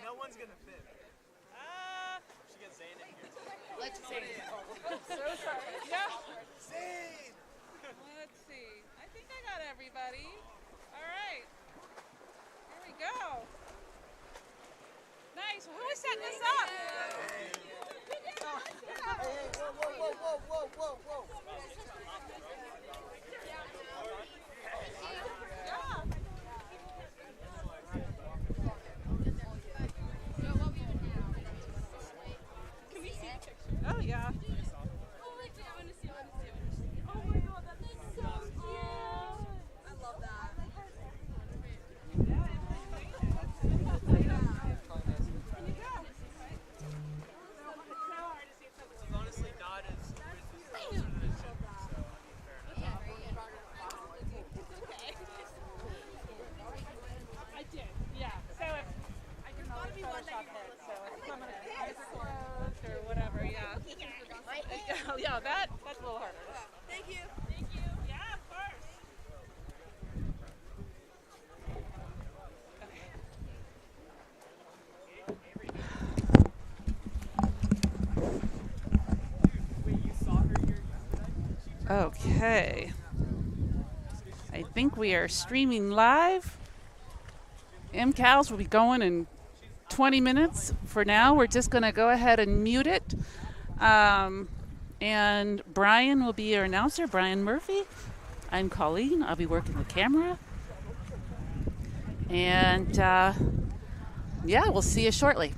No one's gonna fit. She gets Zane in here. Let's see. So sorry. Yeah. Zane! Let's see. I think I got everybody. All right. Here we go. Nice. Who is setting this up? Whoa. Can we see the picture? Oh, yeah. Oh my God, that's so cute. I love that. She's honestly not as closer than it should be, so fair enough. I did, yeah. So if I can always Photoshop it, so if someone's eyes are closed or whatever, yeah. Yeah, that's a little harder. Thank you. Thank you. Yeah, of course. Okay. I think we are streaming live. MCALs will be going in 20 minutes. For now, we're just going to go ahead and mute it. And Brian will be your announcer, Brian Murphy. I'm Colleen. I'll be working the camera. And yeah, we'll see you shortly.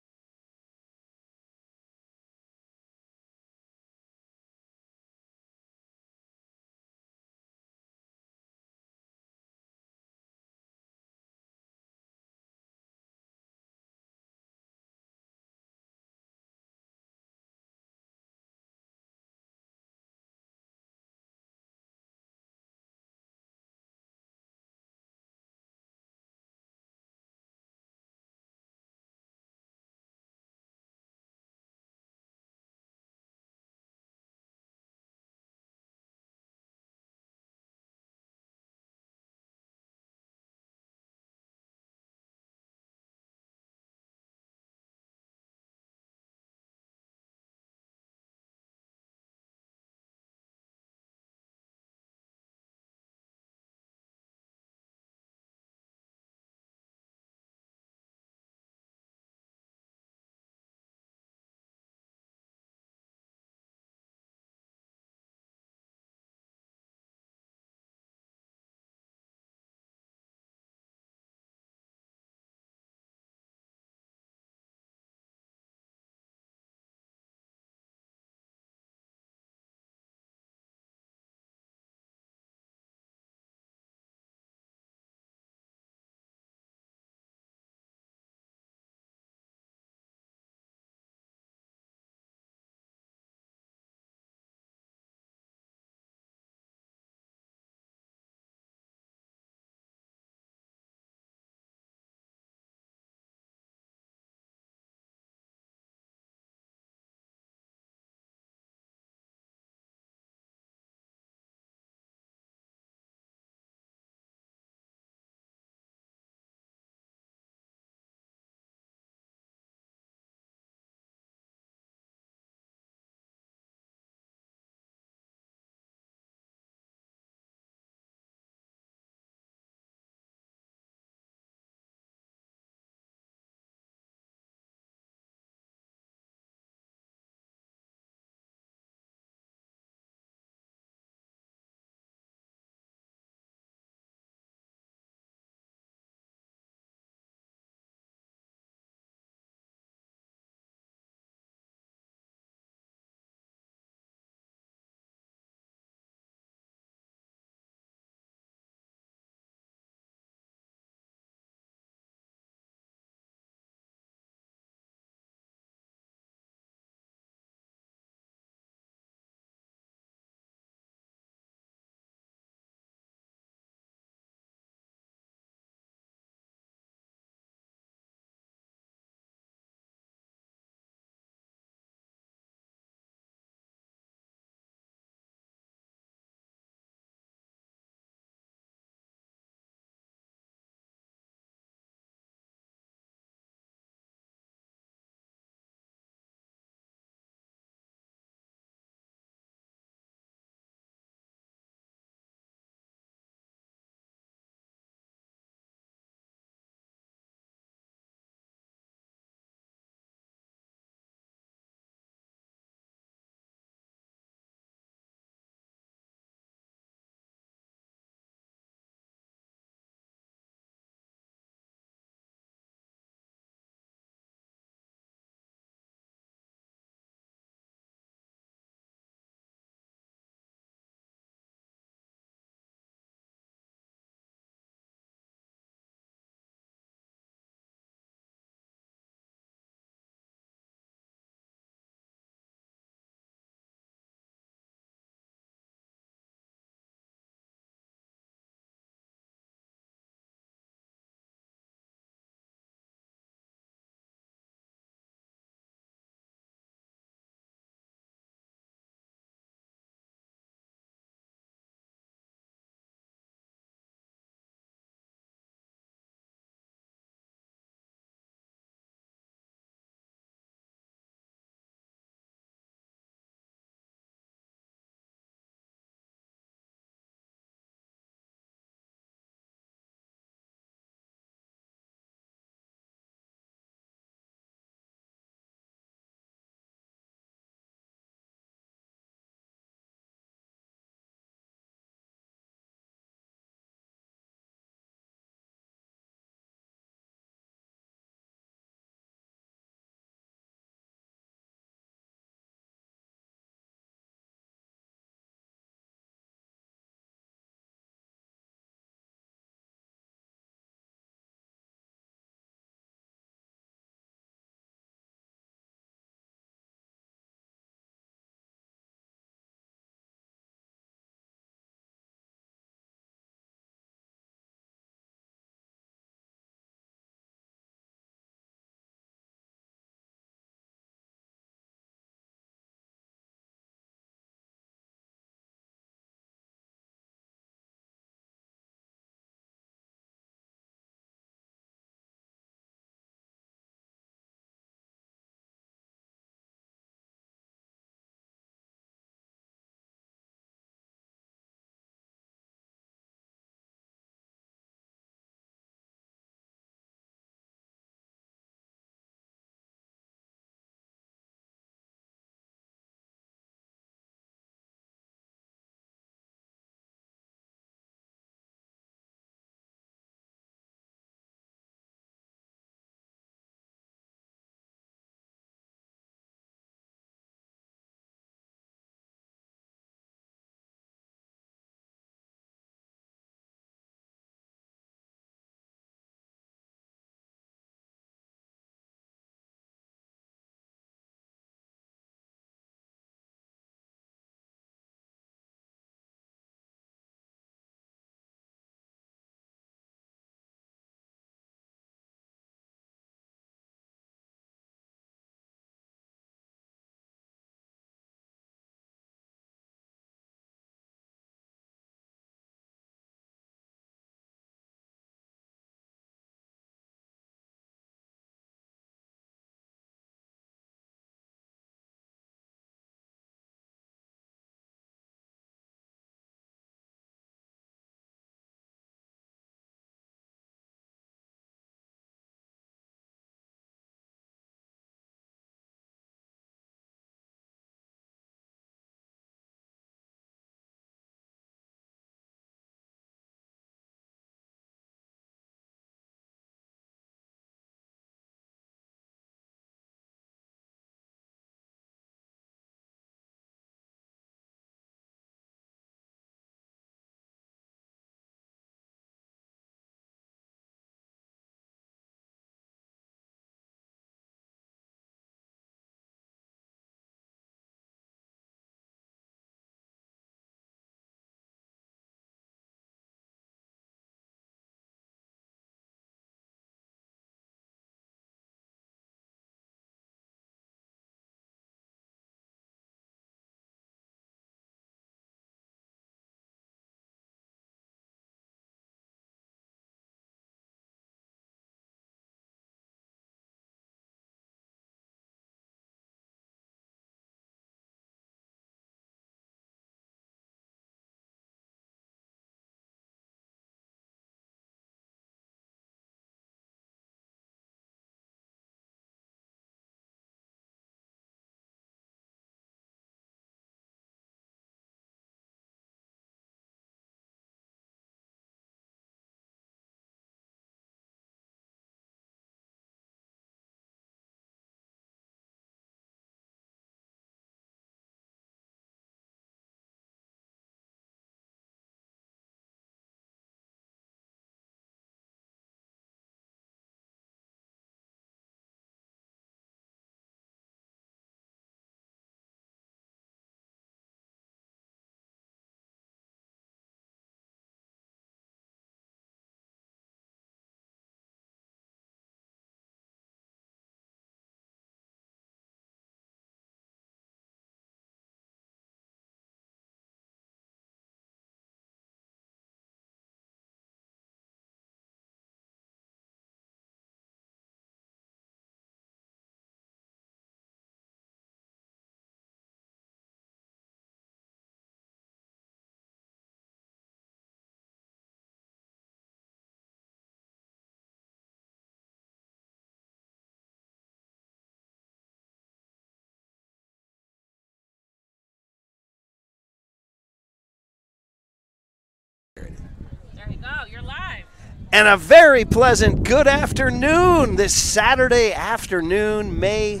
And a very pleasant good afternoon this Saturday afternoon, May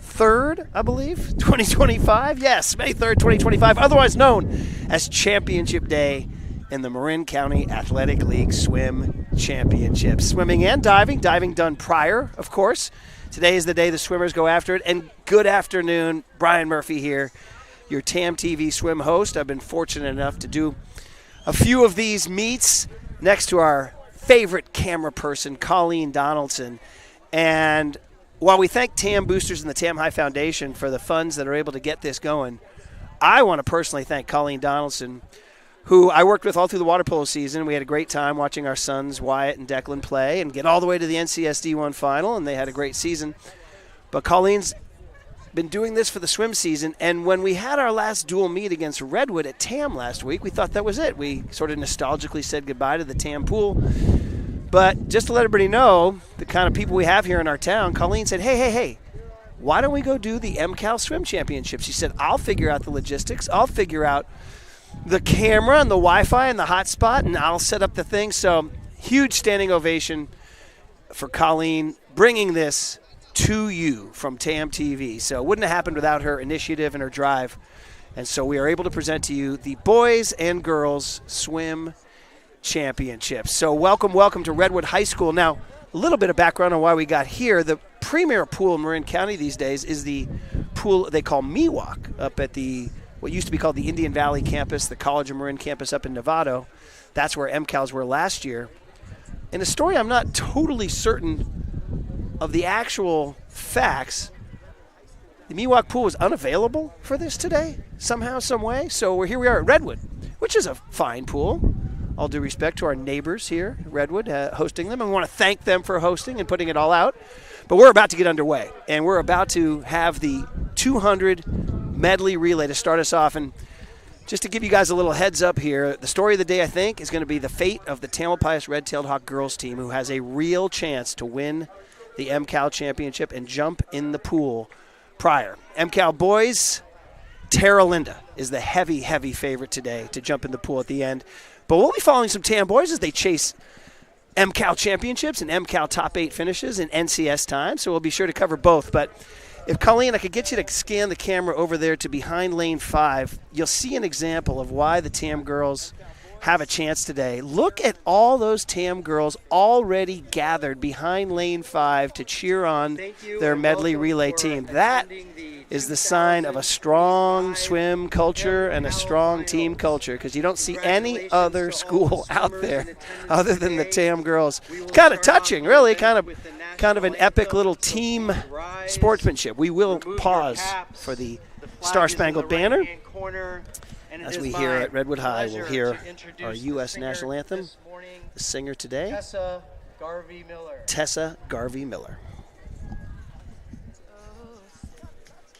3rd, I believe, 2025. Yes, May 3rd, 2025, otherwise known as Championship Day in the Marin County Athletic League Swim Championships. Swimming and diving done prior, of course. Today is the day the swimmers go after it. And good afternoon, Brian Murphy here, your TamTV swim host. I've been fortunate enough to do a few of these meets next to our favorite camera person, Colleen Donaldson. And while we thank TAM Boosters and the TAM High Foundation for the funds that are able to get this going, I want to personally thank Colleen Donaldson, who I worked with all through the water polo season. We had a great time watching our sons, Wyatt and Declan, play and get all the way to the NCSD1 final, and they had a great season. But Colleen's been doing this for the swim season, and when we had our last dual meet against Redwood at TAM last week, we thought that was it. We sort of nostalgically said goodbye to the TAM pool. But just to let everybody know the kind of people we have here in our town, Colleen said, hey, why don't we go do the MCAL Swim Championship? She said, I'll figure out the logistics. I'll figure out the camera and the Wi-Fi and the hotspot, and I'll set up the thing. So huge standing ovation for Colleen bringing this to you from TamTV. So it wouldn't have happened without her initiative and her drive. And so we are able to present to you the Boys and Girls Swim Championships. So welcome to Redwood High School. Now, a little bit of background on why we got here. The premier pool in Marin County these days is the pool they call Miwok up at the what used to be called the Indian Valley campus, the College of Marin campus up in Novato. That's where MCALs were last year. In a story I'm not totally certain of the actual facts, the Miwok pool was unavailable for this today, somehow, some way. So here we are at Redwood, which is a fine pool. All due respect to our neighbors here at Redwood hosting them. And we want to thank them for hosting and putting it all out. But we're about to get underway, and we're about to have the 200 medley relay to start us off. And just to give you guys a little heads up here, the story of the day, I think, is going to be the fate of the Tamalpais Red-Tailed Hawk girls team, who has a real chance to win the MCAL championship and jump in the pool prior. MCAL boys, Tara Linda is the heavy favorite today to jump in the pool at the end. But we'll be following some TAM boys as they chase MCAL championships and MCAL top 8 finishes in NCS time, so we'll be sure to cover both. But if, Colleen, I could get you to scan the camera over there to behind lane 5, you'll see an example of why the TAM girls have a chance today. Look at all those TAM girls already gathered behind lane 5 to cheer on their medley relay team. That is the sign of a strong swim culture and a strong team culture, because you don't see any other school out there other than the TAM girls. It's kind of touching, really, kind of an epic little team sportsmanship. We will pause for the Star-Spangled Banner. As we here at Redwood High, we'll hear our U.S. national anthem. The singer today, Tessa Garvey Miller. Tessa Garvey Miller.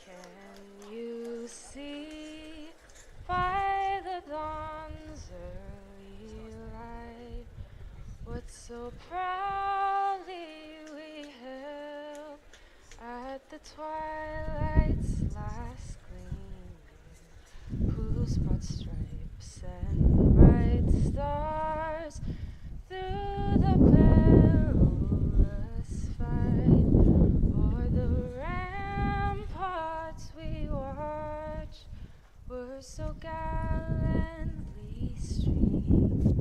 Can you see by the dawn's early light what so proudly we held at the twilight's last gleam, whose broad stripes and bright stars through the perilous fight o'er the ramparts we watched were so gallantly streamed,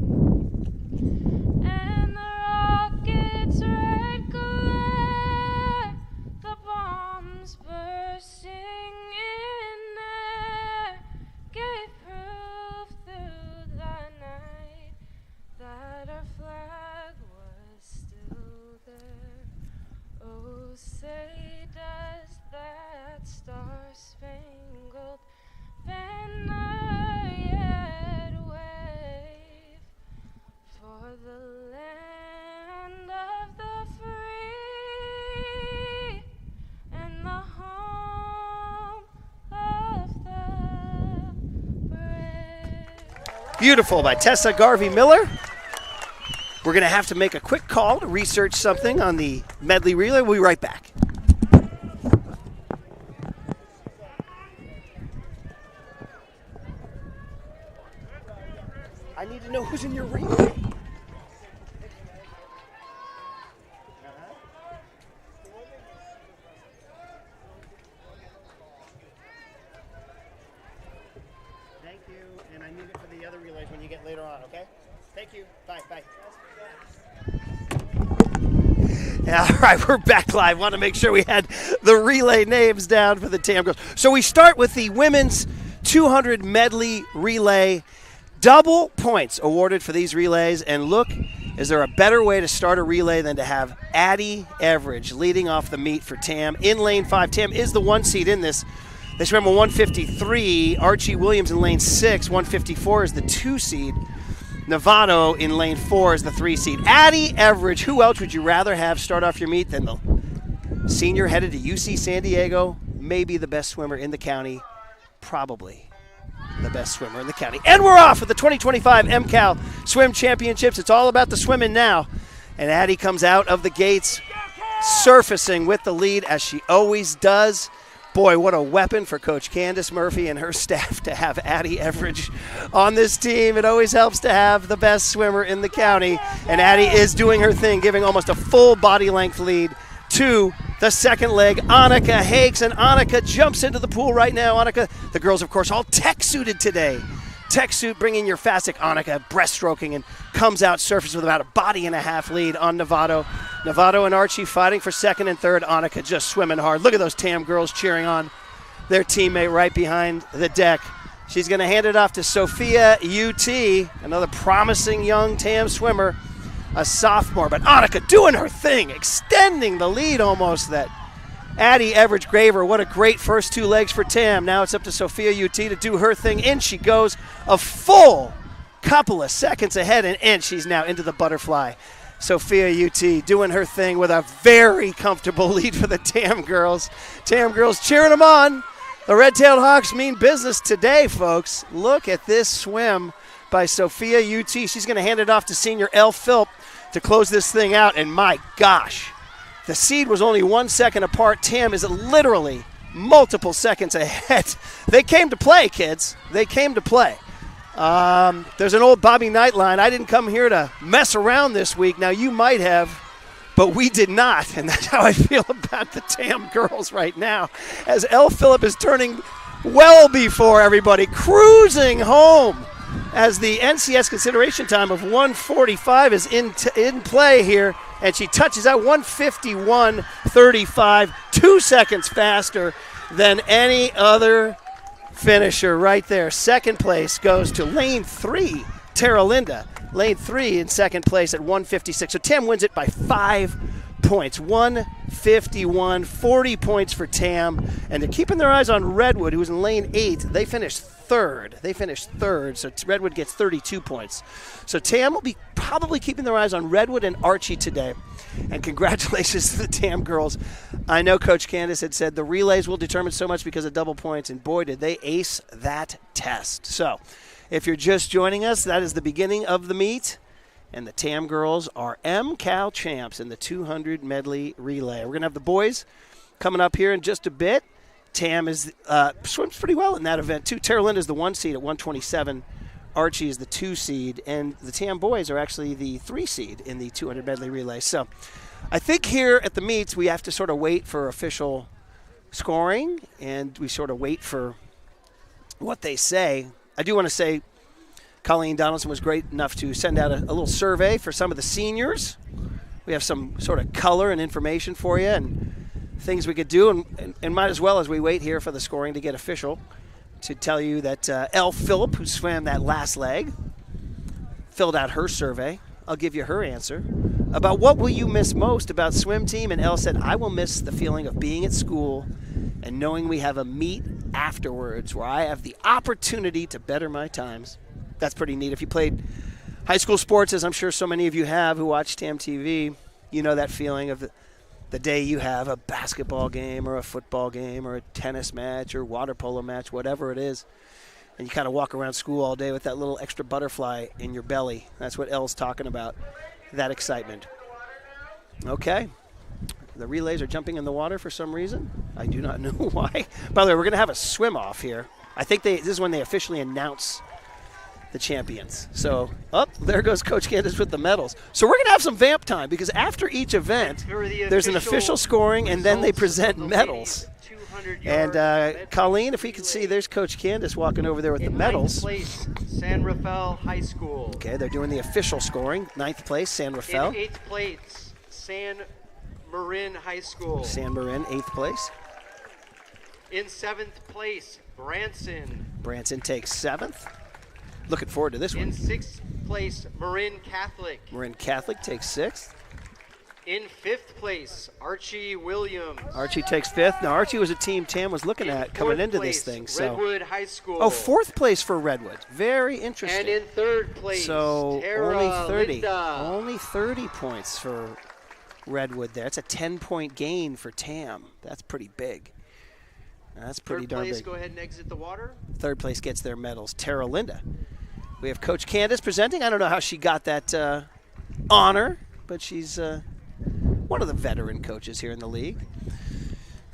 and the rocket's red glare, the bombs bursting in air, gave proof through the night that our flag was still there. Oh, say does that star-spangled banner yet wave for the land of the free and the home of the brave? Beautiful by Tessa Garvey Miller. We're going to have to make a quick call to research something on the medley relay. We'll be right back. I need to know who's in your relay. and I need it for the other relays when you get later on, okay? Thank you. Bye. Yeah, all right, we're back live. Want to make sure we had the relay names down for the TAM girls. So we start with the women's 200 medley relay. Double points awarded for these relays. And look, is there a better way to start a relay than to have Addie Everidge leading off the meet for TAM in lane 5. TAM is the 1 seed in this. They swam a 153. Archie Williams in lane 6. 154 is the 2 seed. Novato in lane 4 is the 3 seed. Addie Everidge, who else would you rather have start off your meet than the senior headed to UC San Diego? Maybe the best swimmer in the county. Probably the best swimmer in the county. And we're off with the 2025 MCAL Swim Championships. It's all about the swimming now. And Addie comes out of the gates surfacing with the lead as she always does. Boy, what a weapon for Coach Candace Murphy and her staff to have Addie Everidge on this team. It always helps to have the best swimmer in the county. And Addie is doing her thing, giving almost a full body length lead to the second leg, Annika Hakes. And Annika jumps into the pool right now. Annika, the girls, of course, all tech-suited today. Tech suit bringing your Fastic Annika breaststroking and comes out surface with about a body and a half lead on Novato. Novato and Archie fighting for second and third. Annika just swimming hard. Look at those TAM girls cheering on their teammate right behind the deck. She's going to hand it off to Sophia UT, another promising young TAM swimmer, a sophomore. But Annika doing her thing, extending the lead almost that Addie Everidge gave her. What a great first 2 legs for TAM. Now it's up to Sophia UT to do her thing. In she goes, a full couple of seconds ahead, and in she's now into the butterfly. Sophia UT doing her thing with a very comfortable lead for the TAM girls. TAM girls cheering them on. The Red-Tailed Hawks mean business today, folks. Look at this swim by Sophia UT. She's going to hand it off to senior Elle Philp to close this thing out, and my gosh, the seed was only 1 second apart. TAM is literally multiple seconds ahead. They came to play, kids. They came to play. There's an old Bobby Knight line. I didn't come here to mess around this week. Now, you might have, but we did not. And that's how I feel about the TAM girls right now. As Elle Philip is turning well before everybody, cruising home as the NCS consideration time of 1:45 is in play here. And she touches out 1:51.35, 2 seconds faster than any other finisher right there. Second place goes to lane 3, Tara Linda. Lane 3 in second place at 1:56. So TAM wins it by 5 points, 151, 40 points for TAM. And they're keeping their eyes on Redwood, who was in lane 8. They finished third. So Redwood gets 32 points. So TAM will be probably keeping their eyes on Redwood and Archie today. And congratulations to the TAM girls. I know Coach Candace had said the relays will determine so much because of double points, and boy, did they ace that test. So if you're just joining us, that is the beginning of the meet. And the TAM girls are MCAL champs in the 200 medley relay. We're going to have the boys coming up here in just a bit. TAM is swims pretty well in that event, too. Tara Linda is the 1 seed at 127. Archie is the 2 seed. And the TAM boys are actually the 3 seed in the 200 medley relay. So I think here at the meets we have to sort of wait for official scoring, and we sort of wait for what they say. I do want to say Colleen Donaldson was great enough to send out a little survey for some of the seniors. We have some sort of color and information for you and things we could do, and might as well, as we wait here for the scoring to get official, to tell you that Elle Philip, who swam that last leg, filled out her survey. I'll give you her answer about what will you miss most about swim team, and Elle said, I will miss the feeling of being at school and knowing we have a meet afterwards where I have the opportunity to better my times. That's pretty neat. If you played high school sports, as I'm sure so many of you have who watch TamTV, you know that feeling of the day you have a basketball game or a football game or a tennis match or water polo match, whatever it is, and you kind of walk around school all day with that little extra butterfly in your belly. That's what Elle's talking about, that excitement. Okay. The relays are jumping in the water for some reason. I do not know why. By the way, we're going to have a swim-off here. I think this is when they officially announce the champions. So, there goes Coach Candace with the medals. So we're going to have some vamp time because after each event, there's an official scoring and then they present medals. And Colleen, if we can see, there's Coach Candace walking over there with the medals. Place, San Rafael High School. Okay, they're doing the official scoring. 9th place, San Rafael. In 8th place, San Marin High School. San Marin, 8th place. In 7th place, Branson. Branson takes 7th. Looking forward to this In one. 6th place, Marin Catholic. Marin Catholic takes 6th. In 5th place, Archie Williams. Archie takes 5th. Now, Archie was a team Tam was looking at coming into this thing. So, Redwood High School. oh, 4th place for Redwood. Very interesting. And in 3rd place, so Tara only 30. Linda. Only 30 points for Redwood there. It's a 10-point gain for Tam. That's pretty big. That's pretty darn place, big. go ahead and exit the water. 3rd place gets their medals. Tara Linda. We have Coach Candace presenting. I don't know how she got that honor, but she's one of the veteran coaches here in the league.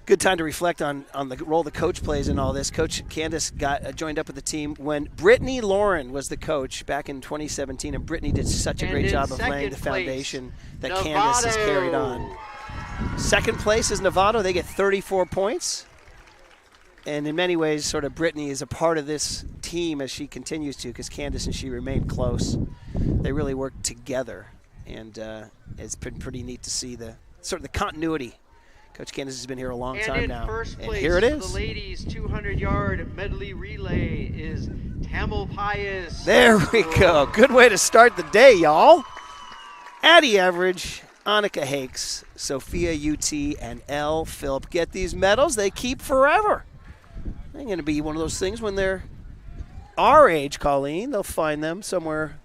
Good time to reflect on the role the coach plays in all this. Coach Candace got joined up with the team when Brittany Lauren was the coach back in 2017, and Brittany did such a great job of laying the foundation that Novato. Candace has carried on. 2nd place is Novato. They get 34 points. And in many ways, sort of Brittany is a part of this team as she continues to, because Candace and she remain close. They really work together, and it's been pretty neat to see the sort of the continuity. Coach Candace has been here a long time now. First And place here it for is. the ladies 200-yard medley relay is Tamalpais. There we go. Good way to start the day, y'all. Addie Everidge, Annika Hakes, Sophia UT, and Elle Philp get these medals. They keep forever. They're going to be one of those things when they're our age, Colleen. They'll find them somewhere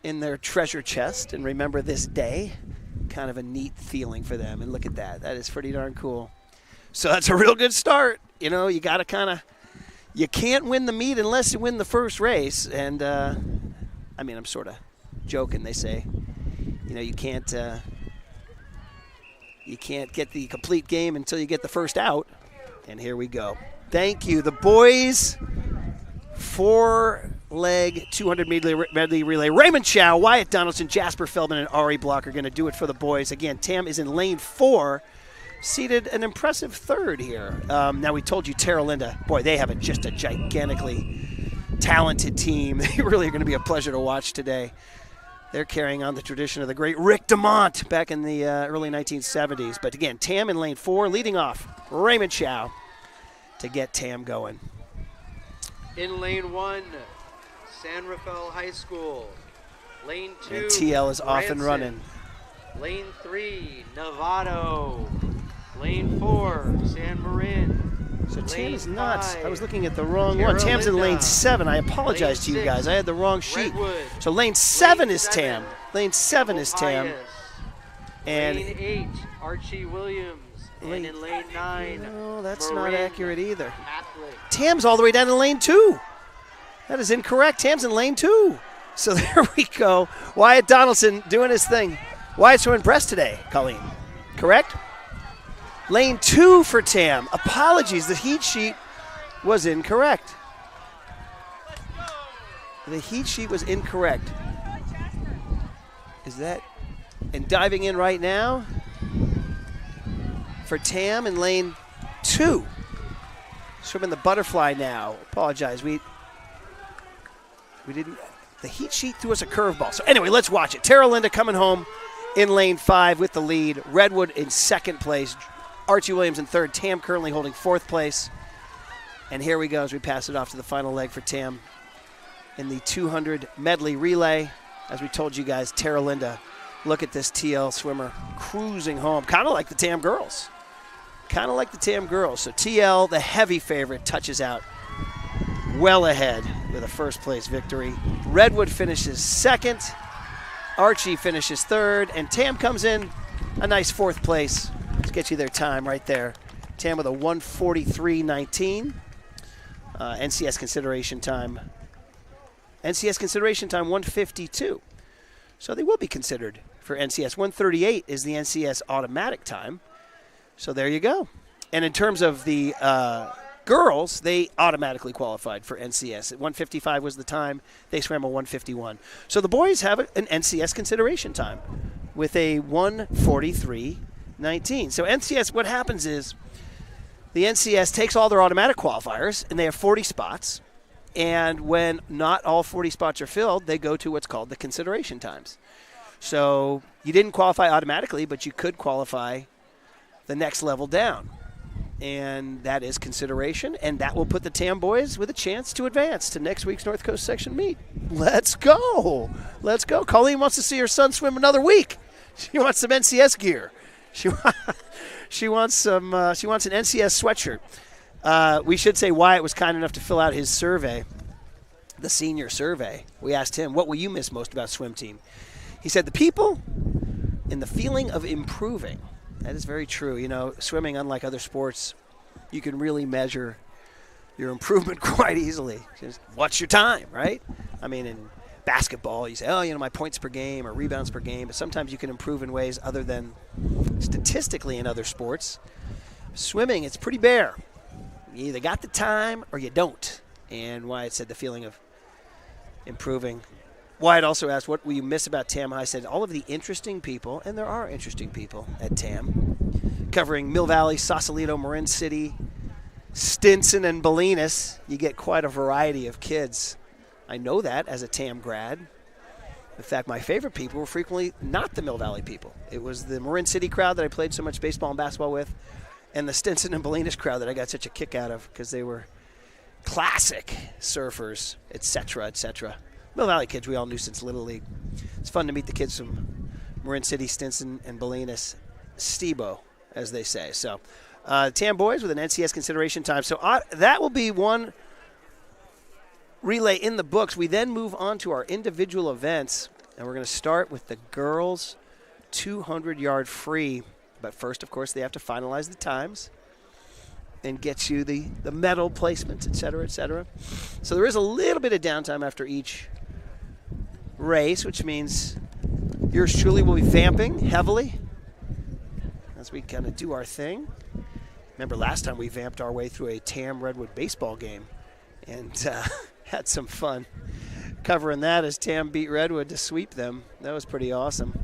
in their treasure chest and remember this day. Kind of a neat feeling for them. And look at that. That is pretty darn cool. So that's a real good start. You know, you got to kind of, you can't win the meet unless you win the first race. And, I mean, I'm sort of joking. They say, you know, you can't get the complete game until you get the first out. And here we go. Thank you. The boys 4-leg 200 medley relay. Raymond Chow, Wyatt Donaldson, Jasper Feldman, and Ari Block are going to do it for the boys. Again, Tam is in lane 4, seated an impressive 3rd here. Now, we told you Tara Linda. Boy, they have just a gigantically talented team. They really are going to be a pleasure to watch today. They're carrying on the tradition of the great Rick DeMont back in the early 1970s. But again, Tam in lane 4, leading off Raymond Chow to get Tam going. In lane 1, San Rafael High School. Lane 2, And TL is off and Branson. running. Lane 3, Novato. Lane 4, San Marin. So Tam Lane is not. 5, I was looking at the wrong one. Tam's in lane Carolina. 7. I apologize to you Lane guys. 6, I had the wrong sheet. Redwood. So lane 7 Lane is Tam. 7, Lane 7 is Tam. Tamalpais. And Lane 8, Archie Williams. Lane- And in lane 9, no, that's not Marin accurate either. Catholic. Tam's all the way down to lane 2. That is incorrect. Tam's in lane 2. So there we go. Wyatt Donaldson doing his thing. Wyatt's so impressed today, Colleen. Correct? Lane 2 for Tam. Apologies, the heat sheet was incorrect. The heat sheet was incorrect. Is that? And diving in right now for Tam in lane 2. Swimming the butterfly now. Apologize. We didn't. The heat sheet threw us a curveball. So anyway, let's watch it. Tara Linda coming home in lane 5 with the lead. Redwood in 2nd place. Archie Williams in 3rd. Tam currently holding 4th place. And here we go as we pass it off to the final leg for Tam in the 200 medley relay. As we told you guys, Tara Linda, look at this TL swimmer cruising home. Kind of like the Tam girls. Kind of like the Tam girls. So TL, the heavy favorite, touches out well ahead with a 1st place victory. Redwood finishes 2nd. Archie finishes 3rd. And Tam comes in a nice 4th place. Let's get you their time right there. Tam with a 1:43.19. NCS consideration time. NCS consideration time 1:52. So they will be considered for NCS. 1:38 is the NCS automatic time. So there you go. And in terms of the girls, they automatically qualified for NCS. 1:55 was the time. They swam a 1:51. So the boys have an NCS consideration time with a 1:43.19. So NCS, what happens is the NCS takes all their automatic qualifiers, and they have 40 spots. And when not all 40 spots are filled, they go to what's called the consideration times. So you didn't qualify automatically, but you could qualify the next level down. And that is consideration, and that will put the TAM boys with a chance to advance to next week's North Coast section meet. Let's go. Let's go. Colleen wants to see her son swim another week. She wants some NCS gear. She wants an NCS sweatshirt. We should say Wyatt was kind enough to fill out his survey, the senior survey. We asked him, what will you miss most about swim team? He said the people and the feeling of improving. That is very true. You know, swimming, unlike other sports, you can really measure your improvement quite easily. Just what's your time, right? I mean, in basketball, you say, oh, you know, my points per game or rebounds per game. But sometimes you can improve in ways other than statistically in other sports. Swimming, it's pretty bare. You either got the time or you don't. And Wyatt said the feeling of improving. Wyatt also asked, what will you miss about TAM? I said, all of the interesting people, and there are interesting people at TAM, covering Mill Valley, Sausalito, Marin City, Stinson, and Bolinas. You get quite a variety of kids. I know that as a TAM grad. In fact, my favorite people were frequently not the Mill Valley people. It was the Marin City crowd that I played so much baseball and basketball with, and the Stinson and Bolinas crowd that I got such a kick out of because they were classic surfers, etc., etc. Mill Valley kids we all knew since Little League. It's fun to meet the kids from Marin City, Stinson, and Bolinas, Stebo, as they say. So, TAM boys with an NCS consideration time. So that will be one relay in the books. We then move on to our individual events, and we're going to start with the girls' 200-yard free. But first, of course, they have to finalize the times and get you the medal placements, et cetera, et cetera. So there is a little bit of downtime after each race, which means yours truly will be vamping heavily as we kind of do our thing. Remember last time we vamped our way through a TAM Redwood baseball game and had some fun covering that as TAM beat Redwood to sweep them. That was pretty awesome.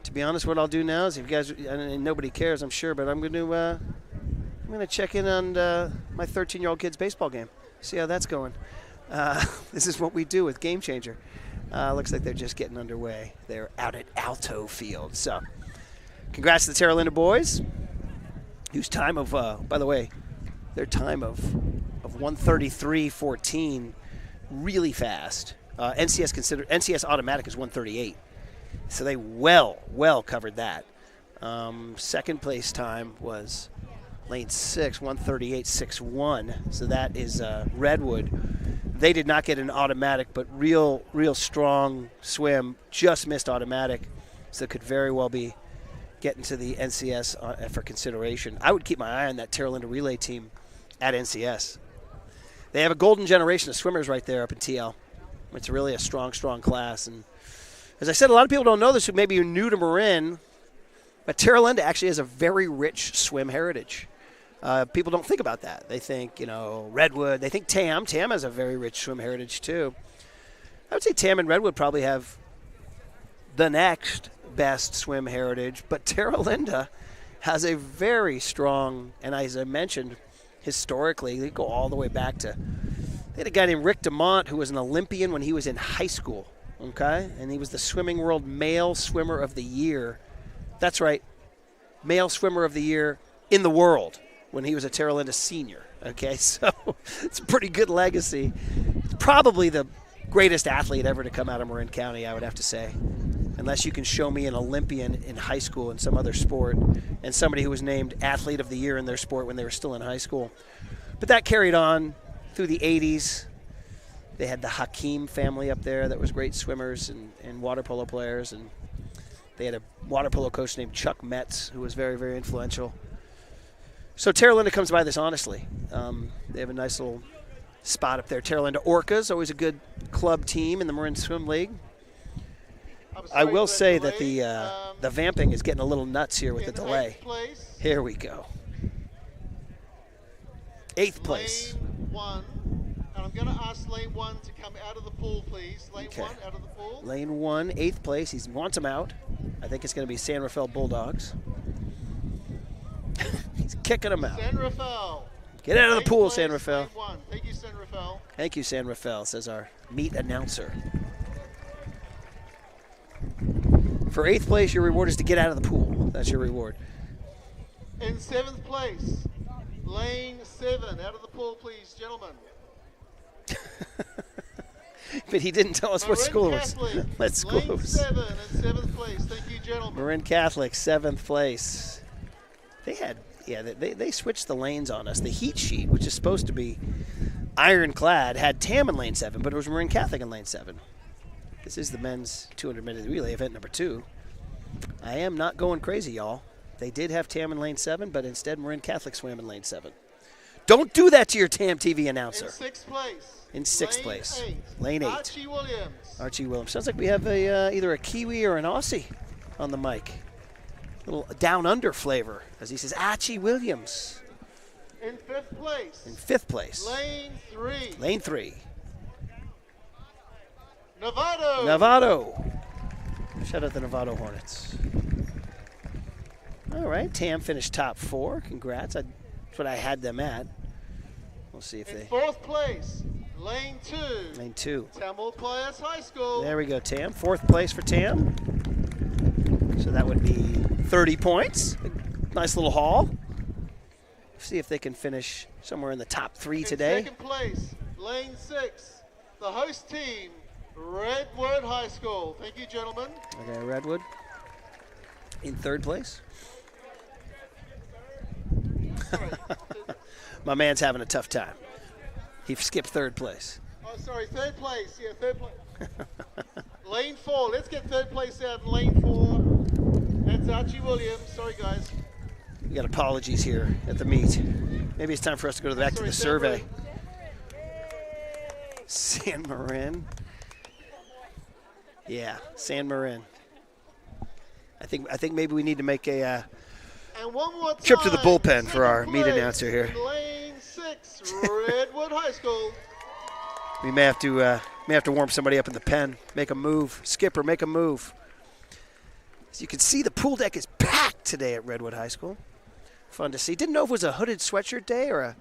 To be honest, what I'll do now is, if you guys, and nobody cares, I'm sure, but I'm going to check in on my 13-year-old kid's baseball game, see how that's going. This is what we do with Game Changer. Looks like they're just getting underway. They're out at Alto Field. So, congrats to the Terra Linda boys, whose time of, by the way, their time of 1:33.14, really fast. NCS automatic is 1:38, so they well covered that. Second place time was lane 6, 1:38.61. So that is Redwood. They did not get an automatic, but real strong swim. Just missed automatic, so could very well be getting to the NCS for consideration. I would keep my eye on that Terra Linda relay team at NCS. They have a golden generation of swimmers right there up in TL. It's really a strong class. And as I said, a lot of people don't know this who maybe you're new to Marin, but Terra Linda actually has a very rich swim heritage. People don't think about that. They think, Redwood. They think TAM. TAM has a very rich swim heritage, too. I would say TAM and Redwood probably have the next best swim heritage, but Terra Linda has a very strong, and as I mentioned, historically, they go all the way back to, they had a guy named Rick DeMont who was an Olympian when he was in high school, okay? And he was the Swimming World Male Swimmer of the Year. That's right, Male Swimmer of the Year in the world, when he was a Terra Linda senior, okay? So it's a pretty good legacy. It's probably the greatest athlete ever to come out of Marin County, I would have to say, unless you can show me an Olympian in high school in some other sport and somebody who was named Athlete of the Year in their sport when they were still in high school. But that carried on through the 80s. They had the Hakeem family up there that was great swimmers and water polo players, and they had a water polo coach named Chuck Metz who was very, very influential. So Terra Linda comes by this honestly. They have a nice little spot up there. Terra Linda Orcas, always a good club team in the Marin Swim League. I will say that the vamping is getting a little nuts here with the delay. Here we go. 8th place. Lane 1. And I'm going to ask lane 1 to come out of the pool, please. Lane 1 out of the pool. Lane 1, 8th place. He wants him out. I think it's going to be San Rafael Bulldogs. He's kicking them out. San Rafael. Get out of the Eighth pool, place, San Rafael. lane 1. Thank you, San Rafael. Thank you, San Rafael, says our meet announcer. For 8th place, your reward is to get out of the pool. That's your reward. In 7th place, lane 7. Out of the pool, please, gentlemen. But he didn't tell us what Marin school it was. Catholic, Let's lane go. 7 in 7th place. Thank you, gentlemen. Marin Catholic, 7th place. They had, they switched the lanes on us. The heat sheet, which is supposed to be ironclad, had Tam in lane 7, but it was Marin Catholic in lane 7. This is the men's 200-meter relay event number 2. I am not going crazy, y'all. They did have Tam in lane 7, but instead Marin Catholic swam in lane 7. Don't do that to your TamTV announcer. In 6th place. In 6th lane place. 8, Lane 8. Archie Williams. Archie Williams. Sounds like we have either a Kiwi or an Aussie on the mic. Little down under flavor, as he says, Archie Williams. In 5th place. In 5th place. Lane 3. Lane 3. Novato. Novato. Shout out the Novato Hornets. All right, Tam finished top 4. Congrats. That's what I had them at. We'll see if In they. 4th place. Lane 2. Lane 2. Tamalpais High School. There we go, Tam. 4th place for Tam. So that would be 30 points. Nice little haul. See if they can finish somewhere in the top 3 today. In 2nd place. Lane 6. The host team. Redwood High School. Thank you, gentlemen. Okay, Redwood. In 3rd place. My man's having a tough time. He skipped 3rd place. Oh, sorry, 3rd place. Yeah, 3rd place. Lane 4. Let's get 3rd place out in lane 4. That's Archie Williams. Sorry, guys. We got apologies here at the meet. Maybe it's time for us to go back to the survey. San Marin. Yeah, San Marin. I think maybe we need to make a And one more time, trip to the bullpen for our 2nd meet place announcer here. in Lane 6, Redwood High School. We may have to warm somebody up in the pen. Make a move. Skipper, make a move. As you can see, the pool deck is packed today at Redwood High School. Fun to see. Didn't know if it was a hooded sweatshirt day or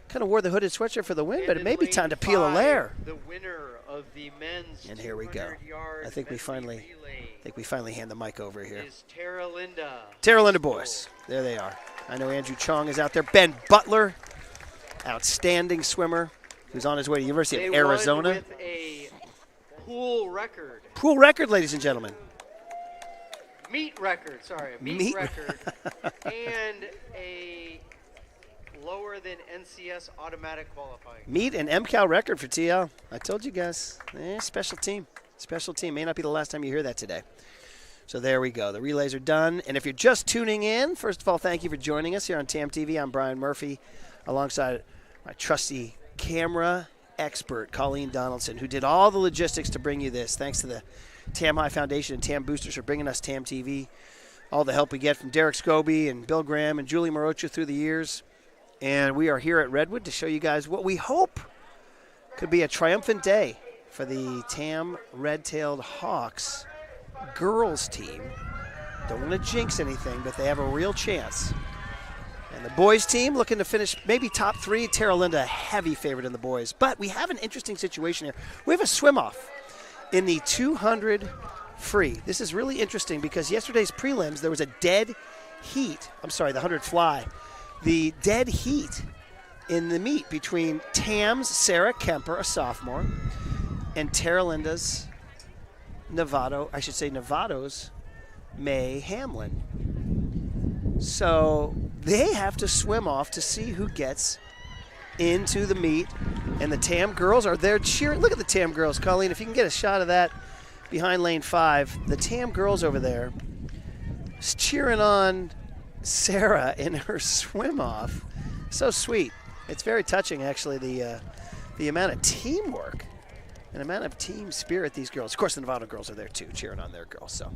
kind of wore the hooded sweatshirt for the win, but it may be time to peel a layer. The winner of the men's And here we go. 200-yard I think we medley finally hand the mic over here. is Tara Linda. Tara Linda boys. There they are. I know Andrew Chong is out there. Ben Butler, outstanding swimmer, who's on his way to the University They of Arizona. won with a pool record. Pool record, ladies and gentlemen. Meet record, sorry. A meet record. And a lower than NCS automatic qualifying. Meet an MCAL record for TL. I told you guys. Special team. Special team. May not be the last time you hear that today. So there we go. The relays are done. And if you're just tuning in, first of all, thank you for joining us here on TamTV. I'm Brian Murphy, alongside my trusty camera expert, Colleen Donaldson, who did all the logistics to bring you this. Thanks to the Tam High Foundation and Tam Boosters for bringing us TamTV. All the help we get from Derek Scobie and Bill Graham and Julie Morocha through the years. And we are here at Redwood to show you guys what we hope could be a triumphant day for the Tam Red-Tailed Hawks girls team. Don't want to jinx anything, but they have a real chance. And the boys team looking to finish maybe top 3. Tara Linda, a heavy favorite in the boys. But we have an interesting situation here. We have a swim-off in the 200 free. This is really interesting because yesterday's prelims, there was a dead heat. I'm sorry, the 100 fly. The dead heat in the meet between Tam's Sarah Kemper, a sophomore, and Tara Linda's Novato's May Hamlin. So they have to swim off to see who gets into the meet. And the Tam girls are there cheering. Look at the Tam girls, Colleen. If you can get a shot of that behind lane 5. The Tam girls over there cheering on Sarah in her swim off. So sweet. It's very touching, actually, the amount of teamwork and amount of team spirit these girls. Of course, the Novato girls are there too, cheering on their girls. So,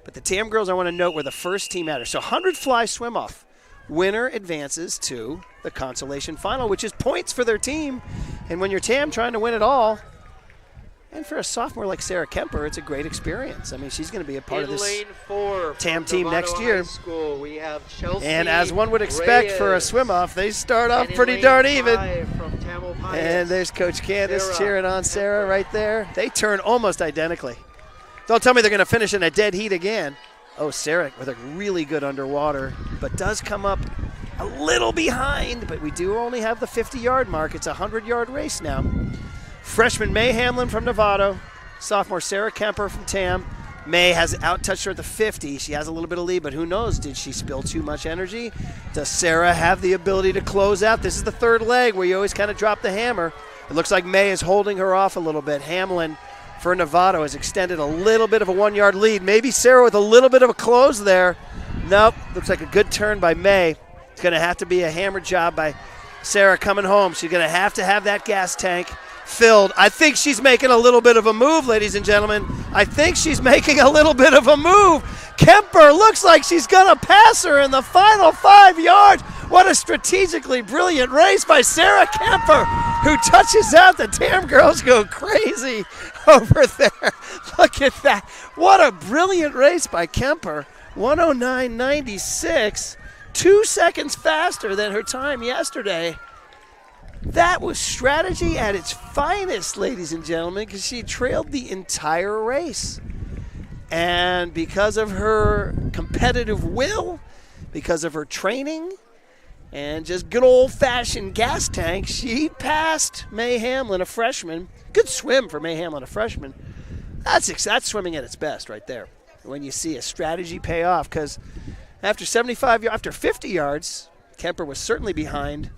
but the Tam girls, I want to note, were the first team out. So 100 fly swim off. Winner advances to the consolation final, which is points for their team. And when you're Tam trying to win it all, And for a sophomore like Sarah Kemper, it's a great experience. I mean, she's going to be a part of this lane 4 TAM from team Novato next year. High School, we have Chelsea And as one would expect for a Reyes. swim-off, they start off And in pretty lane darn even. 5 from Tamalpais, And there's Coach Candace Sarah cheering on Sarah Kemper. right there. They turn almost identically. Don't tell me they're going to finish in a dead heat again. Oh, Sarah with a really good underwater, but does come up a little behind, but we do only have the 50-yard mark. It's a 100-yard race now. Freshman May Hamlin from Novato, sophomore Sarah Kemper from TAM. May has out-touched her at the 50. She has a little bit of lead, but who knows? Did she spill too much energy? Does Sarah have the ability to close out? This is the third leg where you always kind of drop the hammer. It looks like May is holding her off a little bit. Hamlin for Novato has extended a little bit of a 1-yard lead. Maybe Sarah with a little bit of a close there. Nope, looks like a good turn by May. It's going to have to be a hammer job by Sarah coming home. She's going to have that gas tank filled. I think she's making a little bit of a move, ladies and gentlemen. I think she's making a little bit of a move. Kemper looks like she's going to pass her in the final 5 yards. What a strategically brilliant race by Sarah Kemper, who touches out. The TAM girls go crazy over there. Look at that. What a brilliant race by Kemper. 109.96, 2 seconds faster than her time yesterday. That was strategy at its finest, ladies and gentlemen, because she trailed the entire race. And because of her competitive will, because of her training, and just good old-fashioned gas tank, she passed May Hamlin, a freshman. Good swim for May Hamlin, a freshman. That's swimming at its best right there. When you see a strategy pay off, because after 50 yards, Kemper was certainly behind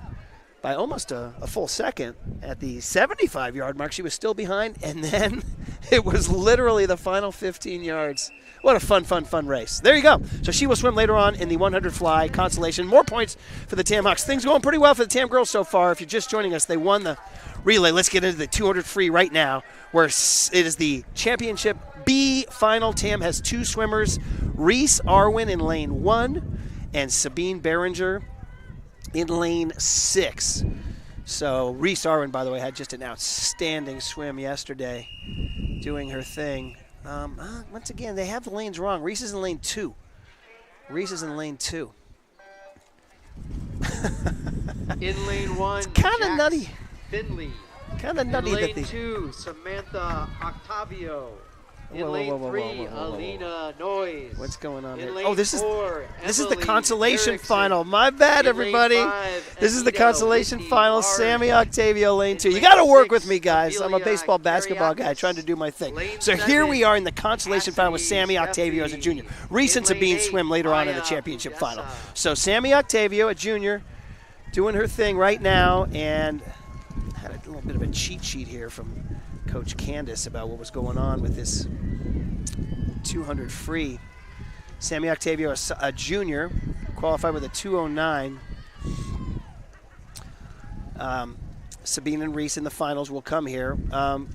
by almost a full second. At the 75-yard mark, she was still behind, and then it was literally the final 15 yards. What a fun race. There you go. So she will swim later on in the 100 fly consolation. More points for the TAM Hawks. Things going pretty well for the TAM girls so far. If you're just joining us, they won the relay. Let's get into the 200 free right now, where it is the championship B final. TAM has 2 swimmers, Reese Arwin in lane 1 and Sabine Behringer in lane 6. So Reese Arwin, by the way, had just an outstanding swim yesterday, doing her thing. Once again, they have the lanes wrong. Reese is in lane 2. In lane 1, It's kind of Jax nutty. Finley. Kind of nutty In that lane they. 2, Samantha Octavio. In Whoa, lane whoa, whoa, 3, whoa, whoa, whoa, whoa. Alina Noyes. What's going on In here? lane Oh, this is 4, the Emily consolation Erickson. final. My bad, In lane everybody. 5, This is the Anita consolation Whitney final. Large. Sammy Octavio, lane 2. You lane got to work 6, with me, guys. I'm a Amelia baseball, basketball guy Kariakis. trying to do my thing. Lane So here 7, we are in the consolation final with Sammy Cassidy Octavio as a junior. Steffi. Reese and In lane Sabine 8, swim later on in the Maya championship Budessa. final. So Sammy Octavio, a junior, doing her thing right now, and had a little bit of a cheat sheet here from Coach Candace about what was going on with this 200 free. Sammy Octavio, a junior, qualified with a 209. Sabine and Reese in the finals will come here.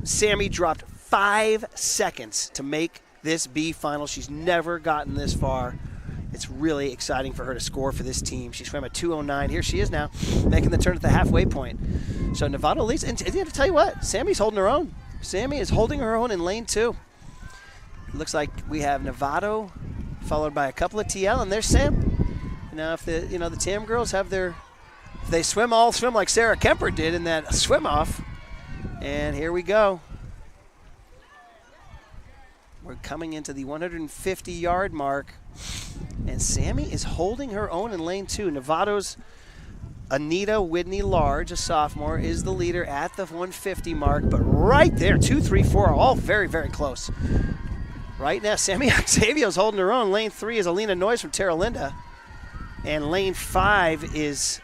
Sammy dropped 5 seconds to make this B final. She's never gotten this far. It's really exciting for her to score for this team. She swam a 209. Here she is now, making the turn at the halfway point. So Novato leads. And I have to tell you what, Sammy's holding her own. Sammy is holding her own in lane 2. It looks like we have Novato followed by a couple of TL, and there's Sam. Now, if the TAM girls have if they swim like Sarah Kemper did in that swim off. And here we go. We're coming into the 150-yard mark, and Sammy is holding her own in lane 2. Novato's Anita Whitney Large, a sophomore, is the leader at the 150 mark, but right there, 2, 3, 4 are all very, very close. Right now, Sammy Octavio's holding her own. Lane 3 is Alina Noyes from Terra Linda, and lane 6,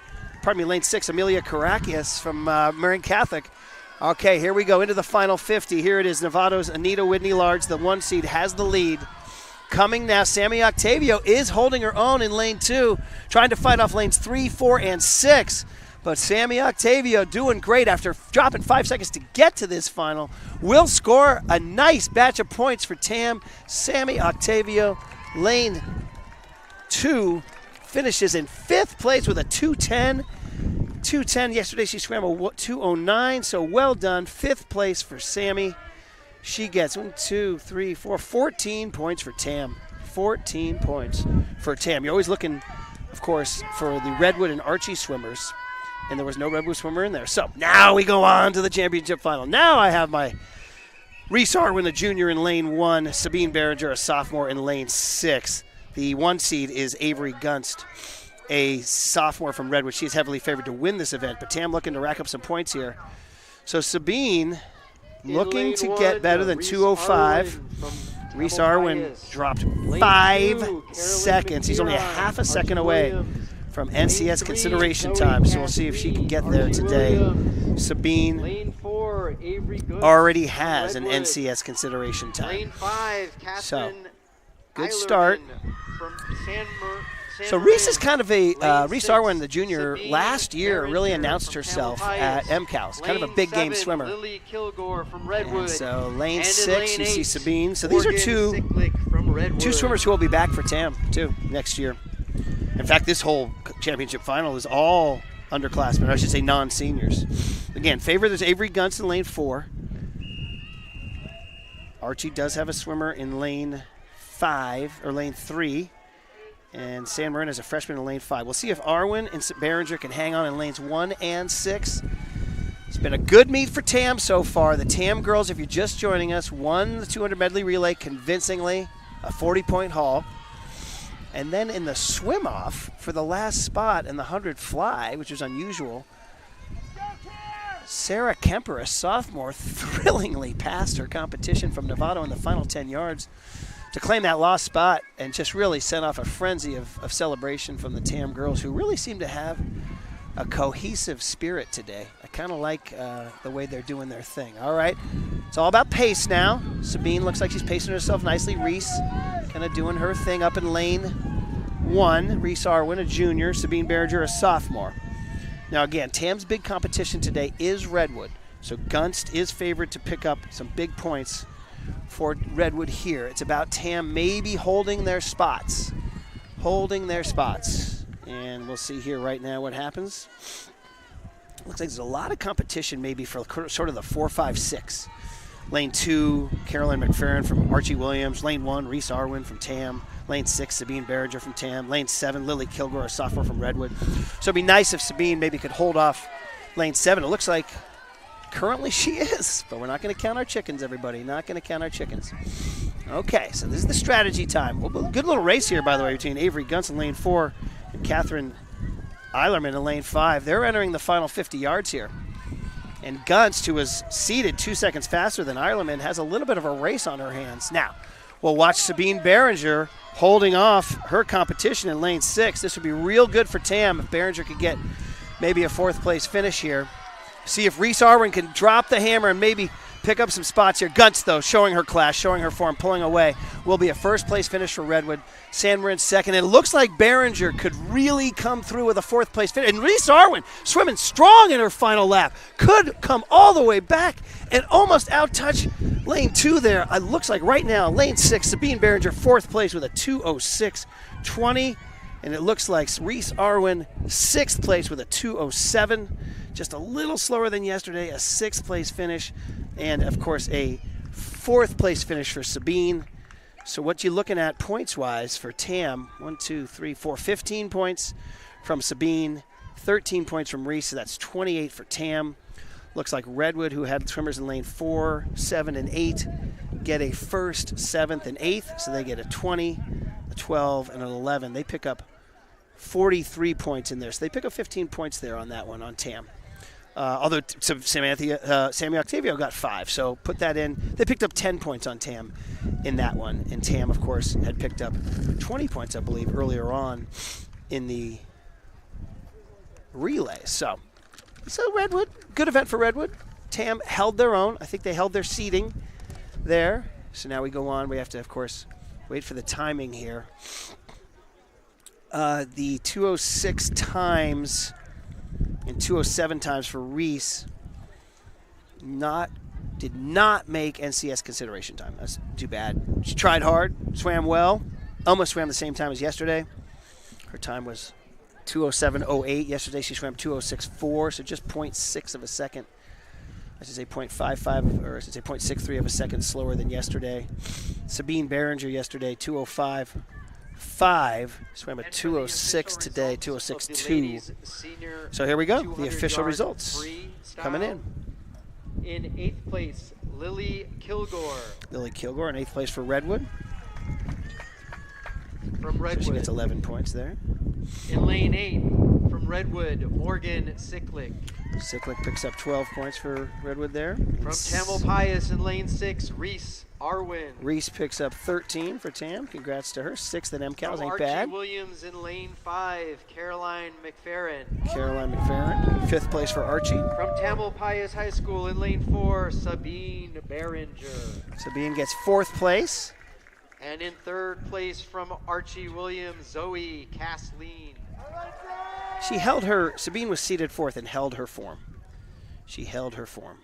Amelia Karakias from Marian Catholic. Okay, here we go into the final 50. Here it is, Novato's Anita Whitney Large, the 1 seed, has the lead. Coming now, Sammy Octavio is holding her own in lane 2, trying to fight off lanes 3, 4, and 6. But Sammy Octavio doing great after dropping 5 seconds to get to this final. Will score a nice batch of points for TAM. Sammy Octavio, lane 2, finishes in 5th place with a 210. 210. Yesterday she swam a 209, so well done. 5th place for Sammy. She gets 1, 2, 3, 4, 14 points for Tam. 14 points for Tam. You're always looking, of course, for the Redwood and Archie swimmers, and there was no Redwood swimmer in there. So now we go on to the championship final. Now I have my Reese Arwin, a junior in lane 1, Sabine Behringer, a sophomore in lane 6. The 1 seed is Avery Gunst, a sophomore from Redwood. She's heavily favored to win this event, but Tam looking to rack up some points here. So Sabine looking to get better than 2:05. Reese Arwin dropped 5 seconds. He's only a half a second away from NCS consideration time, so we'll see if she can get there today. Sabine already has an NCS consideration time. So, good start. So Reese is kind of a, Reese Arwin, the junior, last year really announced herself at MCAL. It's kind of a big game swimmer. And so lane 6, you see Sabine. So these are two swimmers who will be back for TAM, too, next year. In fact, this whole championship final is all underclassmen, or I should say non-seniors. Again, favorite is Avery Gunst in lane 4. Archie does have a swimmer in lane 5, or lane 3. And San Marin is a freshman in lane 5. We'll see if Arwin and Behringer can hang on in lanes 1 and 6. It's been a good meet for TAM so far. The TAM girls, if you're just joining us, won the 200 medley relay convincingly, a 40-point haul. And then in the swim-off for the last spot in the 100 fly, which was unusual, Sarah Kemper, a sophomore, thrillingly passed her competition from Novato in the final 10 yards to claim that lost spot and just really sent off a frenzy of celebration from the TAM girls, who really seem to have a cohesive spirit today. I kind of like the way they're doing their thing. All right, it's all about pace now. Sabine looks like she's pacing herself nicely. Reese kind of doing her thing up in lane 1. Reese Arwin, a junior. Sabine Behringer, a sophomore. Now again, TAM's big competition today is Redwood. So Gunst is favored to pick up some big points for Redwood here. It's about TAM maybe holding their spots. And we'll see here right now what happens. Looks like there's a lot of competition maybe for sort of the 4, 5, 6. Lane 2, Caroline McFerrin from Archie Williams. Lane 1, Reese Arwin from TAM. Lane 6, Sabine Behringer from TAM. Lane 7, Lily Kilgore, a sophomore from Redwood. So it'd be nice if Sabine maybe could hold off lane 7. It looks like currently she is, but we're not going to count our chickens, everybody. Not going to count our chickens. Okay, so this is the strategy time. Well, good little race here, by the way, between Avery Gunst in lane 4 and Catherine Eilerman in lane 5. They're entering the final 50 yards here. And Gunst, who was seated 2 seconds faster than Eilerman, has a little bit of a race on her hands. Now, we'll watch Sabine Behringer holding off her competition in lane 6. This would be real good for TAM if Behringer could get maybe a 4th place finish here. See if Reese Arwin can drop the hammer and maybe pick up some spots here. Gunst, though, showing her class, showing her form, pulling away. Will be a 1st place finish for Redwood. San Marin 2nd. And it looks like Behringer could really come through with a 4th place finish. And Reese Arwin, swimming strong in her final lap, could come all the way back and almost out-touch lane 2 there. It looks like right now, lane 6, Sabine Behringer, 4th place with a 2:06.20. And it looks like Reese Arwin, 6th place with a 2:07. Just a little slower than yesterday, a 6th place finish, and of course a 4th place finish for Sabine. So what you looking at points-wise for TAM? 1, 2, 3, 4, 15 points from Sabine, 13 points from Reese, so that's 28 for TAM. Looks like Redwood, who had swimmers in lane 4, 7, and 8, get a 1st, 7th, and 8th, so they get a 20, a 12, and an 11. They pick up 43 points in there, so they pick up 15 points there on that one on TAM. Although Sammy Octavio got 5, so put that in. They picked up 10 points on TAM in that one. And TAM, of course, had picked up 20 points, I believe, earlier on in the relay. So Redwood, good event for Redwood. TAM held their own. I think they held their seating there. So now we go on. We have to, of course, wait for the timing here. The 2:06 times and 2:07 times for Reese did not make NCS consideration time. That's too bad. She tried hard, swam well, almost swam the same time as yesterday. Her time was 2:07.08. Yesterday she swam 2:06.4, so just 0.6 of a second I should say 0.55, or I should say 0.63 of a second slower than yesterday. Sabine Behringer yesterday, 2:05.5. Swam at 2:06 today, 2:06.2. So here we go, the official results coming in. In 8th place, Lily Kilgore. Lily Kilgore in 8th place for Redwood. From Redwood. So she gets 11 points there. In lane 8, from Redwood, Morgan Sicklick. Sicklick picks up 12 points for Redwood there. From Tamalpais in lane 6, Reese Arwin. Reese picks up 13 for Tam. Congrats to her. 6th at MCALs, ain't Archie bad. Williams in lane 5, Caroline McFerrin. Caroline McFerrin, 5th place for Archie. From Tamalpais High School in lane 4, Sabine Behringer. Sabine gets 4th place. And in 3rd place from Archie Williams, Zoe Kathleen. Sabine was seated 4th and held her form. She held her form.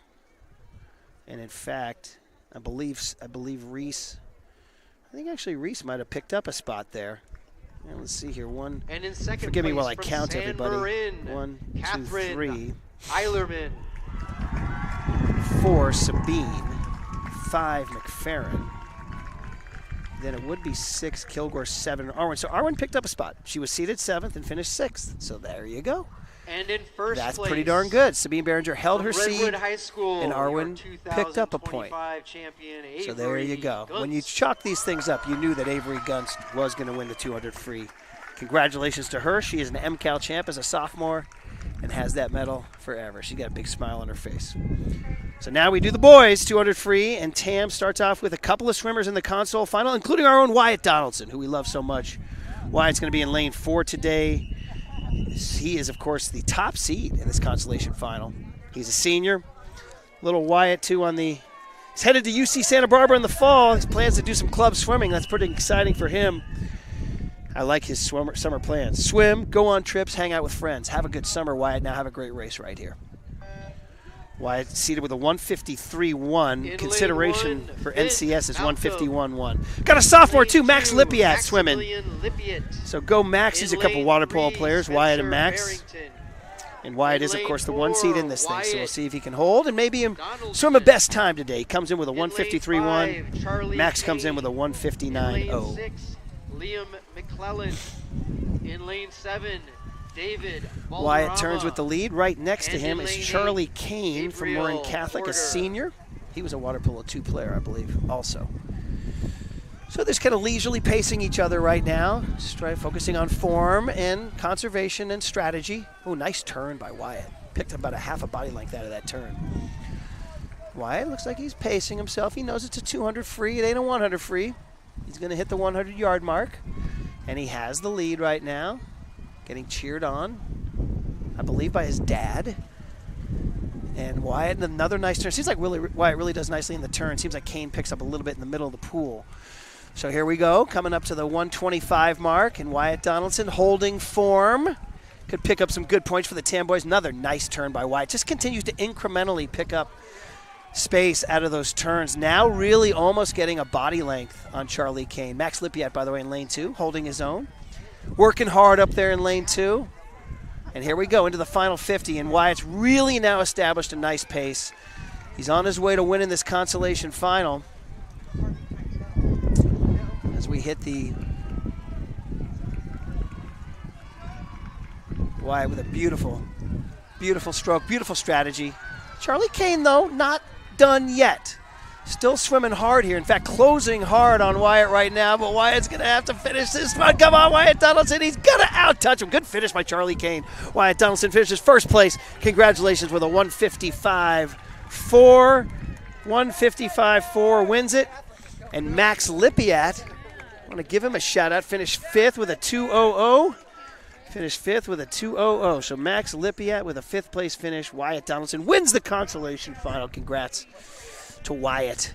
And in fact, I believe Reese, I think actually Reese might have picked up a spot there. And let's see here, And in 2nd forgive me place while I from count San everybody. Marin, 1, 2, Catherine 3. Eilerman. 4, Sabine. 5, McFerrin. Then it would be 6, Kilgore, 7, Arwen. So Arwen picked up a spot. She was seated 7th and finished 6th. So there you go. And in 1st That's place, pretty darn good. Sabine Behringer held her Redwood seed, High School, and Arwen picked up a point. 2025 champion, So there you go. Gunst. When you chalk these things up, you knew that Avery Gunst was going to win the 200 free. Congratulations to her. She is an MCAL champ as a sophomore and has that medal forever. She's got a big smile on her face. So now we do the boys 200 free, and Tam starts off with a couple of swimmers in the console final, including our own Wyatt Donaldson, who we love so much. Wyatt's going to be in lane 4 today. He is, of course, the top seed in this consolation final. He's a senior. Little Wyatt, too, he's headed to UC Santa Barbara in the fall. He plans to do some club swimming. That's pretty exciting for him. I like his summer plans. Swim, go on trips, hang out with friends. Have a good summer, Wyatt. Now have a great race right here. Wyatt seated with a 153.1. Consideration for NCS is 151.1. Got a sophomore, too, Max Lipiat swimming. So go Max. He's a couple water polo players, Wyatt and Max. And Wyatt is, of course, the 1 seed in this thing, so we'll see if he can hold and maybe swim a best time today. He comes in with a 153.1. Max comes in with a 159.0. Liam McClellan in lane 7. David Balderrama. Wyatt turns with the lead. Right next to him is Charlie Kane from Marin Gabriel Catholic, a Porter. senior. He was a water polo 2 player, I believe, also. So they're kind of leisurely pacing each other right now, focusing on form and conservation and strategy. Oh, nice turn by Wyatt. Picked up about a half a body length out of that turn. Wyatt looks like he's pacing himself. He knows it's a 200 free. It ain't a 100 free. He's going to hit the 100-yard mark, and he has the lead right now. Getting cheered on, I believe, by his dad. And Wyatt, another nice turn. Seems like Wyatt really does nicely in the turn. Seems like Kane picks up a little bit in the middle of the pool. So here we go, coming up to the 125 mark, and Wyatt Donaldson holding form. Could pick up some good points for the Tam boys. Another nice turn by Wyatt. Just continues to incrementally pick up space out of those turns. Now really almost getting a body length on Charlie Kane. Max Lipiat, by the way, in lane 2, holding his own. Working hard up there in lane 2. And here we go into the final 50, and Wyatt's really now established a nice pace. He's on his way to winning this consolation final. As we hit the Wyatt with a beautiful, beautiful stroke, beautiful strategy. Charlie Kane, though, not done yet. Still swimming hard here. In fact, closing hard on Wyatt right now, but Wyatt's going to have to finish this one. Come on, Wyatt Donaldson. He's going to out-touch him. Good finish by Charlie Kane. Wyatt Donaldson finishes first place. Congratulations with a 155.4. 155.4 wins it. And Max Lipiat, I want to give him a shout-out, finished 5th with a 2:00. Finished 5th with a 2:00. So Max Lipiat with a 5th place finish. Wyatt Donaldson wins the consolation final. Congrats to Wyatt.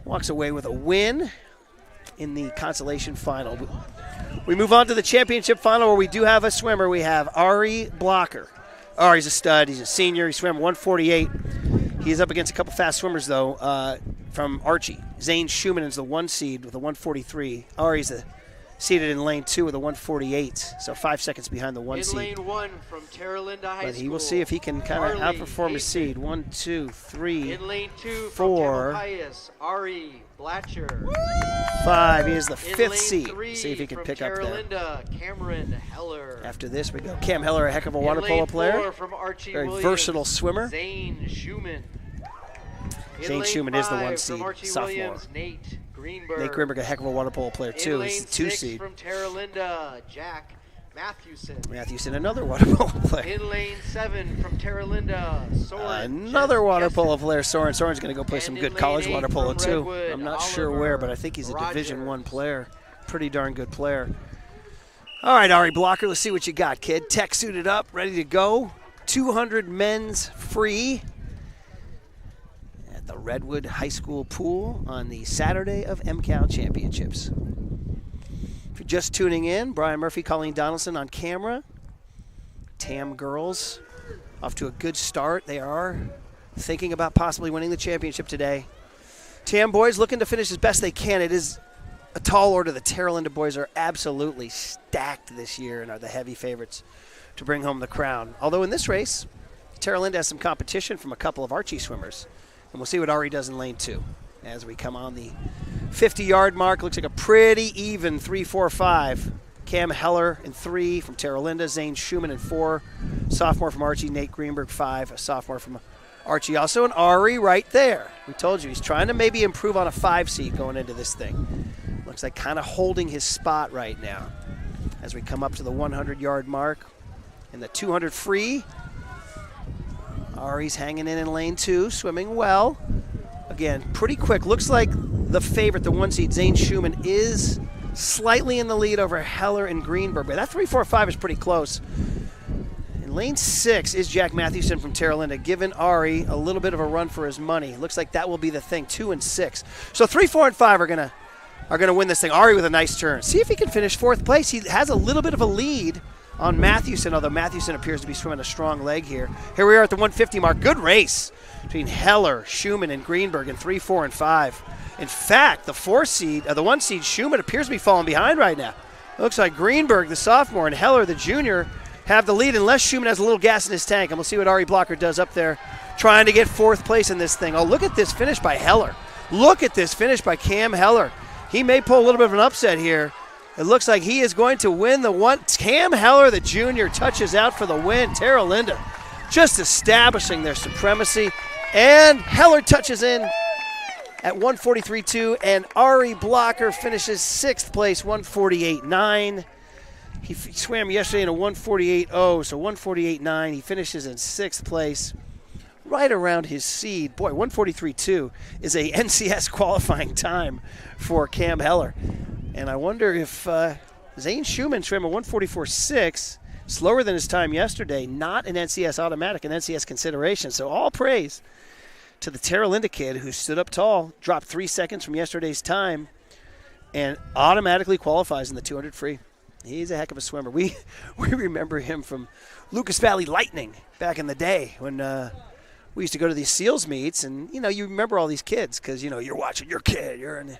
Walks away with a win in the consolation final. We move on to the championship final where we do have a swimmer. We have Ari Blocker. Ari's a stud. He's a senior. He swam 148. He's up against a couple fast swimmers, though, from Archie. Zane Schumann is the 1 seed with a 143. Ari's the seated in lane 2 with a 148, so 5 seconds behind the 1 In seed. lane 1 from Terra Linda High But School. he will see if he can kind of Harley outperform his seed. Hazen. 1, 2, 3, In lane 2 4, from Tamalpais, Ari Blatcher. 5. He is the In 5th lane seed. 3 See if he can from pick up Terra there. Linda, Cameron Heller. After this, we go. Cam Heller, a heck of a In water lane polo player. 4 from Archie Very Williams, versatile swimmer. Zane Schumann. In Zane lane Schumann is the 5 1 from seed, Archie sophomore. Williams, Nate Greenberg. Nate Grimberg, a heck of a water polo player, In too. lane He's the 2 6 seed. from Terra Linda, Jack Matthewson. Matthewson, another water polo player. In lane 7 from Terra Linda, Soren. Another water Jessen. polo player, Soren. Soren's going to go play And some in good lane college 8 water polo, from too. Redwood, I'm not sure Oliver where, but I think he's a Division Rogers. I player. Pretty darn good player. All right, Ari Blocker, let's see what you got, kid. Tech suited up, ready to go. 200 men's free at the Redwood High School pool on the Saturday of MCAL Championships. If you're just tuning in, Brian Murphy, Colleen Donaldson on camera. Tam girls off to a good start. They are thinking about possibly winning the championship today. Tam boys looking to finish as best they can. It is a tall order. The Terra Linda boys are absolutely stacked this year and are the heavy favorites to bring home the crown. Although in this race, Terra Linda has some competition from a couple of Archie swimmers. And we'll see what Ari does in lane 2 as we come on the 50-yard mark. Looks like a pretty even 3, 4, 5. Cam Heller in 3 from Terra Linda. Zane Schumann in 4. Sophomore from Archie. Nate Greenberg 5. A sophomore from Archie also. And Ari right there. We told you he's trying to maybe improve on a 5 seed going into this thing. Looks like kind of holding his spot right now as we come up to the 100-yard mark. In the 200 free, Ari's hanging in lane 2, swimming well. Again, pretty quick. Looks like the favorite, the 1 seed, Zane Schumann, is slightly in the lead over Heller and Greenberg. But that 3, 4, 5 is pretty close. In lane 6 is Jack Matthewson from Terra Linda, giving Ari a little bit of a run for his money. Looks like that will be the thing, 2 and 6. So 3, 4, and 5 are gonna win this thing. Ari with a nice turn. See if he can finish 4th place. He has a little bit of a lead on Matthewson, although Matthewson appears to be swimming a strong leg here. Here we are at the 150 mark. Good race between Heller, Schumann, and Greenberg in 3, 4, and 5. In fact, the 1 seed, Schumann, appears to be falling behind right now. It looks like Greenberg, the sophomore, and Heller, the junior, have the lead unless Schumann has a little gas in his tank. And we'll see what Ari Blocker does up there trying to get 4th place in this thing. Oh, look at this finish by Heller. Look at this finish by Cam Heller. He may pull a little bit of an upset here. It looks like he is going to win the one. Cam Heller, the junior, touches out for the win. Terra Linda just establishing their supremacy. And Heller touches in at 143.2. And Ari Blocker finishes 6th place, 148.9. He swam yesterday in a 148.0, so 148.9. He finishes in 6th place, right around his seed. Boy, 143.2 is a NCS qualifying time for Cam Heller. And I wonder if Zane Schumann swam a 144.6, slower than his time yesterday, not an NCS automatic, an NCS consideration. So all praise to the Terra Linda kid who stood up tall, dropped 3 seconds from yesterday's time, and automatically qualifies in the 200 free. He's a heck of a swimmer. We remember him from Lucas Valley Lightning back in the day when we used to go to these SEALs meets, and you remember all these kids because you're watching your kid.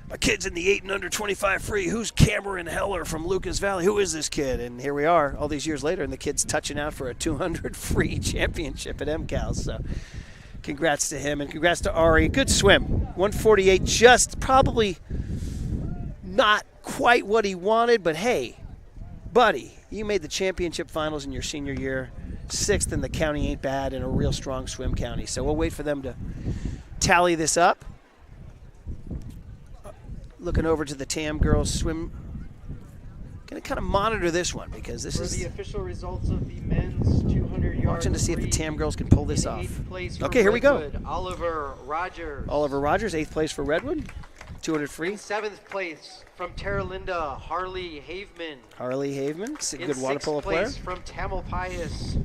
My kid's in the 8 and under 25 free. Who's Cameron Heller from Lucas Valley? Who is this kid? And here we are, all these years later, and the kid's touching out for a 200 free championship at MCAL. So, congrats to him and congrats to Ari. Good swim. 148, just probably not quite what he wanted, but hey, buddy, you made the championship finals in your senior year. 6th in the county ain't bad in a real strong swim county. So we'll wait for them to tally this up. Looking over to the Tam girls swim. Going to kind of monitor this one because this is the official results of the men's 200-yard. Watching to see if the Tam girls can pull this off. Okay, here we go. Oliver Rogers. Oliver Rogers, 8th place for Redwood. 200 free. 7th place from Terra Linda, Harley Haveman. Harley Haveman, a good water 6th polo player. place from Tamalpais,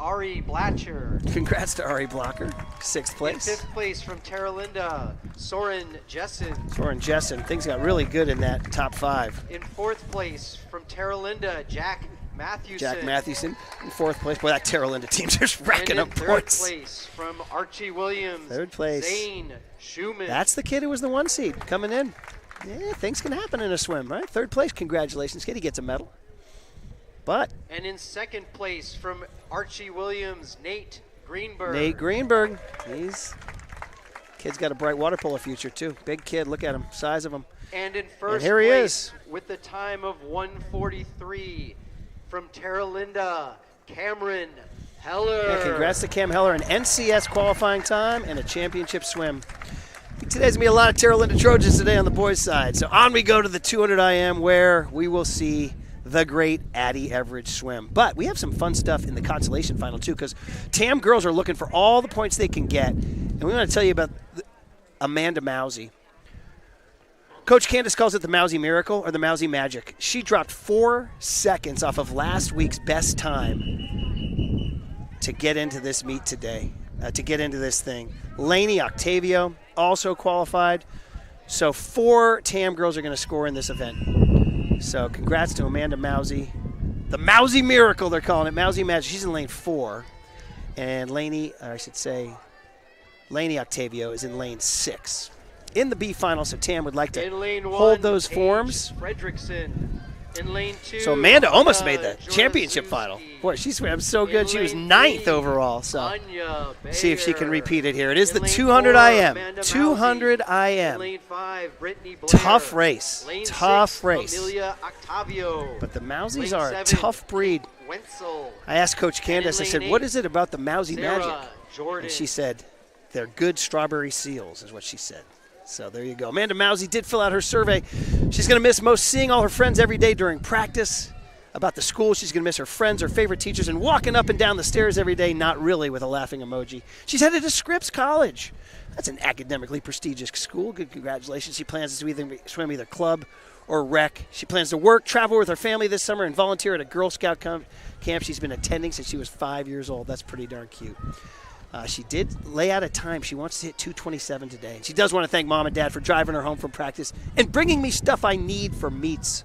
Ari Blatcher. Congrats to Ari Blocker, 6th place. In 5th place from Terra Linda, Soren Jessen. Soren Jessen, things got really good in that top 5. In 4th place from Terra Linda, Jack Matthewson. Jack Matthewson in 4th place. Boy, that Terra Linda team's just racking up points. 3rd place from Archie Williams. 3rd place. Zane Schumann. That's the kid who was the 1 seed coming in. Yeah, things can happen in a swim, right? Third place, congratulations, kid. He gets a medal. But And in second place from Archie Williams, Nate Greenberg. Nate Greenberg, kid's got a bright water polo future too. Big kid, look at him, size of him. And in first here he place is. with the time of 1:43 from Terra Linda, Cameron Heller. Yeah, congrats to Cam Heller, an NCS qualifying time and a championship swim. Today's going to be a lot of Terra Linda Trojans today on the boys' side. So on we go to the 200 IM where we will see the great Addie Everidge swim. But we have some fun stuff in the consolation final too, because TAM girls are looking for all the points they can get. And we want to tell you about Amanda Mousy. Coach Candace calls it the Mousy Miracle or the Mousy Magic. She dropped 4 seconds off of last week's best time to get into this meet today, to get into this thing. Lainey Octavio also qualified. So 4 TAM girls are going to score in this event. So congrats to Amanda Mousy. The Mousy Miracle, they're calling it. Mousy Magic. She's in lane 4. And Lainey Octavio is in lane 6. In the B final, so TAM would like to In lane hold 1, those Paige forms. Fredrickson. In lane 2. So Amanda almost made the Anya championship Jorzewski. final. Boy, she swam so In good. She was lane 9th 3, overall. So Anya see if she can Bayer. repeat it here. It is In the lane 200 4, IM. Amanda 200 Mousy. In IM. lane 5, Brittany Blair. Tough race. Lane Tough 6, race. Amelia Octavio. But the Mousies Lane are a 7, tough breed. Wenzel. I asked Coach Candace, I lane said, 8, what is it about the Mousy Sarah Magic? Jordan. And she said, they're good strawberry seals, is what she said. So there you go. Amanda Mousy did fill out her survey. She's going to miss most seeing all her friends every day during practice. About the school, she's going to miss her friends, her favorite teachers, and walking up and down the stairs every day, not really, with a laughing emoji. She's headed to Scripps College. That's an academically prestigious school. Good congratulations. She plans to swim either club or rec. She plans to work, travel with her family this summer, and volunteer at a Girl Scout camp she's been attending since she was 5 years old. That's pretty darn cute. She did lay out a time. She wants to hit 2:27 today. And she does want to thank Mom and Dad for driving her home from practice and bringing me stuff I need for meets.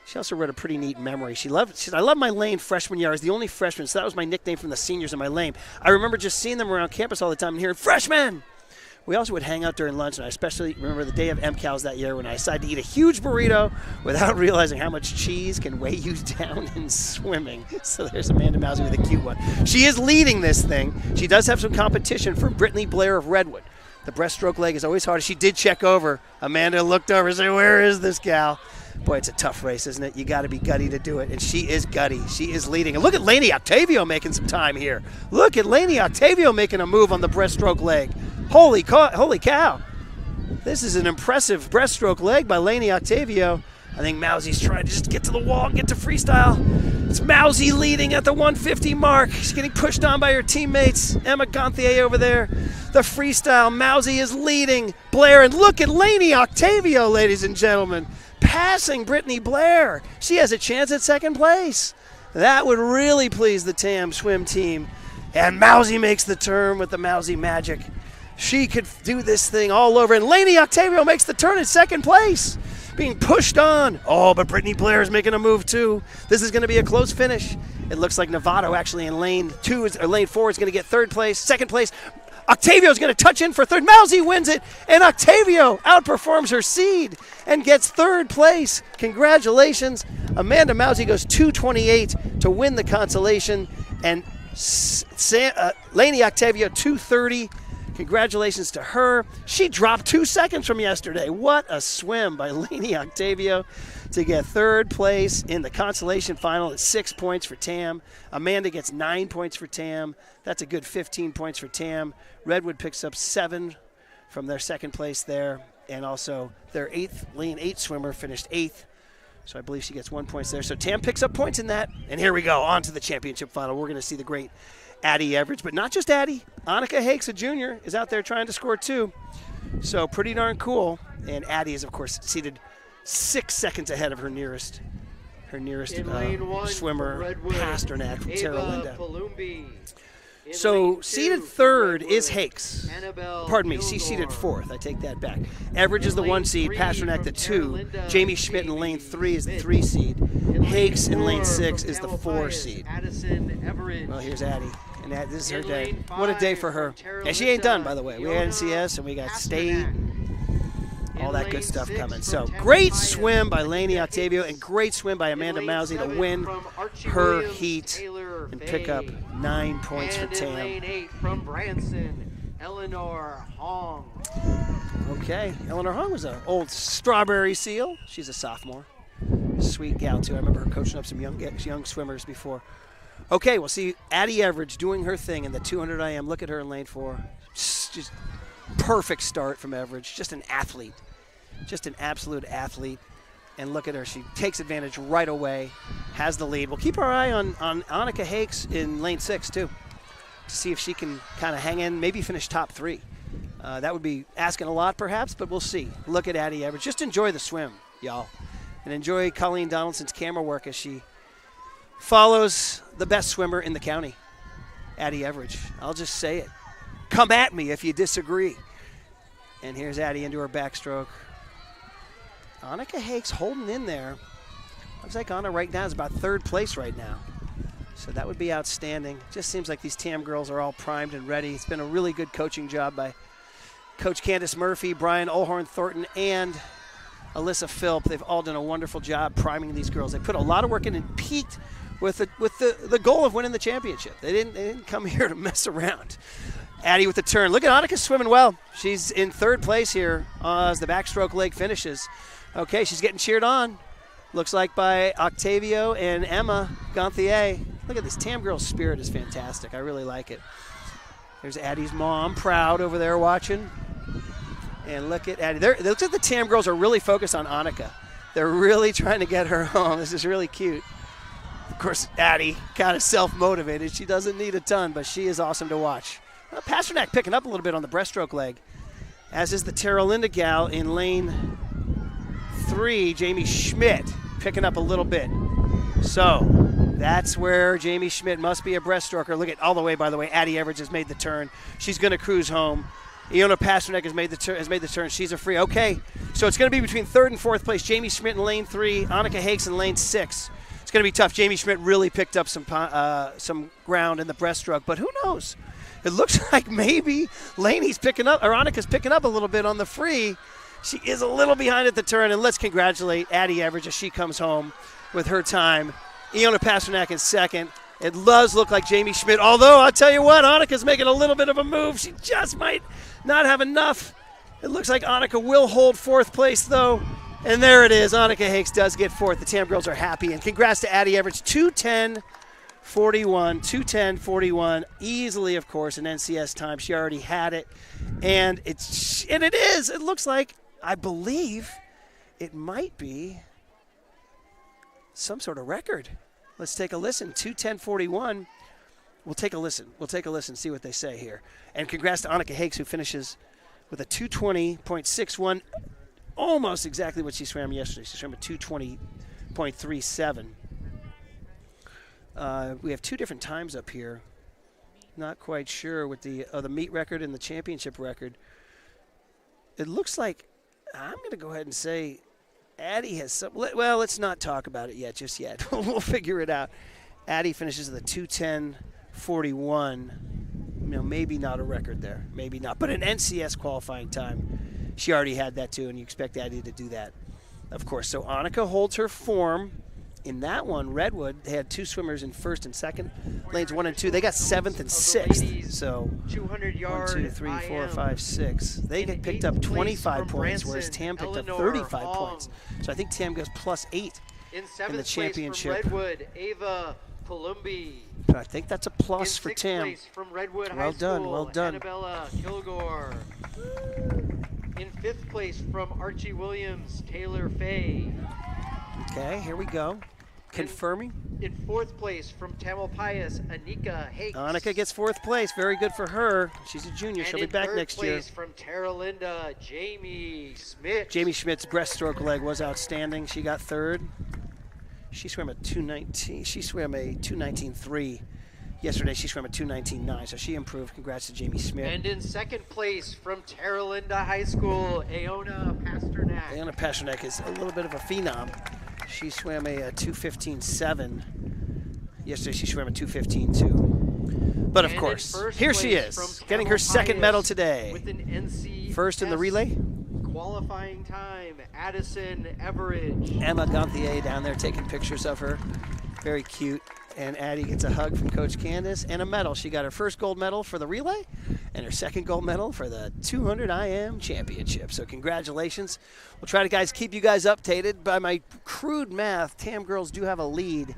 She also wrote a pretty neat memory. She said, I love my lane freshman year. I was the only freshman, so that was my nickname from the seniors in my lane. I remember just seeing them around campus all the time and hearing, freshmen! We also would hang out during lunch, and I especially remember the day of MCALs that year when I decided to eat a huge burrito without realizing how much cheese can weigh you down in swimming. So there's Amanda Mousy with a cute one. She is leading this thing. She does have some competition from Brittany Blair of Redwood. The breaststroke leg is always hard. She did check over. Amanda looked over and said, where is this gal? Boy, it's a tough race, isn't it? You got to be gutty to do it, and she is gutty. She is leading. And look at Lainey Octavio making some time here. Look at Lainey Octavio making a move on the breaststroke leg. Holy cow. This is an impressive breaststroke leg by Lainey Octavio. I think Mousy's trying to just get to the wall and get to freestyle. It's Mousy leading at the 150 mark. She's getting pushed on by her teammates. Emma Gonthier over there. The freestyle. Mousy is leading Blair. And look at Lainey Octavio, ladies and gentlemen, passing Brittany Blair. She has a chance at second place. That would really please the TAM swim team. And Mousy makes the turn with the Mousy Magic. She could do this thing all over. And Lainey Octavio makes the turn at second place, being pushed on. Oh, but Brittany Blair is making a move too. This is going to be a close finish. It looks like Novato actually in lane 4 is going to get third place. Second place, Octavio is going to touch in for third. Mousy wins it, and Octavio outperforms her seed and gets third place. Congratulations. Amanda Mousy goes 2:28 to win the consolation, and Lainey Octavio 2:30. Congratulations to her. She dropped 2 seconds from yesterday. What a swim by Lainey Octavio to get third place in the consolation final at 6 points for TAM. Amanda gets 9 points for TAM. That's a good 15 points for TAM. Redwood picks up 7 from their second place there. And also their lane 8 swimmer finished 8th. So I believe she gets 1 point there. So TAM picks up points in that. And here we go, on to the championship final. We're going to see the great Addie Everidge, but not just Addie. Annika Hakes, a junior, is out there trying to score too. So pretty darn cool. And Addie is, of course, seated 6 seconds ahead of her nearest swimmer, Pasternak from Terra Linda. So seated third is Hakes. Pardon me, she's seated 4th. I take that back. Everidge is the 1 seed, Pasternak the 2. Jamie Schmidt in lane 3 is the 3 seed. Hakes in lane 6 is the 4 seed. Well, here's Addie. And this is her day. What a day for her. And she ain't done, by the way. We had NCS and we got state. all that good lane stuff 6 coming. from So Tamalpais, great swim by Lainey Anika Octavio Hicks. and great swim by In Amanda lane Mousy to 7 win from Archie her Williams, heat Taylor and pick up Fay. 9 points And for in Tam. lane 8 from Branson, Eleanor Hong. Okay, Eleanor Hung was an old strawberry seal. She's a sophomore. Sweet gal, too. I remember her coaching up some young swimmers before. Okay, we'll see Addie Everidge doing her thing in the 200 IM. Look at her in lane 4. Just perfect start from Everidge. Just an athlete. Just an absolute athlete. And look at her. She takes advantage right away, has the lead. We'll keep our eye on Annika Hakes in lane 6, too, to see if she can kind of hang in, maybe finish top 3. That would be asking a lot, perhaps, but we'll see. Look at Addie Everidge. Just enjoy the swim, y'all. And enjoy Colleen Donaldson's camera work as she follows the best swimmer in the county, Addie Everidge. I'll just say it. Come at me if you disagree. And here's Addie into her backstroke. Annika Hakes holding in there. Looks like Anna right now is about 3rd place right now. So that would be outstanding. Just seems like these TAM girls are all primed and ready. It's been a really good coaching job by Coach Candace Murphy, Brian Olhorn Thornton, and Alyssa Philp. They've all done a wonderful job priming these girls. They put a lot of work in and peaked with the goal of winning the championship. They didn't come here to mess around. Addie with the turn. Look at Annika swimming well. She's in 3rd place here as the backstroke leg finishes. Okay, she's getting cheered on. Looks like by Octavio and Emma Gonthier. Look at this. TAM girl's spirit is fantastic. I really like it. There's Addie's mom, proud over there watching. And look at Addie. It looks like the TAM girls are really focused on Annika. They're really trying to get her home. This is really cute. Of course, Addie kind of self-motivated. She doesn't need a ton, but she is awesome to watch. Pasternak picking up a little bit on the breaststroke leg, as is the Terra Linda gal in lane 3, Jamie Schmidt, picking up a little bit. So that's where Jamie Schmidt must be a breaststroker. Look at all the way, by the way, Addie Everidge has made the turn. She's going to cruise home. Iona Pasternak has made the turn. She's a free. Okay, so it's going to be between 3rd and 4th place. Jamie Schmidt in lane 3, Annika Hakes in lane 6. It's going to be tough. Jamie Schmidt really picked up some ground in the breaststroke, but who knows? It looks like maybe Laney's picking up, or Annika's picking up a little bit on the free. She is a little behind at the turn, and let's congratulate Addie Everidge as she comes home with her time. Iona Pasternak in 2nd. It does look like Jamie Schmidt, although I'll tell you what, Annika's making a little bit of a move. She just might not have enough. It looks like Annika will hold 4th place, though. And there it is. Annika Hakes does get 4th. The TAM girls are happy. And congrats to Addie Everidge. 2:10.41. Easily, of course, an NCS time. She already had it. And it is. It looks like, I believe, it might be some sort of record. Let's take a listen. 2:10.41. We'll take a listen, see what they say here. And congrats to Annika Hakes, who finishes with a 2:20.61. Almost exactly what she swam yesterday. She swam a 2:20.37. We have 2 different times up here. Not quite sure with the meet record and the championship record. It looks like, I'm going to go ahead and say Addie has some. Well, let's not talk about it just yet. We'll figure it out. Addie finishes with a 2:10.41. Maybe not a record there. Maybe not. But an NCS qualifying time. She already had that, too, and you expect Addie to do that, of course. So Annika holds her form. In that one, Redwood, they had 2 swimmers in 1st and 2nd. Lanes 1 and 2, they got 7th and 6th. So 200 1, 2, 3, 4, 5, 6. They picked up 25 points, whereas Tam picked up 35 points. So I think Tam goes +8 in the championship. Place from Redwood, Ava Palumbi. So I think that's a plus for Tam. Place from Redwood Well High done, School, well done. Annabella Kilgore. In 5th place from Archie Williams, Taylor Fay. Okay, here we go. Confirming. In 4th place from Tamalpais, Anika Hakes. Annika gets 4th place. Very good for her. She's a junior. She'll be back next year. In 3rd place from Terra Linda, Jamie Schmidt. Jamie Schmidt's breaststroke leg was outstanding. She got 3rd. She swam a 2:19. She swam a 2:19.3. Yesterday she swam a 2:19.9, so she improved. Congrats to Jamie Schmidt. And in 2nd place from Terra Linda High School, Iona Pasternak. Iona Pasternak is a little bit of a phenom. She swam a 2:15.7. Yesterday she swam a 2:15.2. But of course, here she is, getting her 2nd medal today. With an NCS 1st in the relay. qualifying time, Addison Everidge. Emma Gonthier down there taking pictures of her. Very cute. And Addie gets a hug from Coach Candace and a medal. She got her first gold medal for the relay and her second gold medal for the 200 IM championship. So congratulations. We'll try to, guys, keep you guys updated. By my crude math, TAM girls do have a lead,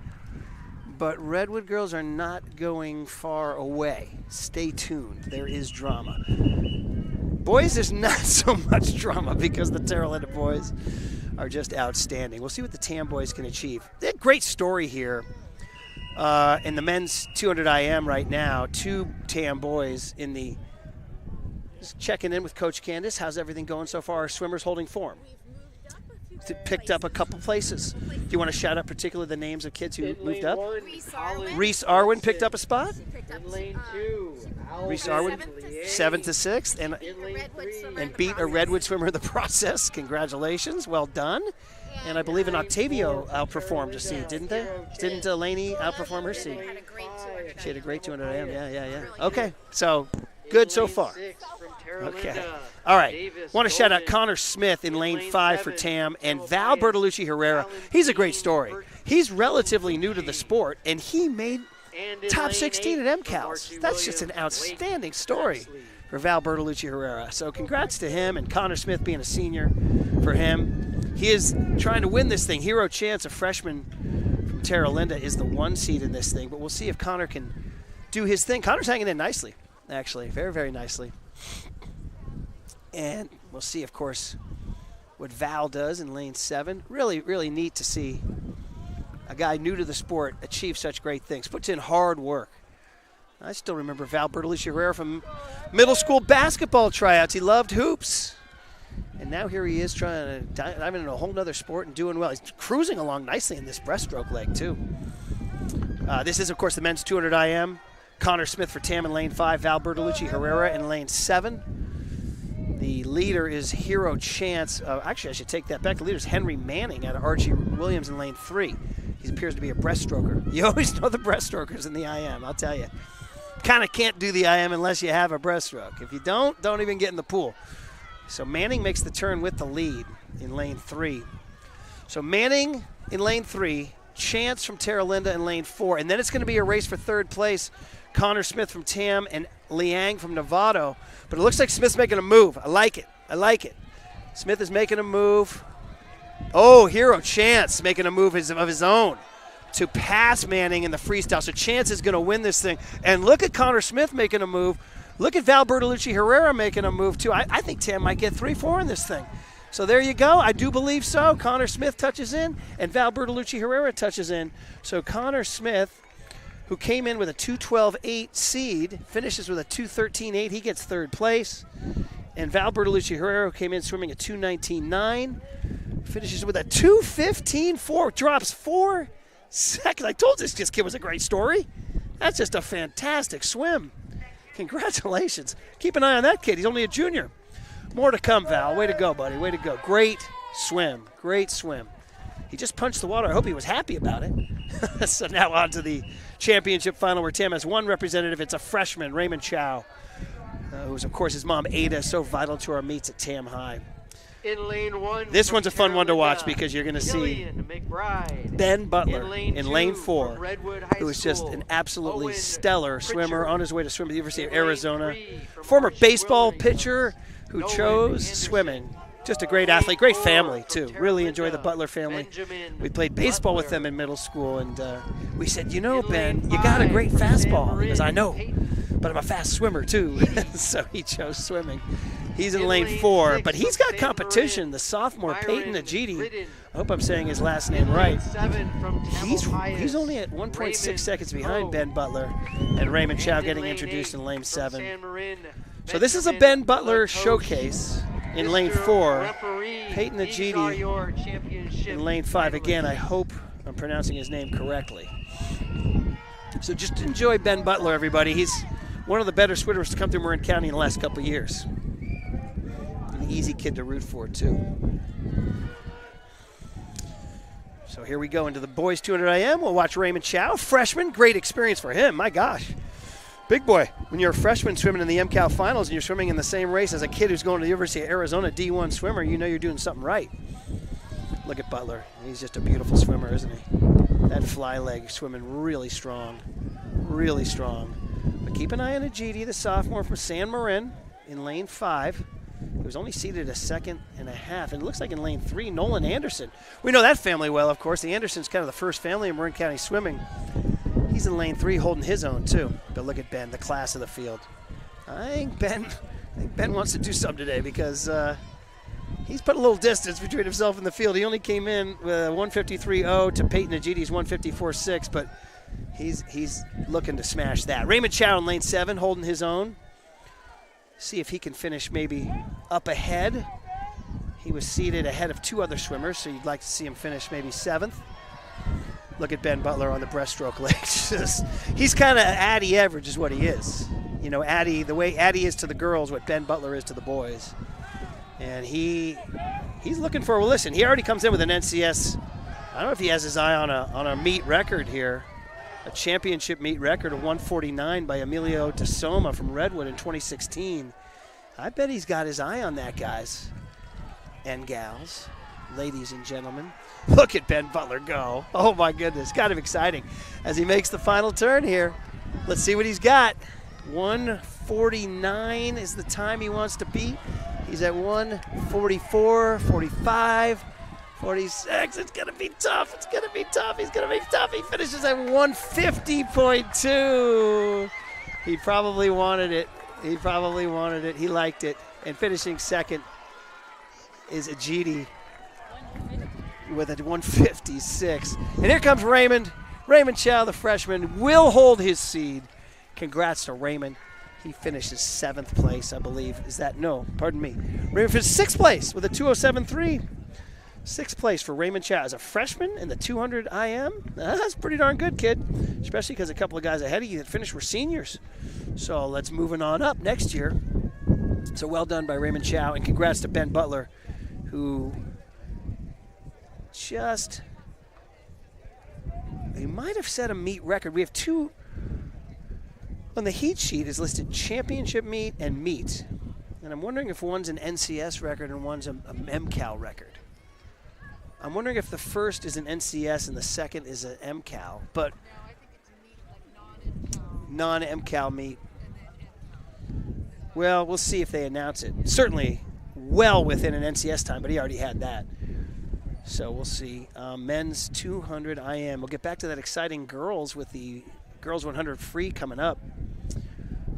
but Redwood girls are not going far away. Stay tuned. There is drama. Boys, there's not so much drama because the Terra Linda boys are just outstanding. We'll see what the TAM boys can achieve. They had a great story here. In the men's 200 IM right now, 2 TAM boys in the, just checking in with Coach Candace. How's everything going so far? Our swimmers holding form. Picked up a couple places. Do you want to shout out particularly the names of kids who moved up? Reese Arwin picked up a spot. In lane 2, Reese Arwin, 7th to 6th, and beat a Redwood swimmer in the process. Congratulations, well done. And I believe in Octavio outperformed a seed, didn't they? Didn't Lainey outperform her seed? She had a great 200 AM, yeah. Okay, so good so far. Okay. All right. Want to shout out Connor Smith in lane 5 for TAM and Val Bertolucci Herrera. He's a great story. He's relatively new to the sport, and he made top 16 at MCALs. That's just an outstanding story for Val Bertolucci Herrera. So congrats to him, and Connor Smith being a senior for him. He is trying to win this thing. Hero Chance, a freshman from Terra Linda, is the 1 seed in this thing, but we'll see if Connor can do his thing. Connor's hanging in nicely, actually, very, very nicely. And we'll see, of course, what Val does in lane 7. Really, really neat to see a guy new to the sport achieve such great things. Puts in hard work. I still remember Val Bertolucci Herrera from middle school basketball tryouts. He loved hoops. And now here he is trying to dive into a whole nother sport and doing well. He's cruising along nicely in this breaststroke leg, too. This is, of course, the men's 200 IM. Connor Smith for TAM in lane 5. Val Bertolucci Herrera in lane 7. The leader is Hero Chance. Actually, I should take that back. The leader is Henry Manning out of Archie Williams in lane 3. He appears to be a breaststroker. You always know the breaststrokers in the IM, I'll tell you. Kind of can't do the IM unless you have a breaststroke. If you don't even get in the pool. So Manning makes the turn with the lead in lane 3. So Manning in lane 3, Chance from Terra Linda in lane 4, and then it's going to be a race for 3rd place. Connor Smith from TAM and Liang from Novato. But it looks like Smith's making a move. I like it. Smith is making a move. Oh, Hero Chance making a move of his own to pass Manning in the freestyle. So Chance is going to win this thing. And look at Connor Smith making a move. Look at Val Bertolucci Herrera making a move, too. I think TAM might get 3-4 in this thing. So there you go. I do believe so. Connor Smith touches in, and Val Bertolucci Herrera touches in. So Connor Smith, who came in with a 2:12.8 seed, finishes with a 2:13.8. He gets 3rd place. And Val Bertolucci Herrera, who came in swimming a 2:19.9, finishes with a 2:15.4. Drops 4 seconds. I told this kid was a great story. That's just a fantastic swim. Congratulations. Keep an eye on that kid. He's only a junior. More to come, Val. Way to go, buddy. Way to go. Great swim. Great swim. He just punched the water. I hope he was happy about it. So now on to the championship final where TAM has 1 representative. It's a freshman, Raymond Chow, who's, of course, his mom, Ada, so vital to our meets at TAM High. In lane 1. This one's a fun one to watch because you're going to see Ben Butler in lane 4, who is just an absolutely stellar swimmer on his way to swim at the University of Arizona. Former baseball pitcher who chose swimming. Just a great athlete, great family, too. Really enjoy the Butler family. We played baseball with them in middle school, and we said, you know, Ben, you got a great fastball. He goes, I know, but I'm a fast swimmer, too. So he chose swimming. He's in lane 4, but he's got competition. The sophomore, Peyton Ajiti. I hope I'm saying his last name right. He's only at 1.6 seconds behind Ben Butler and Raymond Chow getting introduced in lane 7. So this is a Ben Butler showcase in lane 4. Peyton Ajiti in lane 5. Again, I hope I'm pronouncing his name correctly. So just enjoy Ben Butler, everybody. He's one of the better swimmers to come through Marin County in the last couple of years. An easy kid to root for, too. So here we go into the boys 200 IM. We'll watch Raymond Chow, freshman. Great experience for him, my gosh. Big boy, when you're a freshman swimming in the MCAL finals and you're swimming in the same race as a kid who's going to the University of Arizona D1 swimmer, you know you're doing something right. Look at Butler. He's just a beautiful swimmer, isn't he? That fly leg swimming really strong. Really strong. But keep an eye on Ajiti, the sophomore from San Marin in lane 5. He was only seated a second and a half. And it looks like in lane 3, Nolan Anderson. We know that family well, of course. The Anderson's kind of the first family in Marin County swimming. He's in lane 3 holding his own, too. But look at Ben, the class of the field. I think Ben wants to do something today because he's put a little distance between himself and the field. He only came in with a 153.0 to Peyton Ajiti's 154.6, but he's looking to smash that. Raymond Chow in lane 7 holding his own. See if he can finish maybe up ahead. He was seated ahead of 2 other swimmers, so you'd like to see him finish maybe 7th. Look at Ben Butler on the breaststroke legs. He's kind of Addie average is what he is. You know, Addie, the way Addie is to the girls, what Ben Butler is to the boys. And he's looking for, well, listen, he already comes in with an NCS. I don't know if he has his eye on a meet record here. A championship meet record of 149 by Emilio De Soma from Redwood in 2016. I bet he's got his eye on that, guys and gals, ladies and gentlemen. Look at Ben Butler go. Oh, my goodness. Kind of exciting as he makes the final turn here. Let's see what he's got. 149 is the time he wants to beat. He's at 144, 45, 46. It's going to be tough. It's going to be tough. He's going to be tough. He finishes at 150.2. He probably wanted it. He probably wanted it. He liked it. And finishing second is Ajiti with a 156. And here comes Raymond. Raymond Chow, the freshman, will hold his seed. Congrats to Raymond. He finishes 7th place, I believe. Is that? No, pardon me. Raymond finished 6th place with a 207.3. 6th place for Raymond Chow as a freshman in the 200 IM. That's pretty darn good, kid. Especially because a couple of guys ahead of you that finished were seniors. So let's moving on up next year. So well done by Raymond Chow, and congrats to Ben Butler, who just, he might have set a meet record. We have 2 on the heat sheet is listed championship meet and meet. And I'm wondering if one's an NCS record and one's a MCAL record. I'm wondering if the first is an NCS and the second is an MCAL, but No, I think it's a meet, like non-MCAL. non-MCAL meet. Well, we'll see if they announce it. Certainly well within an NCS time, but he already had that. So we'll see. Men's 200 IM. We'll get back to that exciting girls with the Girls 100 free coming up,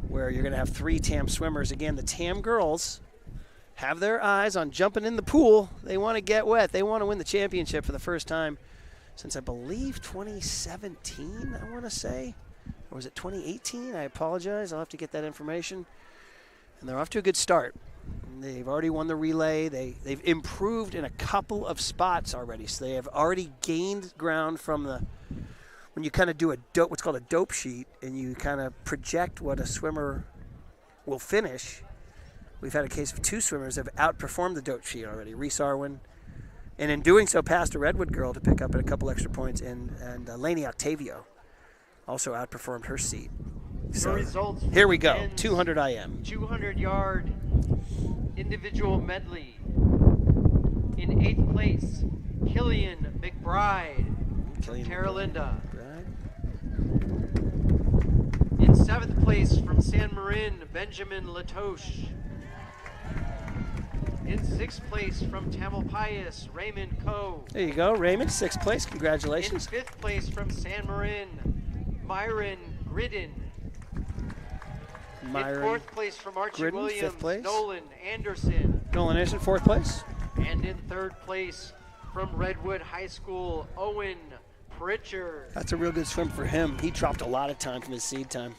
where you're going to have 3 TAM swimmers. Again, the TAM girls have their eyes on jumping in the pool. They want to get wet. They want to win the championship for the first time since, I believe, 2017, I want to say. Or was it 2018? I apologize. I'll have to get that information. And they're off to a good start. They've already won the relay. They've improved in a couple of spots already. So they have already gained ground from the, when you kind of do a what's called a dope sheet, and you kind of project what a swimmer will finish. We've had a case of 2 swimmers that have outperformed the dope sheet already. Reese Arwin, and in doing so, passed a Redwood girl to pick up a couple extra points, and Lainey Octavio also outperformed her seat. So Results here we go, men's 200 IM. 200-yard individual medley. In 8th place, Killian McBride from Terra Linda. In 7th place from San Marin, Benjamin Latoche. In 6th place from Tamalpais, Raymond Coe. There you go, Raymond, 6th place. In Congratulations. 5th place from San Marin, Myron Gridden. In 4th place from Archie Gridden, Williams, 5th place. Nolan Anderson. Nolan Anderson, 4th place. And in 3rd place from Redwood High School, Owen Pritchard. That's a real good swim for him. He dropped a lot of time from his seed time.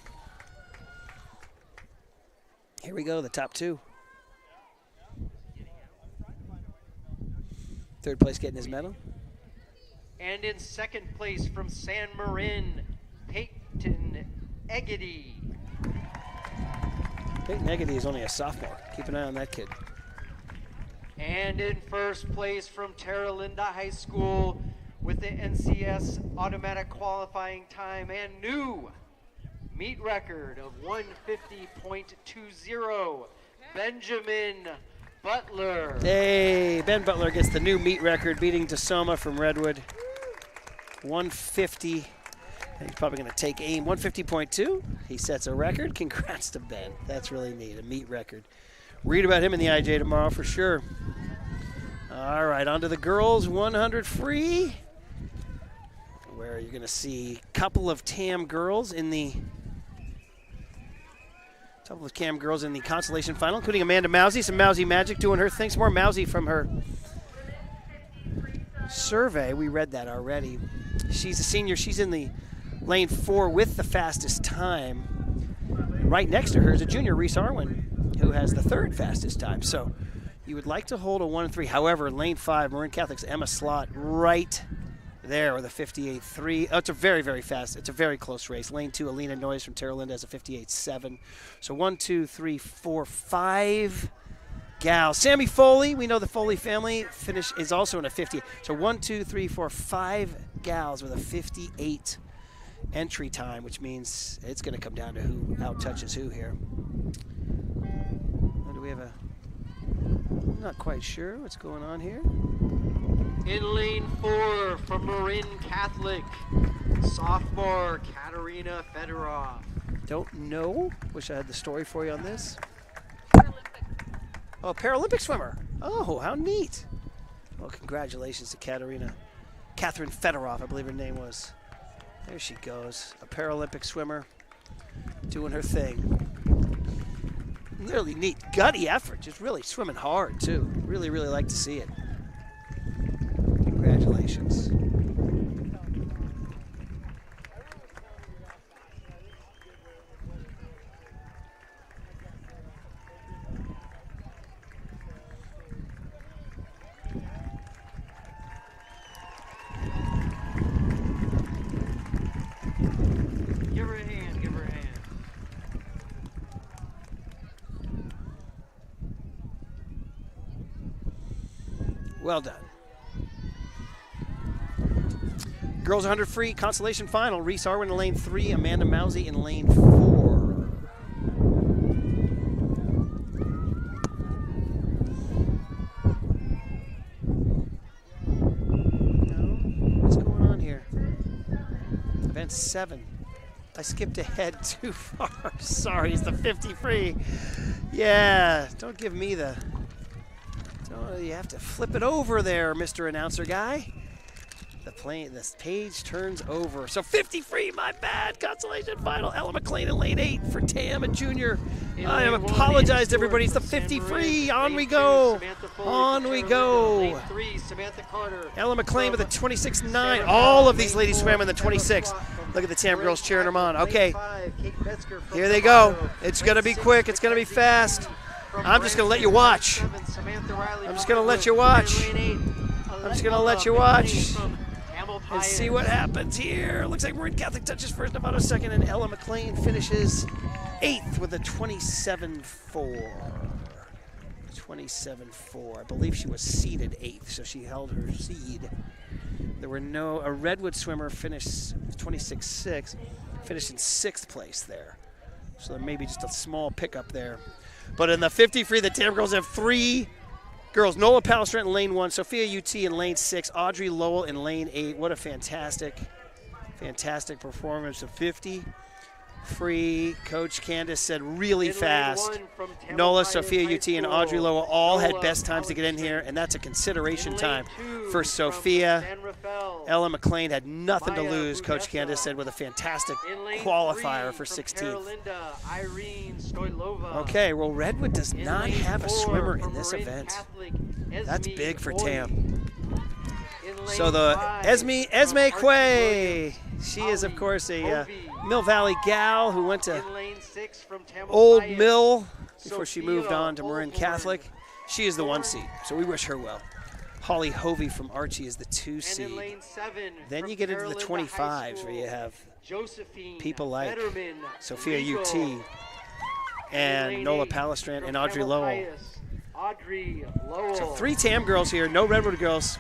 Here we go, the top 2. 3rd place getting his medal. And in 2nd place from San Marin, Peyton Egedy. Peyton Egedy is only a sophomore. Keep an eye on that kid. And in 1st place from Terra Linda High School with the NCS automatic qualifying time and new meet record of 150.20. Benjamin Butler. Hey, Ben Butler gets the new meet record, beating Tasoma from Redwood. 150. He's probably going to take aim. 150.2. He sets a record. Congrats to Ben. That's really neat, a meet record. Read about him in the IJ tomorrow for sure. All right, on to the girls 100 free, where you're going to see a couple of TAM girls in the consolation final, including Amanda Mousy, some Mousy magic doing her thing. Some more Mousy from her survey. We read that already. She's a senior. She's in the lane 4 with the fastest time. Right next to her is a junior, Reese Arwin, who has the 3rd fastest time. So you would like to hold a 1 and 3. However, lane 5, Marin Catholic's Emma Slott right there with a 58.3. Oh, it's a very, very fast. It's a very close race. Lane 2, Alina Noyes from Terra Linda has a 58.7. So 1, 2, 3, 4, 5 gals. Sammy Foley, we know the Foley family finish is also in a 50. So 1, 2, 3, 4, 5 gals with a 58 entry time, which means it's going to come down to who out touches who here. Oh, do we have a? I'm not quite sure what's going on here. In lane 4 from Marin Catholic, sophomore Katerina Fedorov. Don't know. Wish I had the story for you on this. Oh, Paralympic swimmer. Oh, how neat. Well, congratulations to Catherine Fedorov, I believe her name was. There she goes, a Paralympic swimmer doing her thing. Really neat, gutty effort, just really swimming hard too. Really, really like to see it. Congratulations. Give her a hand, give her a hand. Well done. Girls 100 free consolation final. Reese Arwin in lane 3, Amanda Mousy in lane 4. What's going on here? Event 7. I skipped ahead too far. Sorry, it's the 50 free. Yeah, don't give me the... You have to flip it over there, Mr. Announcer Guy. This page turns over. So 50 free, my bad. Consolation final. Ella McLean in lane 8 for Tam and Junior. I apologize to everybody. It's the 50 free. On we go. On we go. Ella McLean with a 26.9. All of these ladies swam in the 26. Look at the Tam girls cheering them on. Okay. Here they go. It's going to be quick. It's going to be fast. I'm just going to let you watch. I'm just going to let you watch. I'm just going to let you watch and see what happens here. Looks like Marin Catholic touches first, Nevada second, and Ella McLean finishes 8th with a 27.4. 27.4. I believe she was seeded 8th, so she held her seed. There were a Redwood swimmer finished 26.6, finished in 6th place there. So there may be just a small pickup there. But in the 50 free, the Tam girls have 3 girls. Nola Palestrant in lane 1, Sophia UT in lane 6, Audrey Lowell in lane 8. What a fantastic performance of 50 free. Coach Candace said really fast. Nola, Sophia UT, and Audrey Lowell all had best times to get in here, and that's a consideration time for Sophia. Ella McLean had nothing to lose, Coach Candace said, with a fantastic qualifier for 16th. Okay, well, Redwood does not have a swimmer in this event. That's big for Tam. So the Esme Quay, she is, of course, a Mill Valley gal who went to Old Mill before she moved on to Marin Catholic. She is the 1 seed, so we wish her well. Holly Hovey from Archie is the 2 seed. Then you get into the 25s where you have people like Sophia UT and Nola Palestrant and Audrey Lowell. So 3 Tam girls here, no Redwood girls.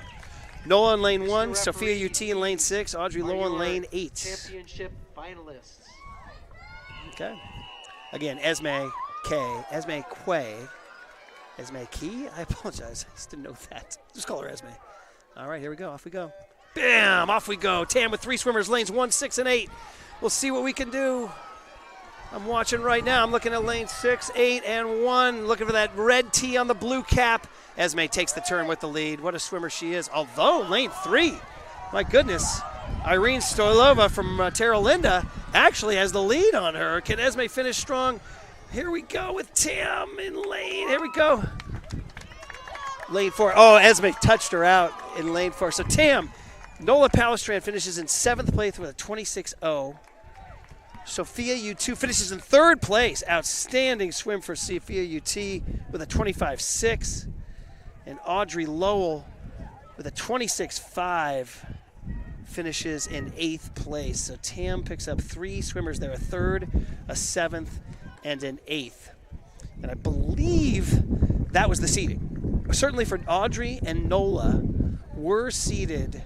Nola in lane 1, Sophia UT in lane 6, Audrey Lowell in lane 8. Championship finalists. Okay. Again, Esme Quay. Esme Key? I apologize. I just didn't know that. Just call her Esme. All right, here we go. Off we go. Bam! Off we go. Tam with 3 swimmers, lanes 1, 6, and 8. We'll see what we can do. I'm watching right now. I'm looking at lane 6, 8, and 1. Looking for that red T on the blue cap. Esme takes the turn with the lead. What a swimmer she is. Although, lane 3, my goodness. Irene Stoilova from Terra actually has the lead on her. Can Esme finish strong? Here we go with Tam in lane. Here we go. Lane 4. Oh, Esme touched her out in lane 4. So Tam, Nola Palestran finishes in 7th place with a 26.0. Sophia U2 finishes in 3rd place. Outstanding swim for Sophia UT with a 25.6. And Audrey Lowell with a 26.5 finishes in 8th place. So Tam picks up 3 swimmers there, a 3rd, a 7th, and an 8th. And I believe that was the seeding. Certainly for Audrey and Nola were seeded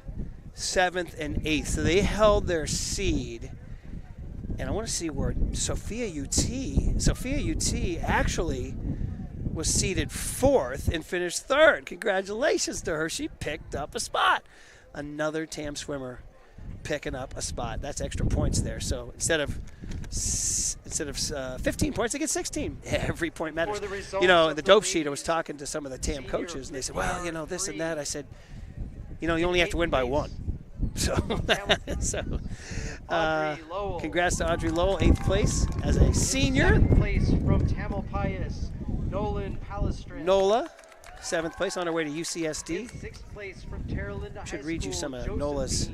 7th and 8th. So they held their seed. And I want to see where Sophia UT actually was seeded 4th and finished 3rd. Congratulations to her. She picked up a spot. Another Tam swimmer picking up a spot. That's extra points there. So instead of 15 points, they get 16. Every point matters. You know, in the dope sheet, I was talking to some of the Tam coaches, and they said, well, you know, this and that. I said, you know, you only have to win by 1. So, congrats to Audrey Lowell, 8th place as a senior. 7th place from Tamalpais, Nolan Palestran. Nola, 7th place on her way to UCSD. 6th place from Terra Linda High Should read you School, some of Nola's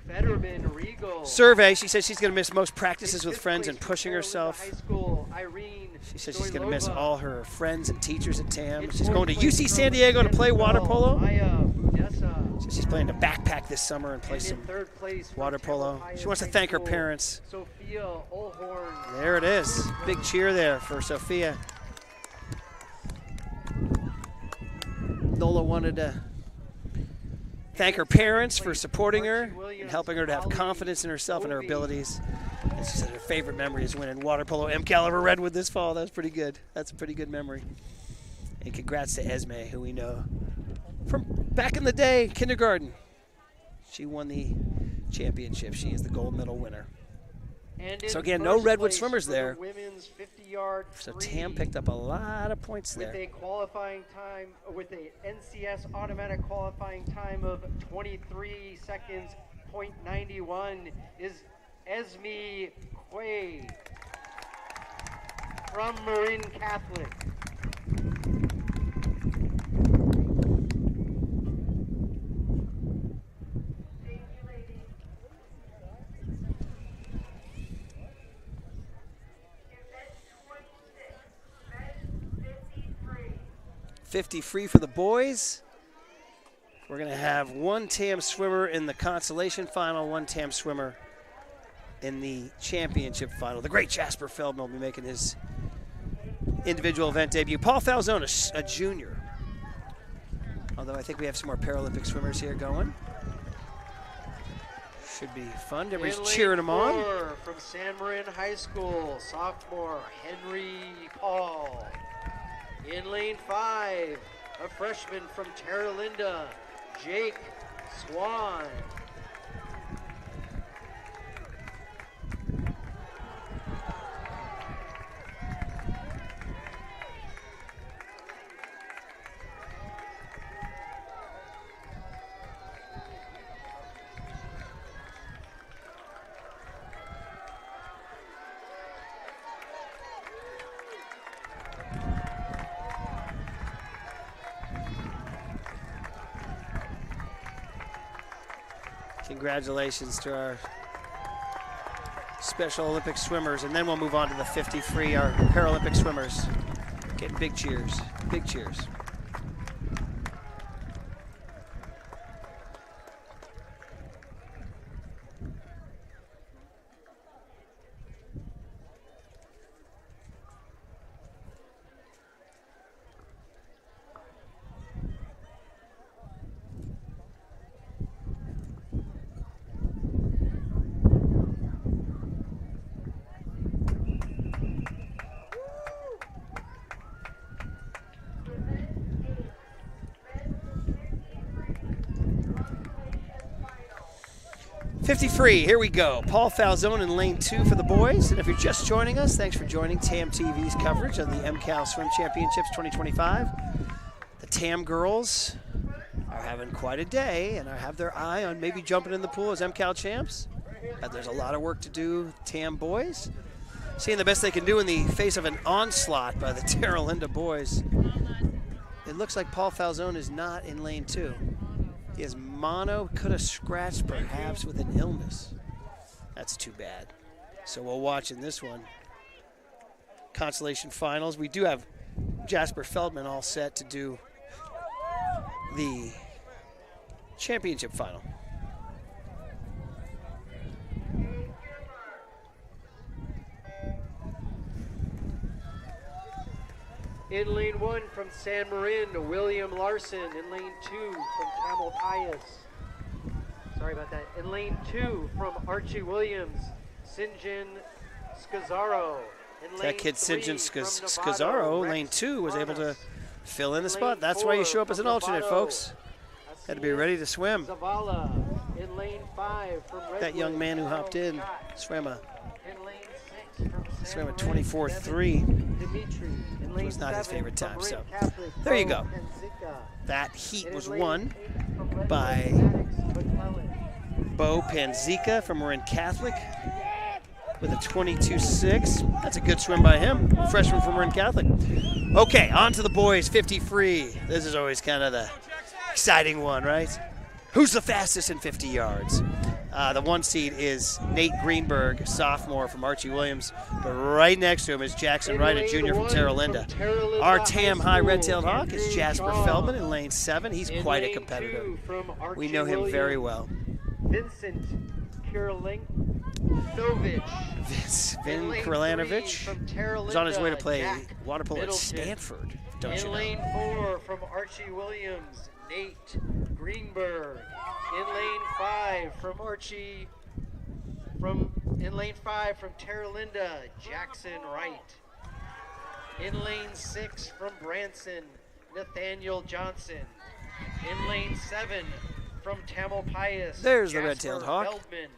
Fetterman Regal. survey. She says she's going to miss most practices with friends and pushing Terra Linda herself. High School, Irene She says she's going to miss Stoilova. all her friends and teachers at TAM. In She's 4th going to place UC from San Diego to play water polo. Maya Budessa. So she's planning to backpack this summer and play And in some 3rd place from water polo. Tamalpais She wants to High thank her School, parents. Sophia Olhorn. There it is. Big cheer there for Sophia. Nola wanted to thank her parents for supporting her and helping her to have confidence in herself and her abilities. And she said her favorite memory is winning water polo MCAL over Redwood this fall. That's pretty good. That's a pretty good memory. And congrats to Esme, who we know from back in the day, kindergarten. She won the championship. She is the gold medal winner. And So in again, no 1st Redwood place swimmers for the there. Women's 50-yard So free Tam picked up a lot of points with there. a qualifying time, with a NCS automatic qualifying time of 23 seconds, .91 is Esme Quay from Marin Catholic. Thank you, ladies. Event 26, event 53. 50 free for the boys. We're going to have 1 TAM swimmer in the consolation final, 1 TAM swimmer in the championship final. The great Jasper Feldman will be making his individual event debut. Paul Falzone, a junior. Although I think we have some more Paralympic swimmers here going. Should be fun. Everybody's In lane cheering him on. 4 from San Marin High School, sophomore Henry Paul. In lane 5, a freshman from Terra Linda, Jake Swan. Congratulations to our Special Olympic swimmers, and then we'll move on to the 50 free, our Paralympic swimmers. Getting big cheers, big cheers. 50 free, here we go. Paul Falzone in lane 2 for the boys. And if you're just joining us, thanks for joining TamTV's coverage of the MCAL Swim Championships 2025. The Tam girls are having quite a day and have their eye on maybe jumping in the pool as MCAL champs. But there's a lot of work to do, Tam boys. Seeing the best they can do in the face of an onslaught by the Terralinda boys. It looks like Paul Falzone is not in lane 2. He has mono, could have scratched perhaps with an illness. That's too bad. So we'll watch in this one. Consolation finals. We do have Jasper Feldman all set to do the championship final. In lane 1 from San Marin, William Larson. In lane 2 from Tamalpais. Sorry about that. In lane 2 from Archie Williams, Sinjin Scazzaro. In lane That kid 3 Sinjin from Scazzaro, Rex lane 2, was able to Thomas. fill in a In spot. lane That's why you 4 show up as an from alternate, Novato, folks. Had to be ready to swim. Zavala. In lane 5 from Redwood, That young man who Carl hopped in Scott. swam a In lane 6 from San swam a Marin, 24.3. Dimitri. In lane was not his 7 favorite from time, Marin so Catholic, there you Bo go. Penzica. That heat And was in lane won 8 from Redwood, by Maddox McClellan. Bo Panzica from Marin Catholic with a 22.6. That's a good swim by him, freshman from Marin Catholic. Okay, on to the boys, 50 free. This is always kind of the exciting one, right? Who's the fastest in 50 yards? The 1 seed is Nate Greenberg, sophomore from Archie Williams, but right next to him is Jackson In Wright, a lane junior from 1 Terralinda. Terralinda Our High Tam High School, red-tailed hawk is Andrew Jasper Shaw. Feldman in lane 7. He's In quite a lane competitor. 2 from Archie We know him very Williams, well. Vincent Kurlinovich. Vin In lane Kurlanovich 3 from was on his way to Terralinda, play Jack water polo at Middleton. Stanford, don't you In know? lane 4 from Archie Williams, Nate Greenberg. In lane 5 from in lane 5 from Terralinda, Jackson Wright. In lane 6 from Branson, Nathaniel Johnson. In lane 7 from Tamalpais, There's the Jasper red-tailed hawk. Feldman.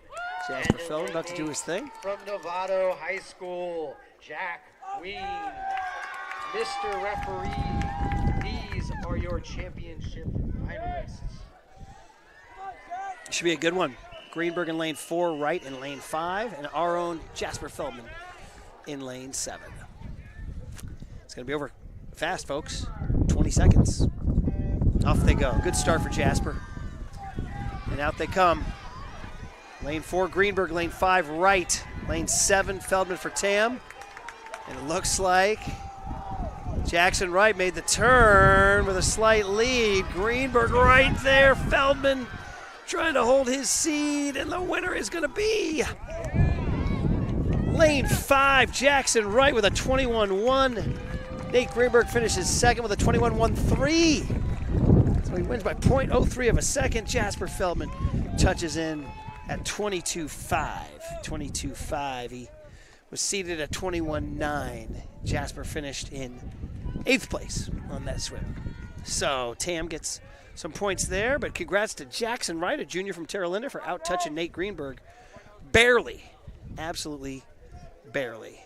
Jasper And in Feldman lane about to do 8 his thing. From Novato High School, Jack Ween. Mr. Referee, these are your championship finalists. Should be a good one. Greenberg in lane 4, Wright in lane 5, and our own Jasper Feldman in lane 7. It's going to be over fast, folks. 20 seconds. Off they go. Good start for Jasper. And out they come. Lane 4, Greenberg. Lane 5, Wright. Lane 7, Feldman for Tam. And it looks like Jackson Wright made the turn with a slight lead. Greenberg right there. Feldman trying to hold his seed, and the winner is going to be lane 5, Jackson Wright with a 21.1. Nate Greenberg finishes second with a 21.13. So he wins by 0.03 of a second. Jasper Feldman touches in at 22.5. 22.5. He was seated at 21.9. Jasper finished in 8th place on that swim. So Tam gets some points there, but congrats to Jackson Wright, a junior from Terralinda, for out-touching Nate Greenberg. Barely. Absolutely barely.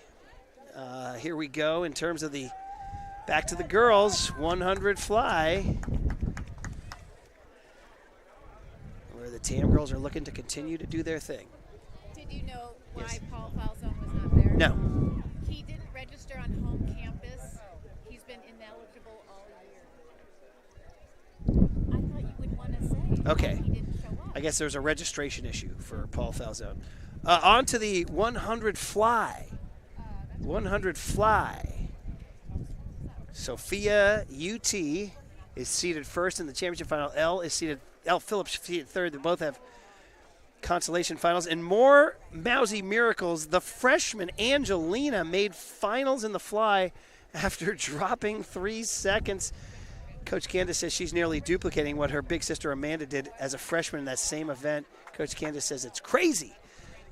Here we go in terms of the back to the girls 100 fly, where the Tam girls are looking to continue to do their thing. Did you know why Yes. Paul Falzone was not there? No. He didn't register on home campus. He's been ineligible all year. I thought you would want to say. Okay. He didn't show up. I guess there's a registration issue for Paul Falzone. On to the 100 fly. 100 fly. Sophia UT is seated first in the championship final. L Phillips seated third. They both have consolation finals. And more mousy miracles. The freshman Angelina made finals in the fly after dropping 3 seconds. Coach Candace says she's nearly duplicating what her big sister Amanda did as a freshman in that same event. Coach Candace says it's crazy,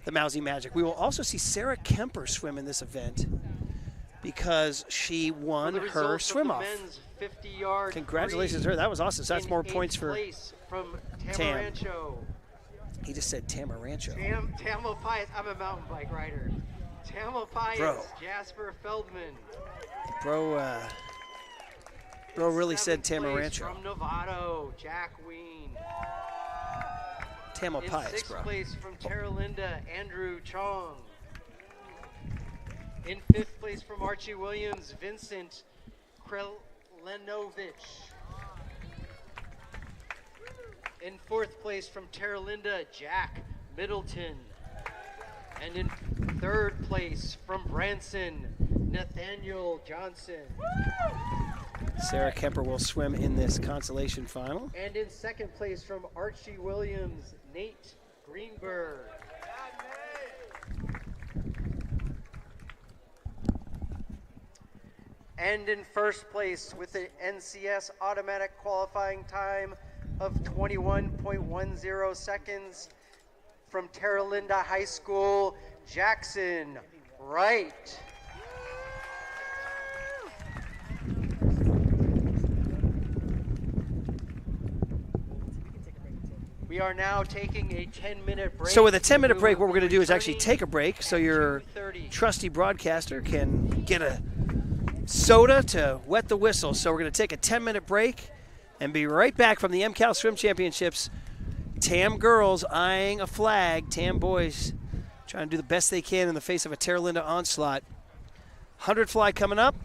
the mousy magic. We will also see Sarah Kemper swim in this event because she won her swim off. Congratulations to her. That was awesome. So that's more points for from Tam. Tamarancho. He just said Tamarancho. Tamalpais. I'm a mountain bike rider. Tamalpais. Bro. Jasper Feldman. Bro really said Seventh place Tamarancho. From Novato, Jack Ween. In Tamalpais, sixth bro. place from Terra Linda, Andrew Chong. In fifth place from Archie Williams, Vincent Krelenovich. In fourth place from Terra Linda, Jack Middleton. And in third place from Branson, Nathaniel Johnson. Sarah Kemper will swim in this consolation final. And in second place from Archie Williams, Nate Greenberg. And in first place with an NCS automatic qualifying time of 21.10 seconds from Terra Linda High School, Jackson Wright. We are now taking a 10-minute break. So with a 10-minute We break, will what we're going to be do is actually returning take a break so at your 2:30. trusty broadcaster can get a soda to wet the whistle. So we're going to take a 10-minute break and be right back from the MCAL Swim Championships. Tam girls eyeing a flag. Tam boys trying to do the best they can in the face of a Terra Linda onslaught. 100 fly coming up.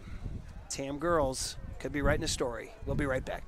Tam girls could be writing a story. We'll be right back.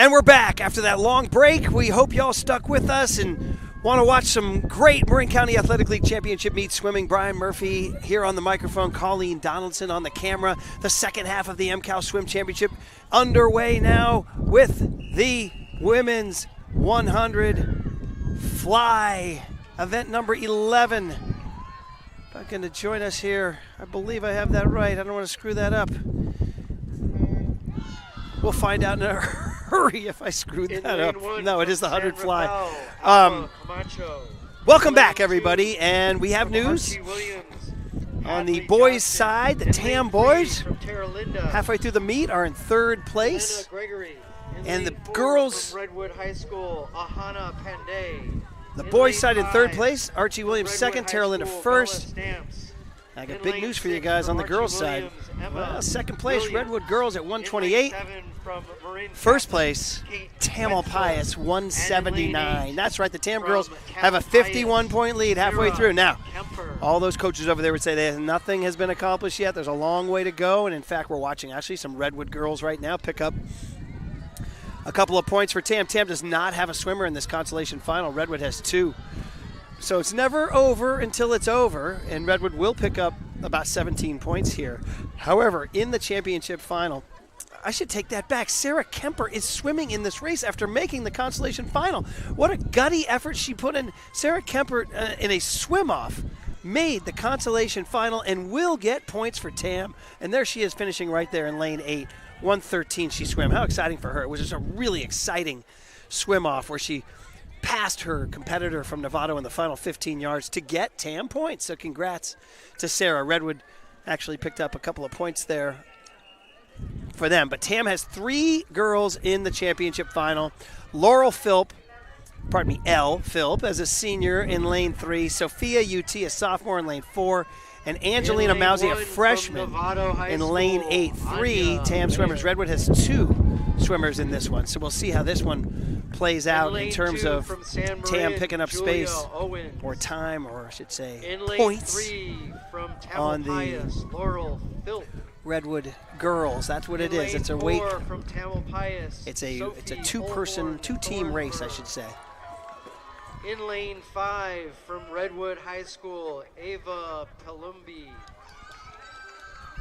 And we're back after that long break. We hope y'all stuck with us and want to watch some great Marin County Athletic League Championship meet swimming. Brian Murphy here on the microphone, Colleen Donaldson on the camera. The second half of the MCAL Swim Championship underway now with the women's 100 fly, event number 11. Not going to join us here. I believe I have that right. I don't want to screw that up. We'll find out in a hurry if I screwed that up. No, it is the 100 fly. Welcome back, everybody, and we have news on the boys' side. The TAM boys, halfway through the meet, are in third place, and the girls, Redwood High School, Ahana Pandey. the boys' side in third place. Archie Williams second, Tara Linda first. I got big news for you guys on the girls' side. Well, second place, Redwood girls at 128. First place, Tamalpais 179. That's right, the TAM girls have a 51-point lead halfway through. Now, all those coaches over there would say that nothing has been accomplished yet. There's a long way to go, and in fact, we're watching actually some Redwood girls right now pick up a couple of points for TAM. TAM does not have a swimmer in this consolation final. Redwood has 2. So it's never over until it's over, and Redwood will pick up about 17 points here. However, in the championship final, I should take that back. Sarah Kemper is swimming in this race after making the consolation final. What a gutty effort she put in. Sarah Kemper, in a swim-off, made the consolation final and will get points for TAM. And there she is finishing right there in lane 8. 1:13 she swam. How exciting for her. It was just a really exciting swim-off where she passed her competitor from Novato in the final 15 yards to get TAM points. So congrats to Sarah. Redwood actually picked up a couple of points there for them. But TAM has 3 girls in the championship final. Elle Philp as a senior in lane 3. Sophia UT, a sophomore in lane 4. And Angelina Mousy, a freshman in lane 8. 3 TAM swimmers. Redwood has 2 swimmers in this one. So we'll see how this one plays out in terms of TAM picking up space or time, or I should say points on the Redwood girls. That's what it is. It's a weight. It's a two-team race, I should say. In lane 5 from Redwood High School, Ava Palumbi.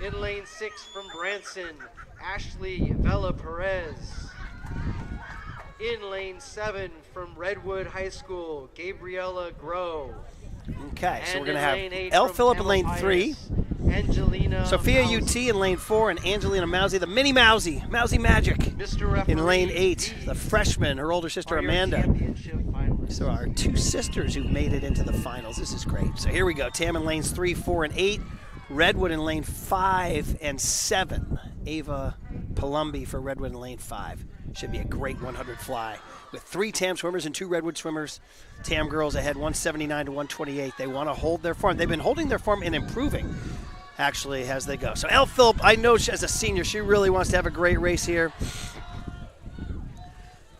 In lane 6 from Branson, Ashley Vela Perez. In lane 7 from Redwood High School, Gabriella Groh. Okay, so we're going to have Elle Phillip in lane 3, Angelina Sophia Mousy. UT in lane 4, and Angelina Mousy, the mini Mousy Magic, Mr. Referee, in lane 8. The freshman, her older sister are your Amanda. championship finalists. So our 2 sisters who've made it into the finals. This is great. So here we go. TAM in lanes 3, 4, and 8. Redwood in lane 5 and 7. Ava Palumbi for Redwood in lane 5. Should be a great 100 fly. With 3 TAM swimmers and 2 Redwood swimmers, TAM girls ahead 179 to 128. They want to hold their form. They've been holding their form and improving, actually, as they go. So Elle Philp, I know as a senior, she really wants to have a great race here.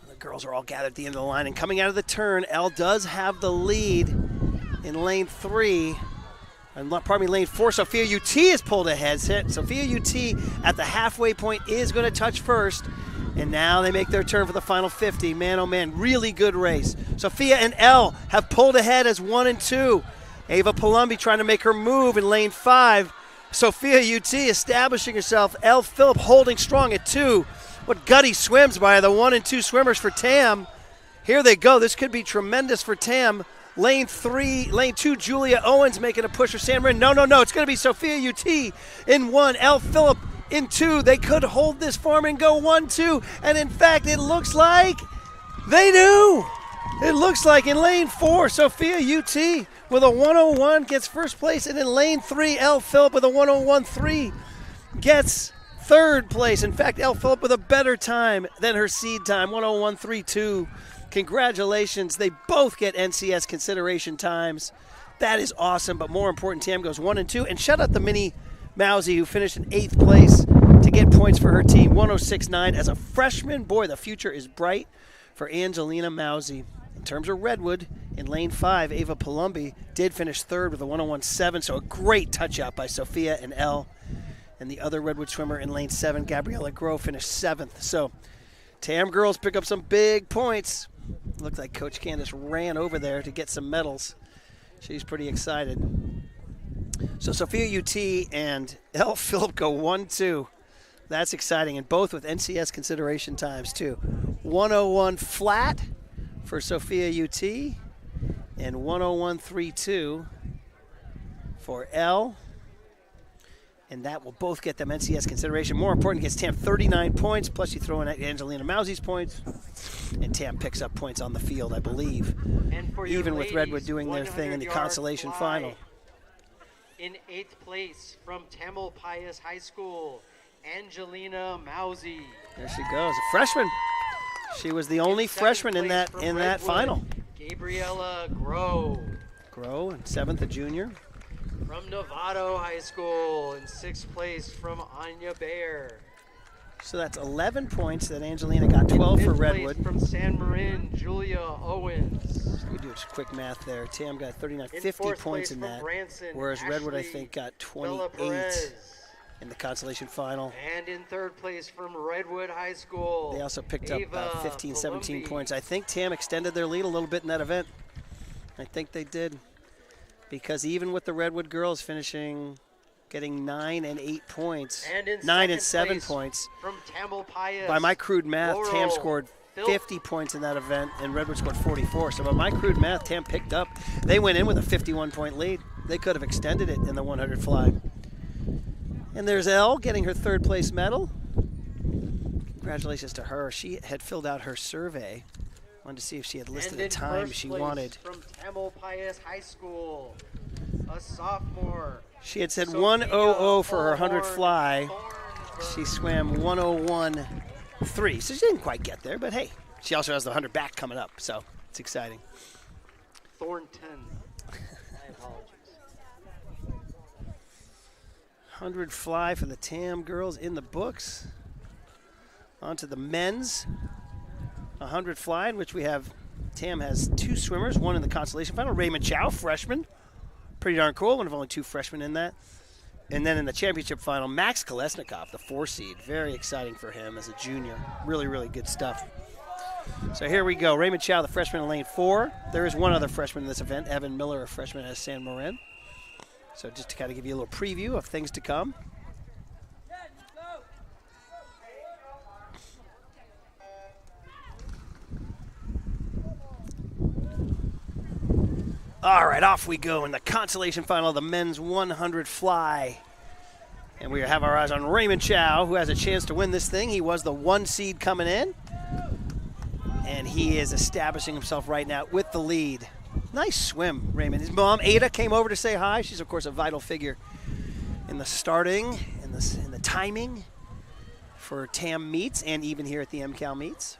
The girls are all gathered at the end of the line. And coming out of the turn, Elle does have the lead in lane 3. Lane 4, Sophia UT is pulled ahead. Sophia UT at the halfway point is going to touch first. And now they make their turn for the final 50. Man, oh man, really good race. Sophia and Elle have pulled ahead as 1 and 2. Ava Palumbi trying to make her move in lane 5. Sophia UT establishing herself. Elle Phillip holding strong at 2. What gutty swims by the 1 and 2 swimmers for TAM. Here they go. This could be tremendous for TAM. Lane 2, Julia Owens making a push for San Marin. No. It's going to be Sophia UT in 1. Elle Phillip in 2. They could hold this form and go 1-2. And in fact, it looks like they do. It looks like in lane 4, Sophia UT with a 101 gets first place. And in lane 3, Elle Phillip with a 101.3 gets third place. In fact, Elle Phillip with a better time than her seed time, 101.32. Congratulations. They both get NCS consideration times. That is awesome. But more important, TAM goes 1 and 2. And shout out the mini Mousy, who finished in 8th place to get points for her team, 106.9 as a freshman. Boy, the future is bright for Angelina Mousy. In terms of Redwood, in lane 5, Ava Palumbi did finish 3rd with a 101.7, so a great touch-out by Sophia and Elle. And the other Redwood swimmer in lane 7, Gabriella Groh, finished 7th. So Tam girls pick up some big points. Looks like Coach Candace ran over there to get some medals. She's pretty excited. So Sophia UT and L. Phillip go 1-2. That's exciting, and both with NCS consideration times too. 101 flat for Sophia UT and 101.32 for L. And that will both get them NCS consideration. More important, gets Tam 39 points, plus you throw in Angelina Mousie's points, and Tam picks up points on the field, I believe. And for your Even with ladies, Redwood doing their thing in the 100-yard consolation fly. final. In 8th place from Tamalpais High School, Angelina Mausie. There she goes, a freshman. She was the only In 7th freshman in place that from that Redwood, final. Gabriella Grow. Grow, and 7th, a junior. From Novato High School, in 6th place from Anya Baer. So that's 11 points that Angelina got, 12 for 5th place Redwood. from San Marin, Julia Owens. We do just quick math there. Tam got 39, In 50 4th points place in from that, Branson, whereas Redwood, I Ashley think, got Bella 28 Perez. in the consolation final. And in 3rd place from Redwood High School, They also picked up Ava 15, 17 Palumbi. points. I think Tam extended their lead a little bit in that event. I think they did. Because even with the Redwood girls getting 9 and 8 points, And in 9 and 2nd 7 place points. from Tamalpais. By my crude math, Tam Laurel scored Phil- 50 points in that event, and Redwood scored 44. So by my crude math, Tam picked up. They went in with a 51-point lead. They could have extended it in the 100 fly. And there's Elle getting her 3rd place medal. Congratulations to her. She had filled out her survey. Wanted to see if she had listed And a in time 1st she place wanted. From Tamalpais High School, a sophomore. She had said Sophia 1:00 for her 100 Thornburg. fly. She swam 1:01.3, so she didn't quite get there, but hey, she also has the 100 back coming up, so it's exciting. Thornton. My apologies. 100 fly for the Tam girls in the books. On to the men's 100 fly, in which we have Tam has 2 swimmers, one in the consolation final. Raymond Chow, freshman. Pretty darn cool, one of only 2 freshmen in that. And then in the championship final, Max Kolesnikov, the 4 seed. Very exciting for him as a junior. Really, really good stuff. So here we go. Raymond Chow, the freshman in lane 4. There is one other freshman in this event, Evan Miller, a freshman at San Marin. So just to kind of give you a little preview of things to come. All right, off we go in the consolation final of the men's 100 fly. And we have our eyes on Raymond Chow, who has a chance to win this thing. He was the 1 seed coming in. And he is establishing himself right now with the lead. Nice swim, Raymond. His mom, Ada, came over to say hi. She's, of course, a vital figure in the starting, in the timing for TAM meets, and even here at the MCAL meets.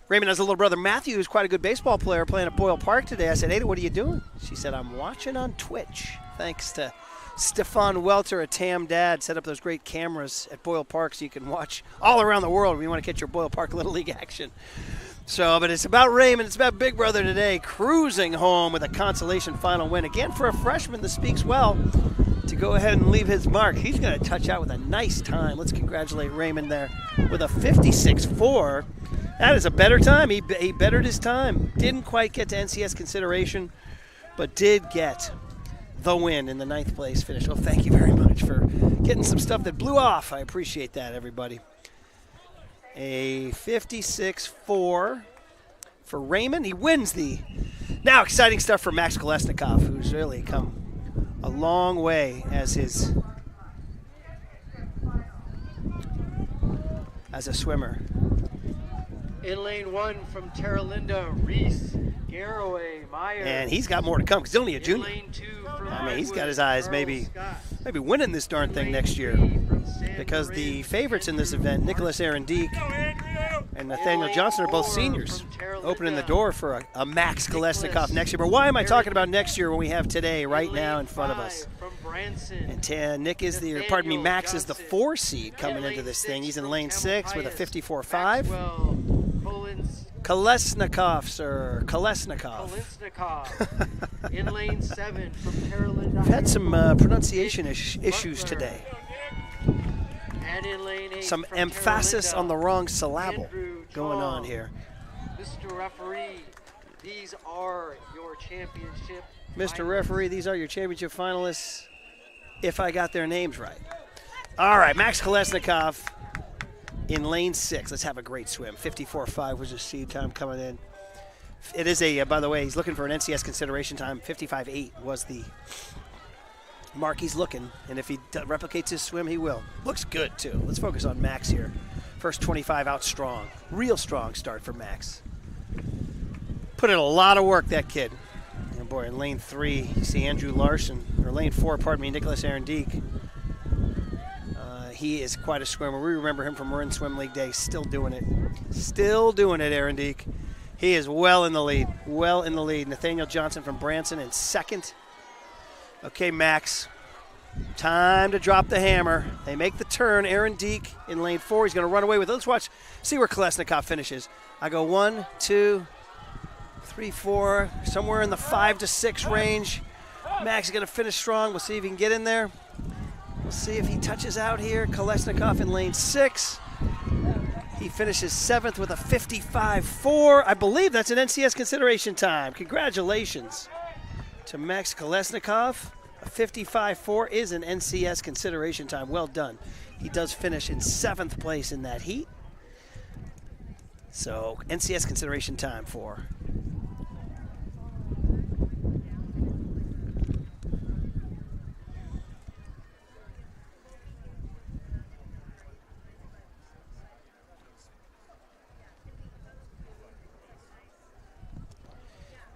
Raymond has a little brother, Matthew, who's quite a good baseball player, playing at Boyle Park today. I said, Ada, what are you doing? She said, I'm watching on Twitch. Thanks to Stefan Welter, a TAM dad, set up those great cameras at Boyle Park so you can watch all around the world when you want to catch your Boyle Park Little League action. So, but it's about Raymond, it's about Big Brother today, cruising home with a consolation final win. Again, for a freshman that speaks well, to go ahead and leave his mark. He's going to touch out with a nice time. Let's congratulate Raymond there with a 56.4. That is a better time. He bettered his time. Didn't quite get to NCS consideration, but did get the win in the 9th place finish. Well, thank you very much for getting some stuff that blew off. I appreciate that, everybody. A 56.4 for Raymond. He wins the now exciting stuff for Max Kolesnikov, who's really come a long way as a swimmer. In lane 1 from Terralinda, Reese Garraway Meyer. And he's got more to come because he's only a In junior. lane 2 from I mean, he's got Redwood, his eyes Charles maybe Scott. winning this darn thing Lane next year. 3 from San Because Marin, the favorites in this event, Nicholas Arendique and Nathaniel lane Johnson, are both 4 seniors, from Terralinda, opening the door for a Max Nicholas Kolesnikov next year. But why am I talking about next year when we have today right now in front of us? From Branson, And Nick is Nathaniel Max is the Johnson. 4 seed coming In into lane this 6 thing. He's in from lane 6 with a Tamalpais, 54.5. Maxwell Kolins- Kolesnikov, sir. Kolesnikov. Kolinsnikov. In lane 7 from Terralinda. I've had some pronunciation issues today. And in lane 8 Some from emphasis Terralinda, on the wrong syllable. Andrew going on here. Mr. Referee, these are your championship. Mr. Referee, these are your championship finalists, if I got their names right. All right, Max Kolesnikov in lane 6. Let's have a great swim. 54.5 was his seed time coming in. It is a, by the way, he's looking for an NCS consideration time. 55.8 was the mark he's looking, and if he replicates his swim, he will. Looks good, too. Let's focus on Max here. First 25 out strong. Real strong start for Max. Put in a lot of work, that kid. And boy, in lane 3, you see Andrew Larson, or lane 4, pardon me, Nicholas Arendique. He is quite a swimmer. We remember him from Marin Swim League Day. Still doing it. Still doing it, Arendique. He is well in the lead. Well in the lead. Nathaniel Johnson from Branson in second. Okay, Max. Time to drop the hammer. They make the turn. Arendique in lane 4. He's going to run away with it. Let's watch, see where Kolesnikov finishes. I go 1, 2, 3, 4, somewhere in the 5 to 6 range. Max is going to finish strong. We'll see if he can get in there. We'll see if he touches out here. Kolesnikov in lane 6. He finishes 7th with a 55.4. I believe that's an NCS consideration time. Congratulations to Max Kolesnikov. A 55.4 is an NCS consideration time. Well done. He does finish in 7th place in that heat. So NCS consideration time for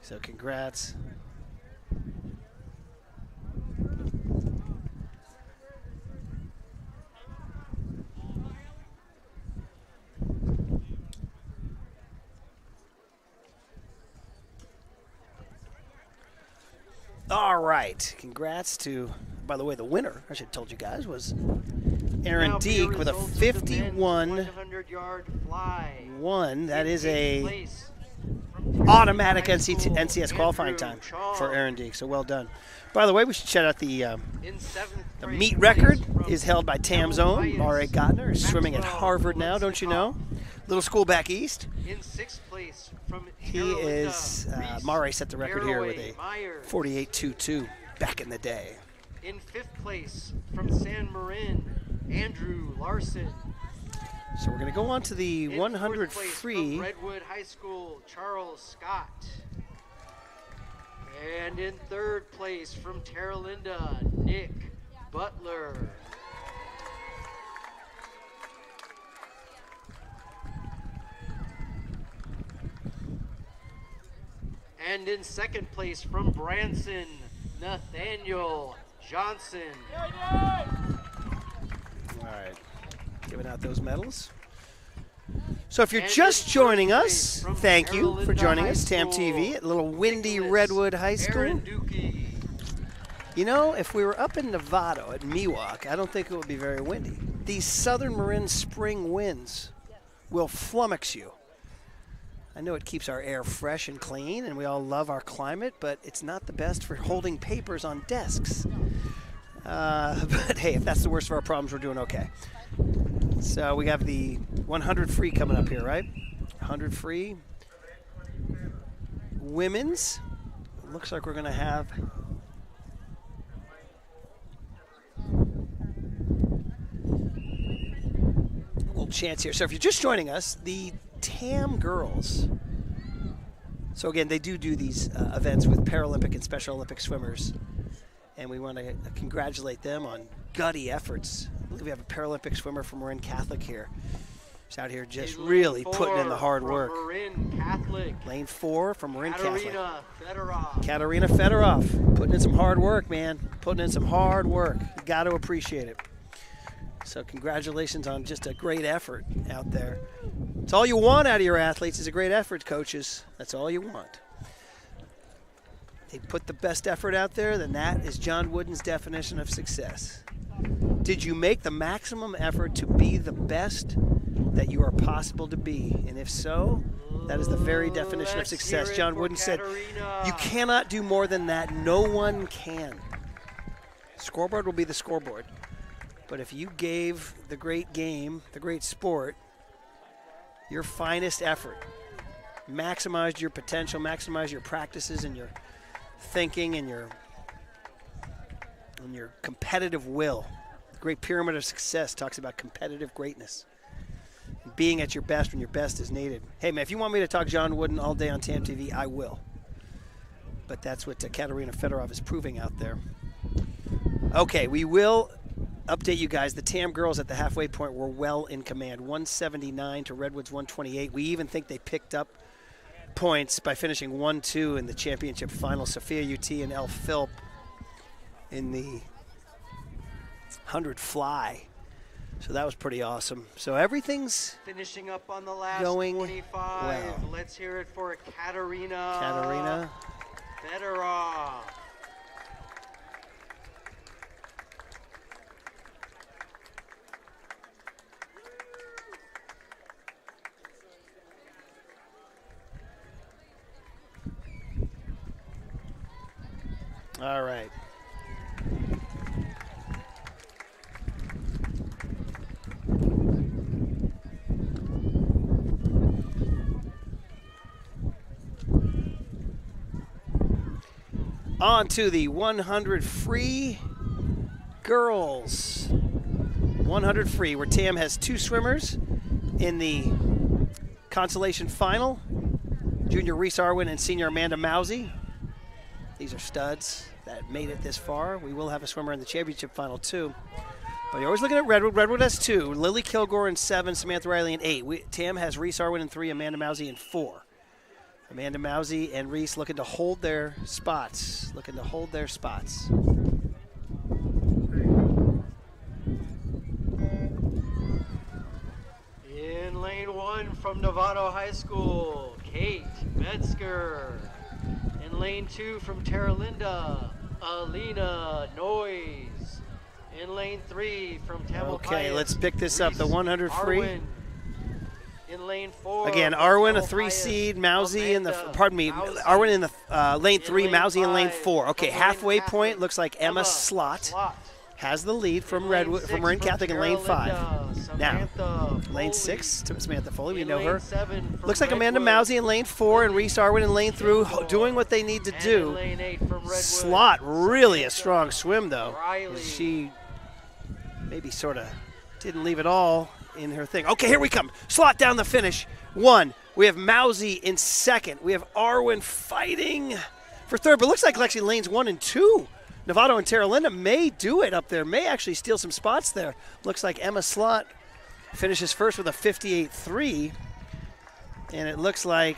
so congrats. All right, congrats to, by the way, the winner, I should have told you guys, was Arendique with a 51.1. That is a automatic NCS qualifying time for Arendique, so well done. By the way, we should shout out the meet record is held by Tam's own, Mare Gottner, is swimming at Harvard now, don't you know? Little school back east. In 6th place from He is, Mare set the record here with a 48.22 back in the day. In 5th place from San Marin, Andrew Larson. So we're going to go on to the In 100 4th place free. from Redwood High School, Charles Scott. And in 3rd place from Terra Linda, Nick Butler. And in 2nd place from Branson, Nathaniel Johnson. All right, giving out those medals. So if you're And just in joining 1st us, place from thank you for Carolina joining High us, School, TamTV at little windy Nicholas Redwood High School. Arenduki. You know, if we were up in Nevada at Miwok, I don't think it would be very windy. These southern Marin spring winds will flummox you. I know it keeps our air fresh and clean, and we all love our climate, but it's not the best for holding papers on desks. But hey, if that's the worst of our problems, we're doing okay. So we have the 100 free coming up here, right? 100 free. Women's. It looks like we're going to have a little chance here. So if you're just joining us, the TAM girls. So again, they do these events with Paralympic and Special Olympic swimmers, and we want to congratulate them on gutty efforts. I believe we have a Paralympic swimmer from Marin Catholic here. She's out here just really putting in the hard work. Marin Catholic. Lane 4 from Marin Catholic. Katerina Fedorov. Katerina Fedorov, putting in some hard work, man. Putting in some hard work. You got to appreciate it. So congratulations on just a great effort out there. It's all you want out of your athletes is a great effort, coaches. That's all you want. They put the best effort out there, then that is John Wooden's definition of success. Did you make the maximum effort to be the best that you are possible to be? And if so, that is the very definition of success. John Wooden said, you cannot do more than that. No one can. Scoreboard will be the scoreboard. But if you gave the great game, the great sport, your finest effort. Maximize your potential, maximize your practices and your thinking and your competitive will. The Great Pyramid of Success talks about competitive greatness. And being at your best when your best is needed. Hey, man, if you want me to talk John Wooden all day on TamTV, I will. But that's what Katerina Fedorov is proving out there. Okay, we will update you guys. The Tam girls at the halfway point were well in command. 179 to Redwood's 128. We even think they picked up points by finishing 1-2 in the championship final. Sophia UT and El Philp in the 100 fly. So that was pretty awesome. So everything's Finishing up on the last going 25. well. Let's hear it for Katerina Fedorov. all right. On to the 100 free girls. 100 free, where Tam has 2 swimmers in the consolation final. Junior Reese Arwin and senior Amanda Mousy. These are studs that made it this far. We will have a swimmer in the championship final too. But you're always looking at Redwood. Redwood has 2. Lily Kilgore in 7, Samantha Riley in 8. Tam has Reese Arwin in 3, Amanda Mousy in 4. Amanda Mousy and Reese looking to hold their spots. In lane 1 from Novato High School, Kate Metzger. In lane 2 from Terra Linda, Alina Noyes. In lane 3 from Tamalpais. Okay, let's pick this up. The 100 free. Arwin. In lane 4. Again, Arwin, a 3 seed, Mousy in the, Arwin in the lane 3, Mousy in lane 4. Okay, halfway point looks like Emma Slott has the lead from Redwood, from Marin Catholic in lane 5. Now, lane 6 to Samantha Foley, we know her. Looks like Amanda Mousy in lane 4 and Reese Arwin in lane 3, doing what they need to do. Slott, really a strong swim though. She maybe sort of didn't leave it all in her thing. Okay, here we come. Slot down the finish. 1. We have Mousy in 2nd. We have Arwin fighting for 3rd, but looks like actually lanes 1 and 2. Novato and Terra Linda may do it up there, may actually steal some spots there. Looks like Emma Slott finishes first with a 58.3. And it looks like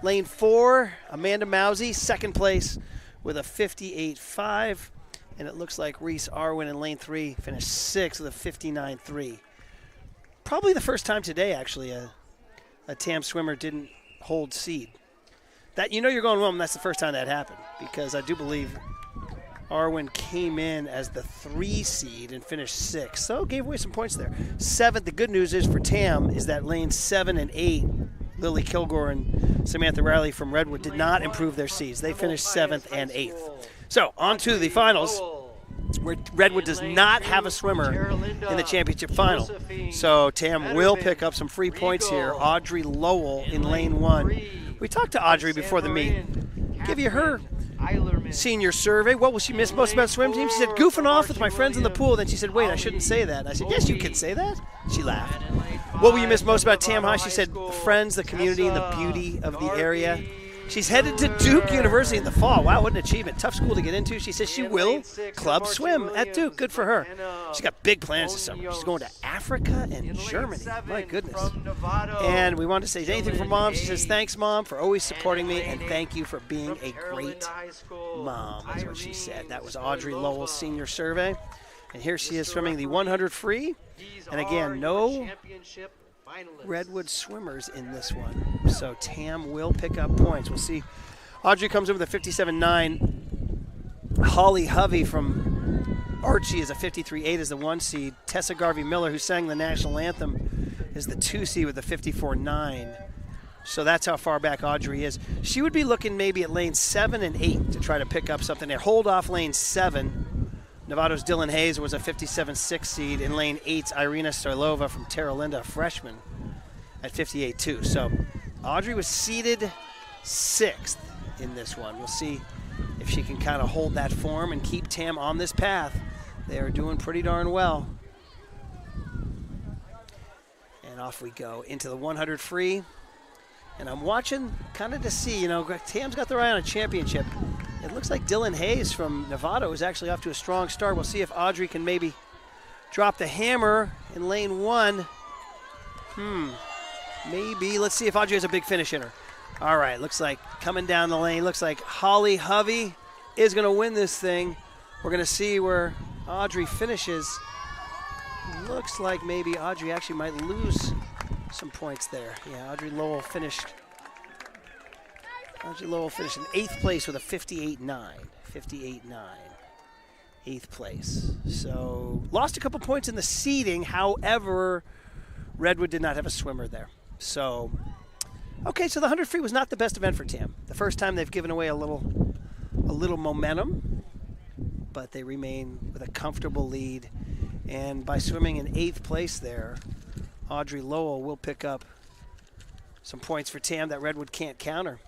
lane 4, Amanda Mousy, 2nd place with a 58.5. And it looks like Reese Arwin in lane 3 finished 6th with a 59.3. Probably the first time today, actually, a Tam swimmer didn't hold seed. That, you know you're going home, that's the first time that happened, because I do believe Arwin came in as the 3 seed and finished 6th, so gave away some points there. 7th, the good news is for Tam is that lanes 7 and 8, Lily Kilgore and Samantha Riley from Redwood did not improve their seeds. They finished 7th and 8th. So, on to the finals, where Redwood does not have a swimmer in the championship final. So Tam will pick up some free points here. Audrey Lowell in lane 1. We talked to Audrey before the meet. Give you her senior survey. What will she miss most about swim team? She said, goofing off with my friends in the pool. Then she said, wait, I shouldn't say that. I said, yes, you can say that. She laughed. What will you miss most about Tam High? She said, the friends, the community, and the beauty of the area. She's headed to Duke University in the fall. Wow, what an achievement. Tough school to get into. She says she will club swim at Duke. Good for her. She's got big plans this summer. She's going to Africa and Germany. My goodness. And we want to say anything for Mom. She says, thanks, Mom, for always supporting me, and thank you for being a great mom. That's what she said. That was Audrey Lowell's senior survey. And here she is swimming the 100 free. And again, no Redwood swimmers in this one. So Tam will pick up points. We'll see. Audrey comes in with a 57.9. Holly Hovey from Archie is a 53.8 as the 1 seed. Tessa Garvey Miller, who sang the national anthem, is the 2 seed with a 54.9. So that's how far back Audrey is. She would be looking maybe at lane 7 and 8 to try to pick up something there. Hold off lane 7. Novato's Dylan Hayes was a 57.6 seed. In lane 8's Irina Starlova from Terra Linda, a freshman, at 58.2. So Audrey was seeded 6th in this one. We'll see if she can kind of hold that form and keep Tam on this path. They are doing pretty darn well. And off we go into the 100 free. And I'm watching kind of to see, you know, Tam's got their eye on a championship. It looks like Dylan Hayes from Nevada is actually off to a strong start. We'll see if Audrey can maybe drop the hammer in lane 1. Maybe. Let's see if Audrey has a big finish in her. All right, looks like coming down the lane, looks like Holly Hovey is going to win this thing. We're going to see where Audrey finishes. Looks like maybe Audrey actually might lose some points there. Yeah, Audrey Lowell finished in 8th place with a 58.9. 58.9. 8th place. So lost a couple points in the seeding. However, Redwood did not have a swimmer there. So, okay, so the 100 free was not the best event for Tam. The first time they've given away a little momentum, but they remain with a comfortable lead. And by swimming in 8th place there, Audrey Lowell will pick up some points for Tam that Redwood can't counter.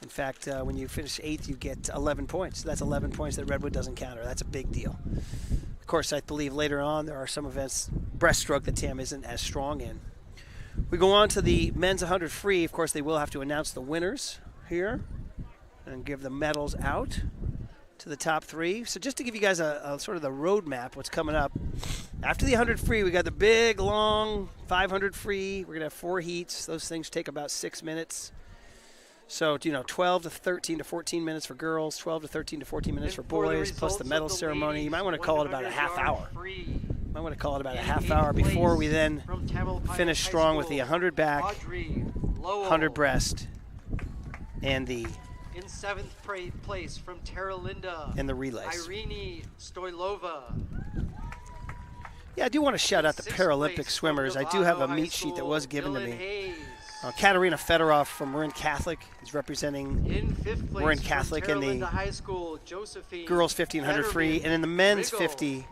In fact, when you finish 8th, you get 11 points. That's 11 points that Redwood doesn't counter. That's a big deal. Of course, I believe later on there are some events, breaststroke, that Tam isn't as strong in. We go on to the men's 100 free. Of course, they will have to announce the winners here and give the medals out to the top 3. So just to give you guys a sort of the roadmap, what's coming up. After the 100 free, we got the big, long 500 free. We're going to have 4 heats. Those things take about 6 minutes. So, 12 to 13 to 14 minutes for girls, 12 to 13 to 14 minutes for boys, plus the medal ceremony. You might want to call it about a half hour. Might want to call it about a half hour before we then finish strong with the 100 back, 100 breast, and the in 7th place from Terra Linda and the relays. Irene Stoilova. Yeah, I do want to shout out the Paralympic swimmers. I do have a meet sheet that was given to me. Katerina Fedorov from Marin Catholic is representing in 5th place Marin Catholic in the High School, Josephine girls 1500 free, and in the men's 50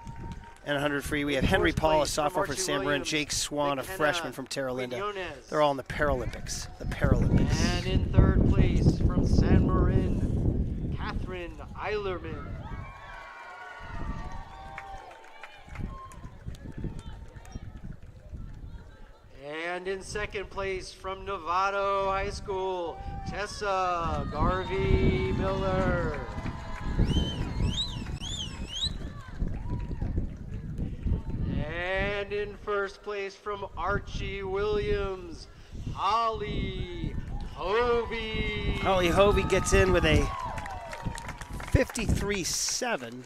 and 100 free, we have Henry Paul, a sophomore from San Marin, Jake Swan, a freshman from Terra Linda. They're all in the Paralympics. The Paralympics. And in 3rd place from San Marin, Catherine Eilerman. And in 2nd place from Novato High School, Tessa Garvey Miller. And in 1st place from Archie Williams, Holly Hovey. Holly Hovey gets in with a 53.7,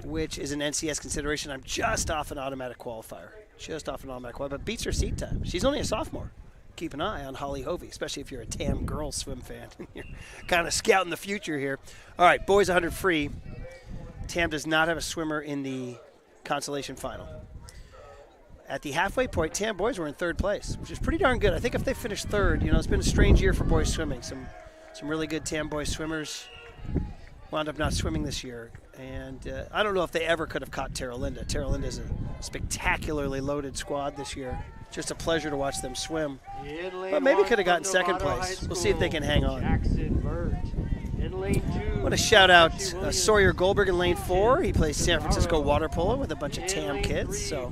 which is an NCS consideration. I'm just off an automatic qualifier. But beats her seat time. She's only a sophomore. Keep an eye on Holly Hovey, especially if you're a Tam girls swim fan. You're kind of scouting the future here. All right, boys 100 free. Tam does not have a swimmer in the consolation final. At the halfway point, Tam boys were in 3rd place, which is pretty darn good. I think if they finish 3rd, it's been a strange year for boys swimming. Some really good Tam boys swimmers wound up not swimming this year. And I don't know if they ever could have caught Terra Linda. Terra Linda is a spectacularly loaded squad this year. Just a pleasure to watch them swim. But maybe could have gotten 2nd place. We'll see if they can hang on. I want to shout out Sawyer Goldberg in lane 4. He plays San Francisco water polo with a bunch of Tam kids. So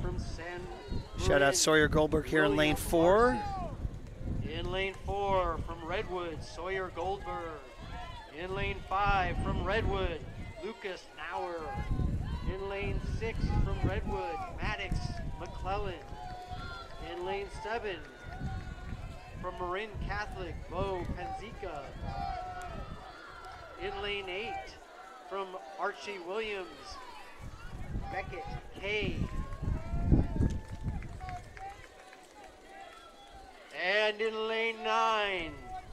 shout out Sawyer Goldberg here in lane 4. In lane 4 from Redwood, Sawyer Goldberg. In lane 5 from Redwood, Lucas Nauer. In lane 6 from Redwood, Maddox McClellan. In lane 7 from Marin Catholic, Bo Panzica. In lane 8 from Archie Williams, Beckett Kay. And in lane 9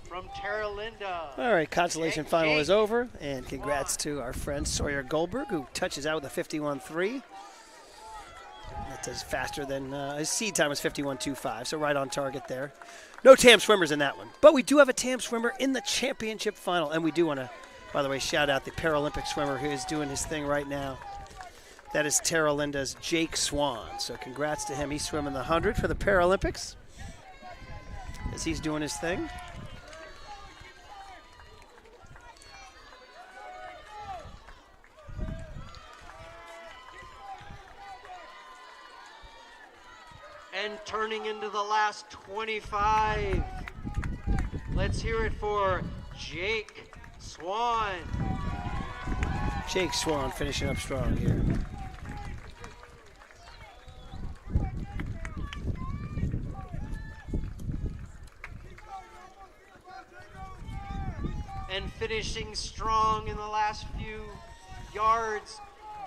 from Terra Linda. All right, consolation final is over, and congrats to our friend Sawyer Goldberg, who touches out with a 51.3. That does faster than his seed time was 51.25, so right on target there. No Tam swimmers in that one, but we do have a Tam swimmer in the championship final, and we do want to, by the way, shout out the Paralympic swimmer who is doing his thing right now. That is Terra Linda's Jake Swan, so congrats to him. He's swimming the 100 for the Paralympics. as he's doing his thing. And turning into the last 25. Let's hear it for Jake Swan. Jake Swan finishing up strong here. And finishing strong in the last few yards,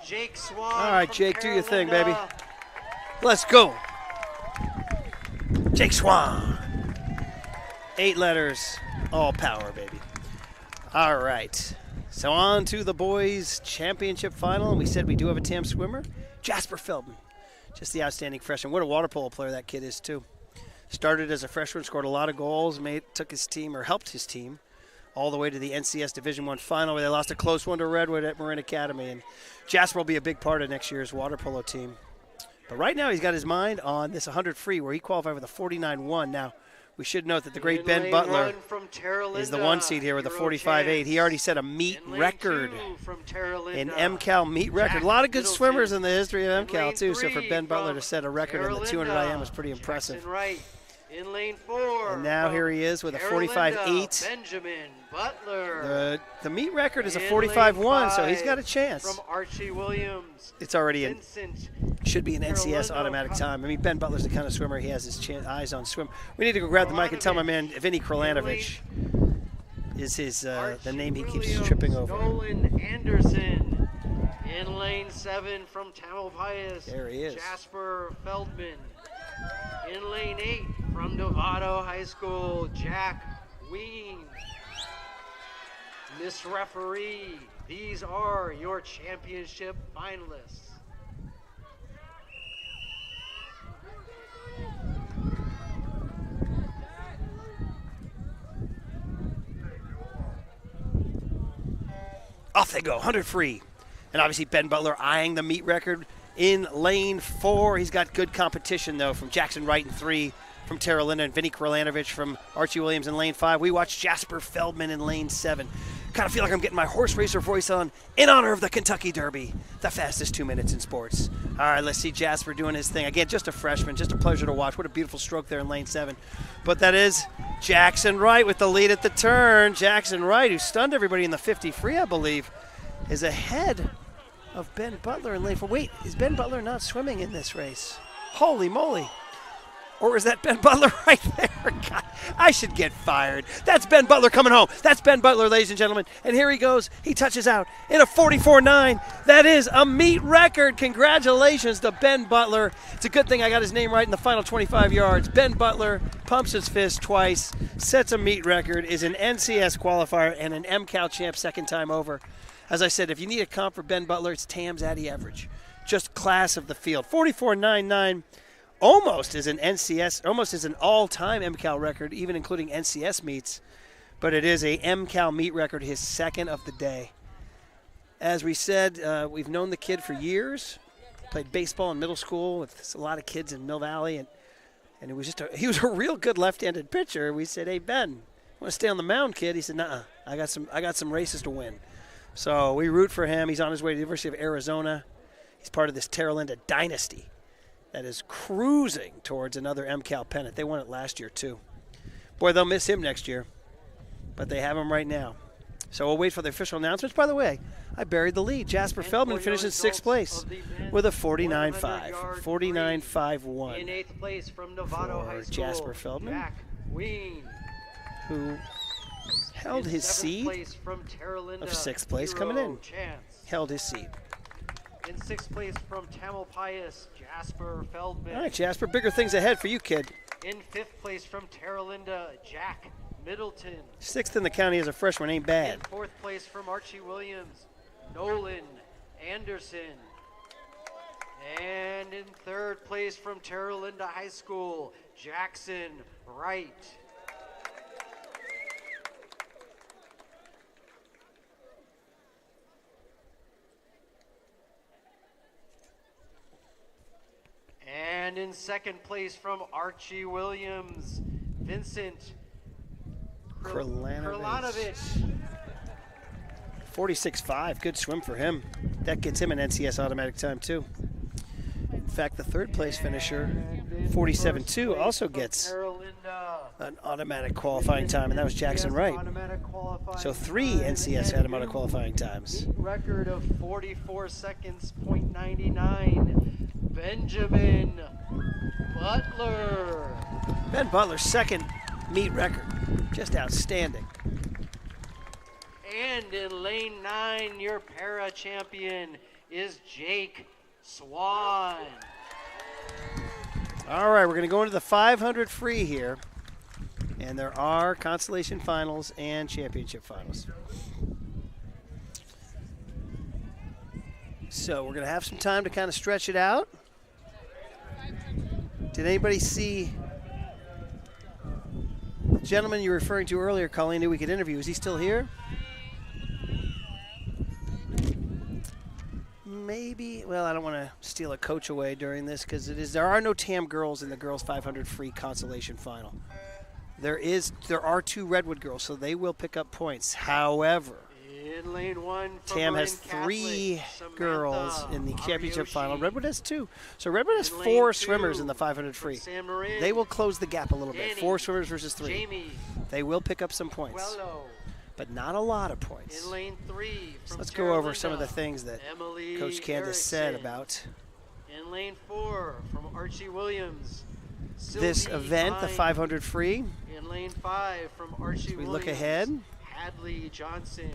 Jake Swan. All right, from Jake, do your thing, baby. Terralinda. Let's go. Jake Swan. 8 letters, all power, baby. All right. So on to the boys' championship final. And we said we do have a TAM swimmer, Jasper Feldman. Just the outstanding freshman. What a water polo player that kid is, too. Started as a freshman, scored a lot of goals, took his team, or helped his team, all the way to the NCS Division I final where they lost a close one to Redwood at Marin Academy. And Jasper will be a big part of next year's water polo team. But right now he's got his mind on this 100 free where he qualified with a 49-1. Now, we should note that the great Ben Lane Butler 1 from is the Terralinda, 1 seed here with a Hero 45-8. He Chance. already set a meet In lane record, 2 from Terralinda, an MCAL meet record. Jack A lot of good Middleton. swimmers in the history of In MCAL, lane too. So for 3 Ben Butler from to set a record in the 200 Terralinda, IM is pretty impressive. Jackson Wright. In lane 4. And now from here he is with a Terralinda, 45-8. Benjamin Butler. The meet record is a In lane 45-1, so he's 5 got a chance. From Archie Williams. It's already in. Vincent Should be an NCS Terralinda. automatic time. I mean, Ben Butler's the kind of swimmer, he has his eyes on swim. We need to go grab the mic and tell my man, Vinny Kralanovich is his the name he keeps Williams, tripping over. Nolan Anderson. In lane 7 from Tamalpais. There he is. Jasper Feldman. In lane 8 from Novato High School, Jack Ween. Miss Referee, these are your championship finalists. Off they go, 100 free. And obviously Ben Butler eyeing the meet record in lane 4. He's got good competition, though, from Jackson Wright in 3, from Terralinda, and Vinny Kralanovich from Archie Williams in lane 5. We watched Jasper Feldman in lane 7. Kind of feel like I'm getting my horse racer voice on in honor of the Kentucky Derby, the fastest 2 minutes in sports. All right, let's see Jasper doing his thing. Again, just a freshman, just a pleasure to watch. What a beautiful stroke there in lane 7. But that is Jackson Wright with the lead at the turn. Jackson Wright, who stunned everybody in the 50 free, I believe, is ahead of Ben Butler in lane 4. Wait, is Ben Butler not swimming in this race? Holy moly. Or is that Ben Butler right there? God, I should get fired. That's Ben Butler coming home. That's Ben Butler, ladies and gentlemen. And here he goes. He touches out in a 44.9. That is a meet record. Congratulations to Ben Butler. It's a good thing I got his name right in the final 25 yards. Ben Butler pumps his fist twice, sets a meet record, is an NCS qualifier and an MCAL champ second time over. As I said, if you need a comp for Ben Butler, it's TAM's Addy average. Just class of the field. 44.99. Almost is an NCS, almost is an all-time MCAL record, even including NCS meets. But it is a MCAL meet record, his second of the day. As we said, we've known the kid for years. Played baseball in middle school with a lot of kids in Mill Valley, and it was he was a real good left-handed pitcher. We said, "Hey Ben, want to stay on the mound, kid?" He said, "Nuh-uh, I got some races to win." So we root for him. He's on his way to the University of Arizona. He's part of this Terralinda dynasty that is cruising towards another MCAL pennant. They won it last year, too. Boy, they'll miss him next year, but they have him right now. So we'll wait for the official announcements. By the way, I buried the lead. Jasper Feldman finished in 6th place with a 49.5. 49.51. In 8th place from Novato High School, Jasper Feldman, Jack Ween. who held his seed from Terralinda, of 6th place coming Hero in. Chance. Held his seed. In 6th place from Tamalpais, Jasper Feldman. All right, Jasper, bigger things ahead for you, kid. In 5th place from Terralinda, Jack Middleton. 6th in the county as a freshman ain't bad. In 4th place from Archie Williams, Nolan Anderson. And in 3rd place from Terralinda High School, Jackson Wright. And in 2nd place from Archie Williams, Vincent Kralanovich. Kralanovich. 46.5, good swim for him. That gets him an NCS automatic time too. In fact, the third place finisher, 47.2, also gets an automatic qualifying time, and that was Jackson Wright. So 3 NCS automatic qualifying times. Record of 44 seconds, .99. Benjamin Butler. Ben Butler's second meet record, just outstanding. And in lane 9, your para champion is Jake Swan. All right, we're going to go into the 500 free here. And there are consolation finals and championship finals. So we're going to have some time to kind of stretch it out. Did anybody see the gentleman you were referring to earlier, Colleen, who we could interview? Is he still here? Maybe. Well, I don't want to steal a coach away during this because there are no TAM girls in the girls 500 free consolation final. There are 2 Redwood girls, so they will pick up points. However, in lane 1, TAM has 3 girls in the championship final. Redwood has 2. So Redwood has 4 swimmers in the 500 free. They will close the gap a little bit. 4 swimmers versus 3. Jamie They will pick up some points, but not a lot of points. in lane 3, So let's go over some of the things that Emily Coach Candace said Erickson. about In lane 4, from Archie Williams, this Sylvie event, the Hine. 500 free. In lane 5, from Archie we Williams, look ahead. Hadley Johnson.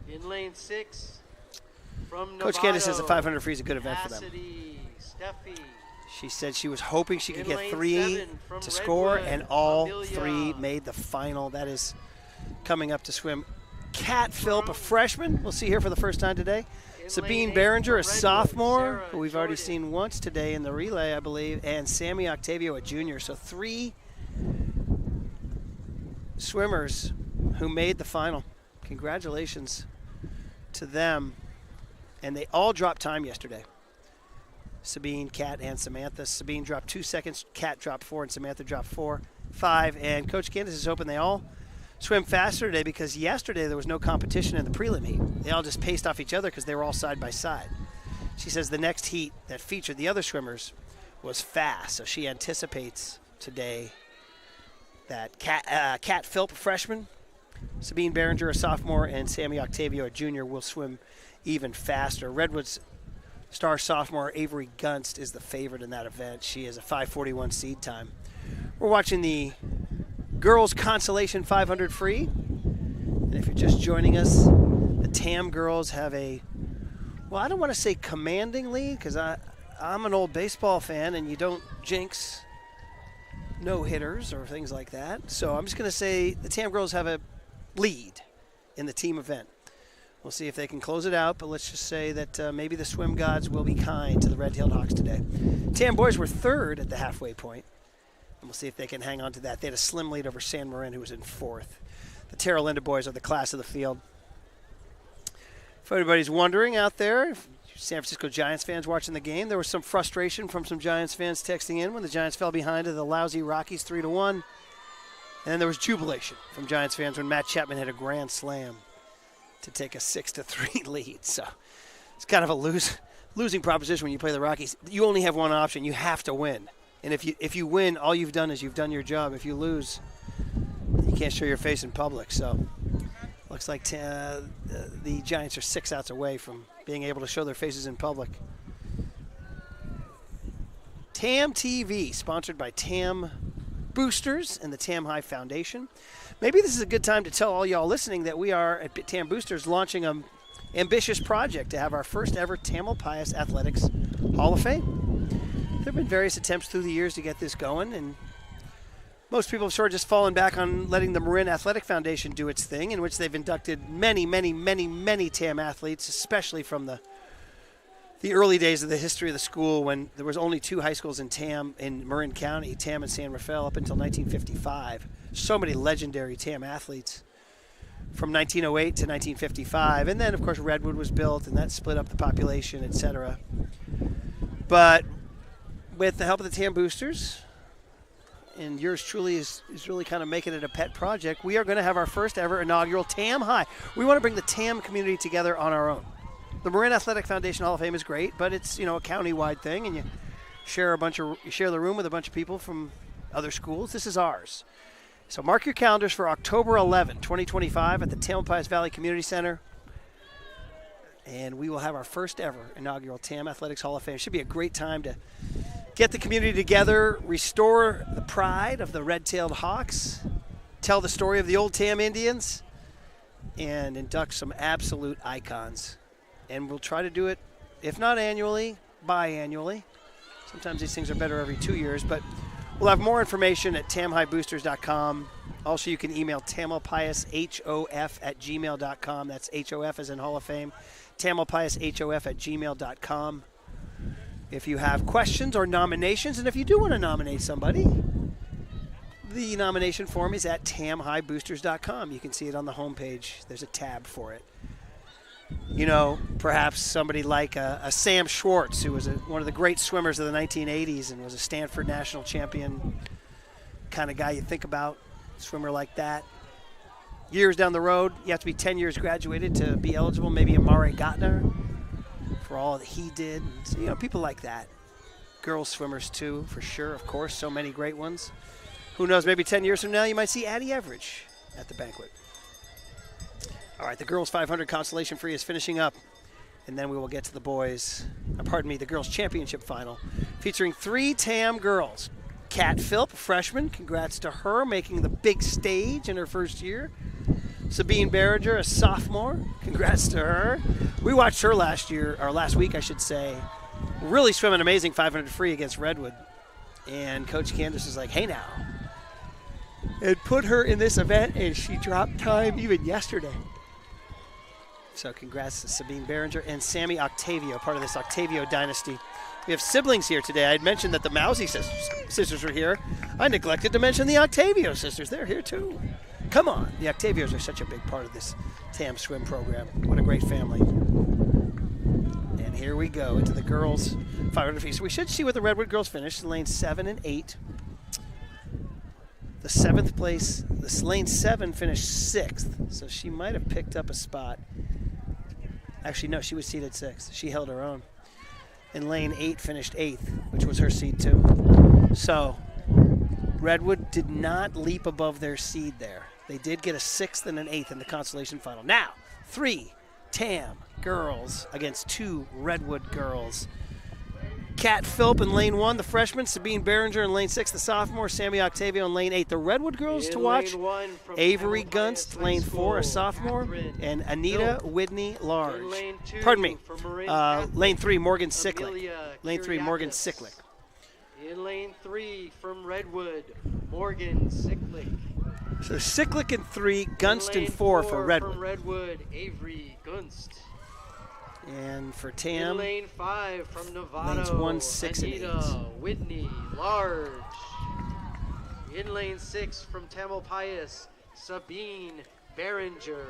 In lane 6, from Coach Candace says the 500 free is a good event for them. Cassidy Steffi. She said she was hoping she could In get lane 3 7 from to score, Redwood, and all Amelia. 3 made the final. That is coming up to swim. Kat Philp, a freshman, we'll see her for the first time today. In Sabine lane 8 Behringer, a from Redwood, sophomore, Sarah who we've already Jordan. seen once today in the relay, I believe, and Sammy Octavio, a junior. So 3 swimmers who made the final. Congratulations to them. And they all dropped time yesterday. Sabine, Kat, and Samantha. Sabine dropped 2 seconds, Kat dropped 4, and Samantha dropped 4, 5. And Coach Candace is hoping they all swim faster today because yesterday there was no competition in the prelim heat. They all just paced off each other because they were all side by side. She says the next heat that featured the other swimmers was fast, so she anticipates today that Kat Philp, a freshman, Sabine Behringer, a sophomore, and Sammy Octavio, a junior, will swim even faster. Redwood's star sophomore Avery Gunst is the favorite in that event. She has a 5:41 seed time. We're watching the girls consolation 500 free. And if you're just joining us, the TAM girls have a, well, I don't want to say commanding lead because I'm an old baseball fan and you don't jinx no-hitters or things like that. So I'm just going to say the TAM girls have a lead in the team event. We'll see if they can close it out, but let's just say that maybe the swim gods will be kind to the Red-tailed Hawks today. TAM boys were 3rd at the halfway point, and we'll see if they can hang on to that. They had a slim lead over San Marin, who was in 4th. The Terra Linda boys are the class of the field. If anybody's wondering out there, if San Francisco Giants fans watching the game, there was some frustration from some Giants fans texting in when the Giants fell behind to the lousy Rockies 3-1. And then there was jubilation from Giants fans when Matt Chapman hit a grand slam to take a 6-3 lead. So it's kind of a losing proposition when you play the Rockies. You only have one option. You have to win. And if you win, all you've done is you've done your job. If you lose, you can't show your face in public. So looks like the Giants are 6 outs away from being able to show their faces in public. TamTV, sponsored by Tam Boosters and the Tam High Foundation. Maybe this is a good time to tell all y'all listening that we are at Tam Boosters launching an ambitious project to have our first ever Tamalpais Athletics Hall of Fame. There have been various attempts through the years to get this going, and most people have sort of just fallen back on letting the Marin Athletic Foundation do its thing, in which they've inducted many, many, many, many TAM athletes, especially from the early days of the history of the school when there was only 2 high schools in TAM in Marin County, TAM and San Rafael, up until 1955. So many legendary TAM athletes from 1908 to 1955. And then, of course, Redwood was built, and that split up the population, etc. But with the help of the TAM Boosters, and yours truly is really kind of making it a pet project, we are going to have our first ever inaugural TAM High. We want to bring the TAM community together on our own. The Marin Athletic Foundation Hall of Fame is great, but it's, a county-wide thing, and you share the room with a bunch of people from other schools. This is ours. So mark your calendars for October 11, 2025 at the Tamalpais Valley Community Center. And we will have our first ever inaugural TAM Athletics Hall of Fame. Should be a great time to get the community together, restore the pride of the red-tailed Hawks, tell the story of the old TAM Indians, and induct some absolute icons. And we'll try to do it, if not annually, biannually. Sometimes these things are better every 2 years, but we'll have more information at tamhighboosters.com. Also, you can email tamalpaishof@gmail.com. That's HOF as in Hall of Fame. tamalpaishof@gmail.com. If you have questions or nominations, and if you do want to nominate somebody, the nomination form is at tamhighboosters.com. You can see it on the homepage. There's a tab for it. Perhaps somebody like a Sam Schwartz, who was one of the great swimmers of the 1980s and was a Stanford national champion kind of guy you think about, swimmer like that. Years down the road, you have to be 10 years graduated to be eligible. Maybe a Mare Gottner for all that he did. So, people like that. Girls swimmers too, for sure, of course. So many great ones. Who knows, maybe 10 years from now you might see Addie Everidge at the banquet. All right, the girls 500 consolation free is finishing up. And then we will get to the boys, the girls championship final, featuring 3 TAM girls. Kat Philp, freshman, congrats to her, making the big stage in her first year. Sabine Behringer, a sophomore, congrats to her. We watched her last week, I should say, really swim an amazing 500 free against Redwood. And Coach Candace was like, hey now. And put her in this event, and she dropped time even yesterday. So congrats to Sabine Behringer and Sammy Octavio, part of this Octavio dynasty. We have siblings here today. I had mentioned that the Mousy sisters were here. I neglected to mention the Octavio sisters. They're here too. Come on. The Octavios are such a big part of this TAM swim program. What a great family. And here we go into the girls 500 feet. So we should see what the Redwood girls finished in lanes 7 and 8. The 7th place, this lane 7 finished 6th. So she might have picked up a spot. Actually, no, she was seated 6th. She held her own. And lane 8 finished 8th, which was her seed too. So Redwood did not leap above their seed there. They did get a 6th and an 8th in the consolation final. Now, 3 TAM girls against 2 Redwood girls. Kat Philp in lane 1, the freshman. Sabine Behringer in lane 6, the sophomore. Sammy Octavio in lane 8. The Redwood girls to watch: Avery Gunst, lane 4, a sophomore, and Anita Whitney Large. Lane 3, Morgan Sicklick. Lane 3, Morgan Sicklick. In lane 3 from Redwood, Morgan Sicklick. So Sicklick in 3, Gunst in 4 for Redwood. From Redwood, Avery Gunst. And for TAM, in lane 5 from Novato, lanes 1, 6, Anita and 8. Whitney Large. In lane 6 from Tamalpais, Sabine Behringer.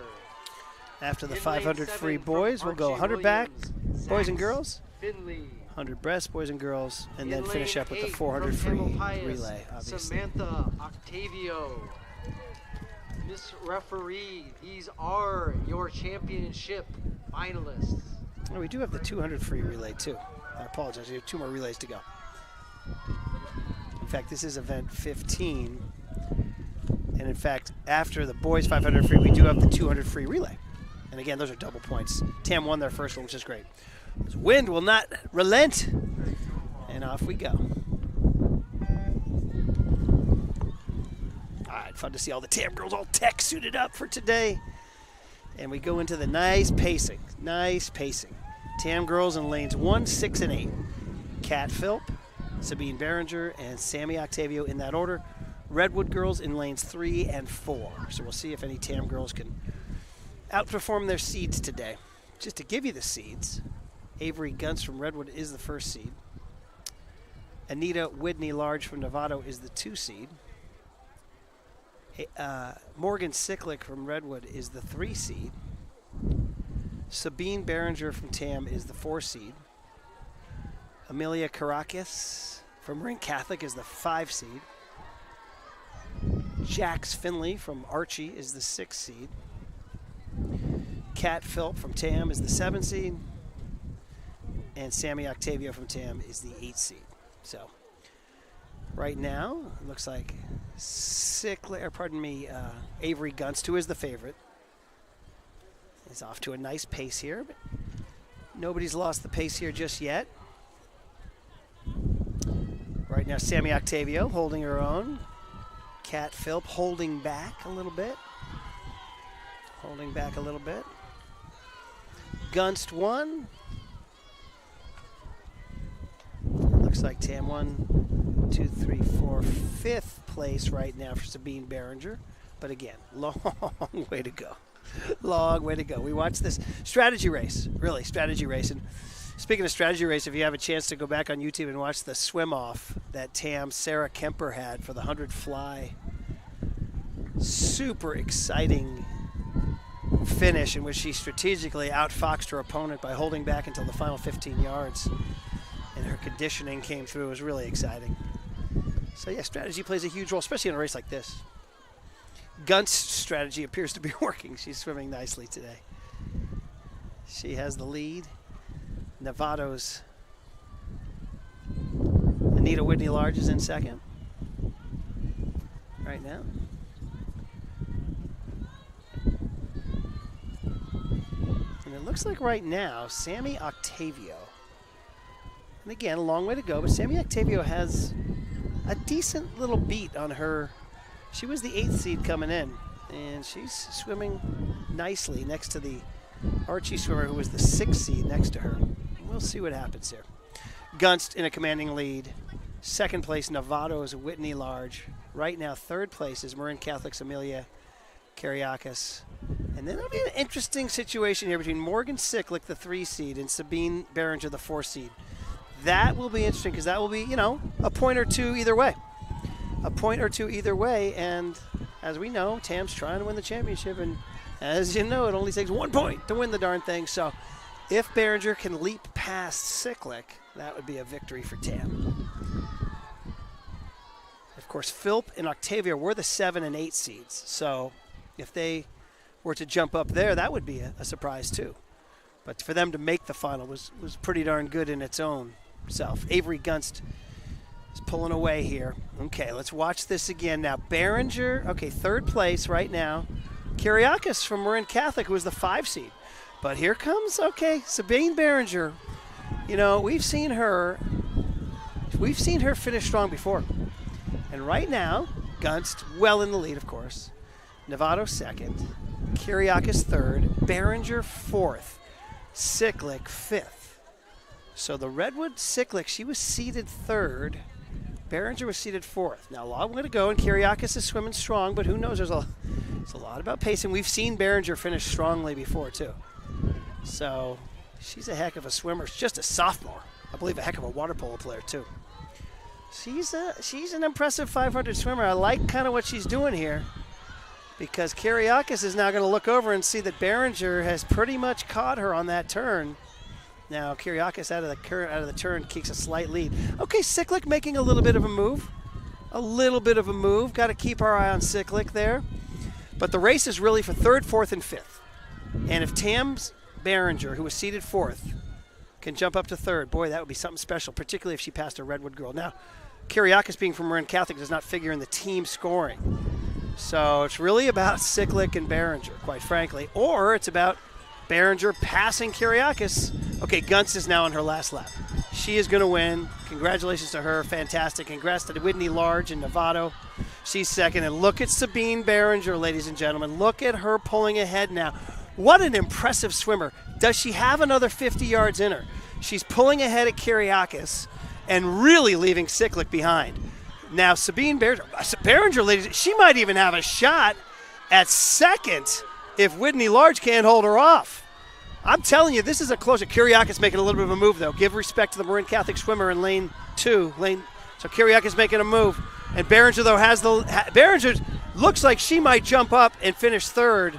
After the In 500 lane free 7 boys, from we'll go Archie 100 back, Williams, boys and Zach girls, Finley. 100 breast, boys and girls, and In then finish lane up with the 8 400 from free Tamalpais, relay, obviously. Samantha Octavio. Miss Referee, these are your championship finalists. Oh, we do have the 200 free relay too. I apologize, we have 2 more relays to go. In fact, this is event 15. And in fact, after the boys 500 free, we do have the 200 free relay. And again, those are double points. TAM won their first one, which is great. This wind will not relent. And off we go. All right, fun to see all the TAM girls all tech suited up for today. And we go into the nice pacing. TAM girls in lanes 1, 6, and 8. Kat Philp, Sabine Behringer, and Sammy Octavio in that order. Redwood girls in lanes 3 and 4. So we'll see if any TAM girls can outperform their seeds today. Just to give you the seeds, Avery Gunst from Redwood is the first seed. Anita Whitney Large from Novato is the 2 seed. Morgan Sicklick from Redwood is the 3 seed. Sabine Behringer from TAM is the 4 seed. Amelia Caracas from Marin Catholic is the 5 seed. Jax Finley from Archie is the 6th seed. Kat Philp from Tam is the 7th seed. And Sammy Octavio from Tam is the 8th seed. So right now, it looks like Avery Gunst, who is the favorite, is off to a nice pace here. But nobody's lost the pace here just yet. Right now, Sammy Octavio holding her own. Kat Philp holding back a little bit. Gunst 1. Looks like Tam 1, 2, 3, 4, 5th place right now for Sabine Behringer. But again, long way to go. Long way to go. We watched this strategy race, really, strategy race. And speaking of strategy race, if you have a chance to go back on YouTube and watch the swim-off that Tam's Sarah Kemper had for the 100 fly, super exciting finish in which she strategically outfoxed her opponent by holding back until the final 15 yards. And her conditioning came through. It was really exciting. So, yeah, strategy plays a huge role, especially in a race like this. Gunst's strategy appears to be working. She's swimming nicely today. She has the lead. Nevada's Anita Whitney Large is in second right now. And it looks like right now, Sammy Octavio, and again, a long way to go, but Sammy Octavio has a decent little beat on her. She was the 8th seed coming in, and she's swimming nicely next to the Archie swimmer who was the 6th seed next to her. We'll see what happens here. Gunst in a commanding lead. 2nd place, Nevada's Whitney Large. Right now, 3rd place is Marin Catholic's Amelia Kariakis. And then there'll be an interesting situation here between Morgan Sicklick, the 3 seed, and Sabine Behringer, the 4 seed. That will be interesting because that will be, you know, a point or two either way. A point or two either way, and as we know, Tam's trying to win the championship, and as you know, it only takes 1 point to win the darn thing. So if Behringer can leap past Sicklick, that would be a victory for Tam. Of course, Philp and Octavia were the 7 and 8 seeds, so if they were to jump up there, that would be a surprise too. But for them to make the final was pretty darn good in its own self. Avery Gunst is pulling away here. Okay, let's watch this again now. Behringer, okay, 3rd place right now. Kiriakis from Marin Catholic, who was the 5 seed. But here comes, okay, Sabine Behringer. You know, we've seen her finish strong before. And right now, Gunst well in the lead, of course. Novato 2nd, Kiriakis 3rd, Behringer 4th, Sicklick 5th. So the Redwood Sicklick, she was seeded 3rd. Behringer was seeded 4th. Now a long way to go, and Kiriakis is swimming strong, but who knows? There's a lot about pacing. We've seen Behringer finish strongly before too. So she's a heck of a swimmer. She's just a sophomore. I believe a heck of a water polo player too. She's an impressive 500 swimmer. I like kind of what she's doing here, because Kiriakis is now going to look over and see that Behringer has pretty much caught her on that turn. Now Kiriakis out of the turn kicks a slight lead. Okay, Sicklick making a little bit of a move. Got to keep our eye on Sicklick there. But the race is really for 3rd, 4th, and 5th. And if Tam's Behringer, who was seeded 4th, can jump up to 3rd, boy, that would be something special, particularly if she passed a Redwood girl. Now, Kiriakis being from Marin Catholic does not figure in the team scoring. So it's really about Sicklick and Behringer, quite frankly. Or it's about Behringer passing Kiriakis. Okay, Gunst is now on her last lap. She is going to win. Congratulations to her. Fantastic. Congrats to Whitney Large and Novato. She's 2nd. And look at Sabine Behringer, ladies and gentlemen. Look at her pulling ahead now. What an impressive swimmer. Does she have another 50 yards in her? She's pulling ahead at Kiriakis and really leaving Sicklick behind. Now, Sabine Behringer, ladies, she might even have a shot at 2nd if Whitney Large can't hold her off. I'm telling you, this is a closer. Kiriakis making a little bit of a move, though. Give respect to the Marin Catholic swimmer in lane 2. So Kiriakis making a move. And Behringer, though, Behringer looks like she might jump up and finish 3rd.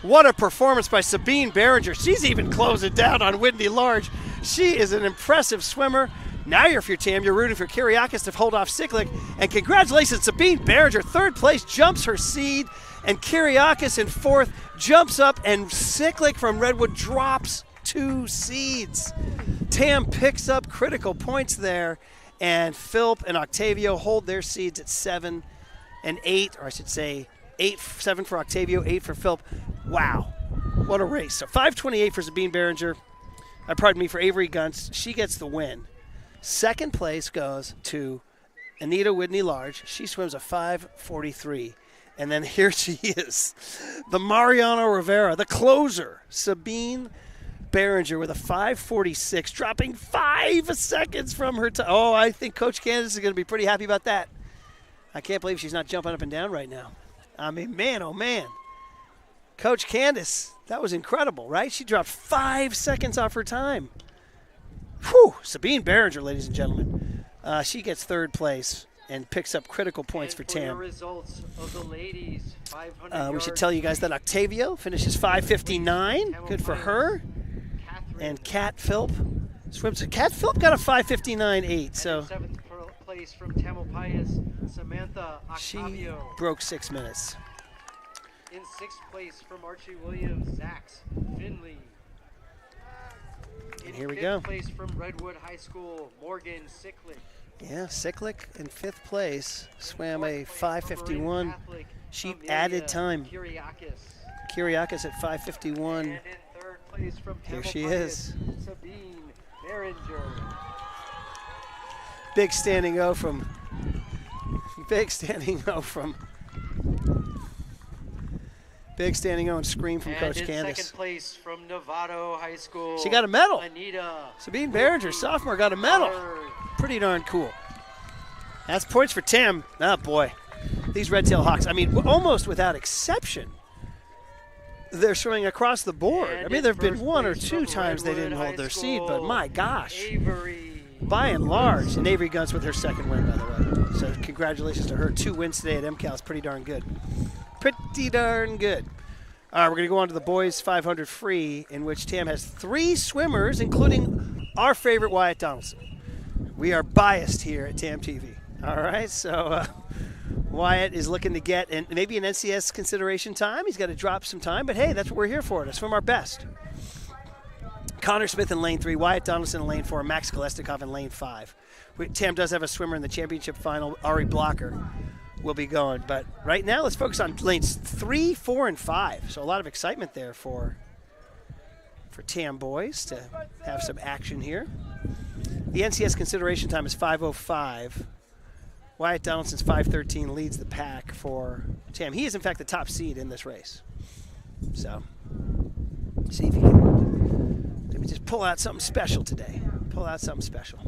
What a performance by Sabine Behringer. She's even closing down on Whitney Large. She is an impressive swimmer. Now you're for your Tam. You're rooting for Kyriakis to hold off Cyclic. And congratulations, Sabine Behringer, third place, jumps her seed. And Kyriakis in fourth jumps up, and Cyclic from Redwood drops 2 seeds. Tam picks up critical points there, and Philp and Octavio hold their seeds at 7 and 8, or I should say 7 for Octavio, 8 for Philp. Wow, what a race. So 5:28 for Sabine Behringer. Pardon me, for Avery Gunst. She gets the win. Second place goes to Anita Whitney Large. She swims a 5:43. And then here she is, the Mariano Rivera, the closer, Sabine Behringer with a 5:46, dropping 5 seconds from her time. Oh, I think Coach Candace is going to be pretty happy about that. I can't believe she's not jumping up and down right now. I mean, man, oh, man. Coach Candace, that was incredible, right? She dropped 5 seconds off her time. Whew, Sabine Behringer, ladies and gentlemen. She gets third place and picks up critical points for Tam. Results of the ladies, 500 we should tell you guys that Octavio finishes 5:59. Good for her. And Kat Philp swims. Kat Philp got a 5:59.8. So seventh place from Tamalpais, Samantha she Octavio. broke 6 minutes. In sixth place from Archie Williams, Zax Finley. And here we go. Fifth place from Redwood High School, Morgan Cyclic. Yeah, Cyclic in 5th place swam a 5:51. She added time. Kyriakis at 5:51. And in third place from Here she Tamalpais, is. Sabine Behringer. Big standing O from Big standing O and scream from Coach in Candace. Second place from Novato High School. She got a medal. Anita. Sabine Behringer, sophomore, got a medal. Pretty darn cool. That's points for Tam. Oh, boy. These Red-tailed Hawks, I mean, almost without exception, they're swimming across the board. I mean, there have been 1 or 2 times they didn't hold their seed, but my gosh. Avery. By and large, and Avery Gunst with her second win, by the way. So congratulations to her. 2 wins today at MCAL. It's pretty darn good. Pretty darn good. All right, we're going to go on to the boys 500 free, in which Tam has 3 swimmers, including our favorite Wyatt Donaldson. We are biased here at TamTV. All right, so Wyatt is looking to get maybe an NCS consideration time. He's got to drop some time, but hey, that's what we're here for, to swim our best. Connor Smith in lane 3, Wyatt Donaldson in lane 4, Max Kolesnikov in lane 5. Tam does have a swimmer in the championship final. Ari Blocker will be going. But right now, let's focus on lanes 3, 4, and 5. So a lot of excitement there for Tam boys to have some action here. The NCS consideration time is 5:05. Wyatt Donaldson's 5:13 leads the pack for Tam. He is, in fact, the top seed in this race. So see if you can maybe just pull out something special today. Pull out something special.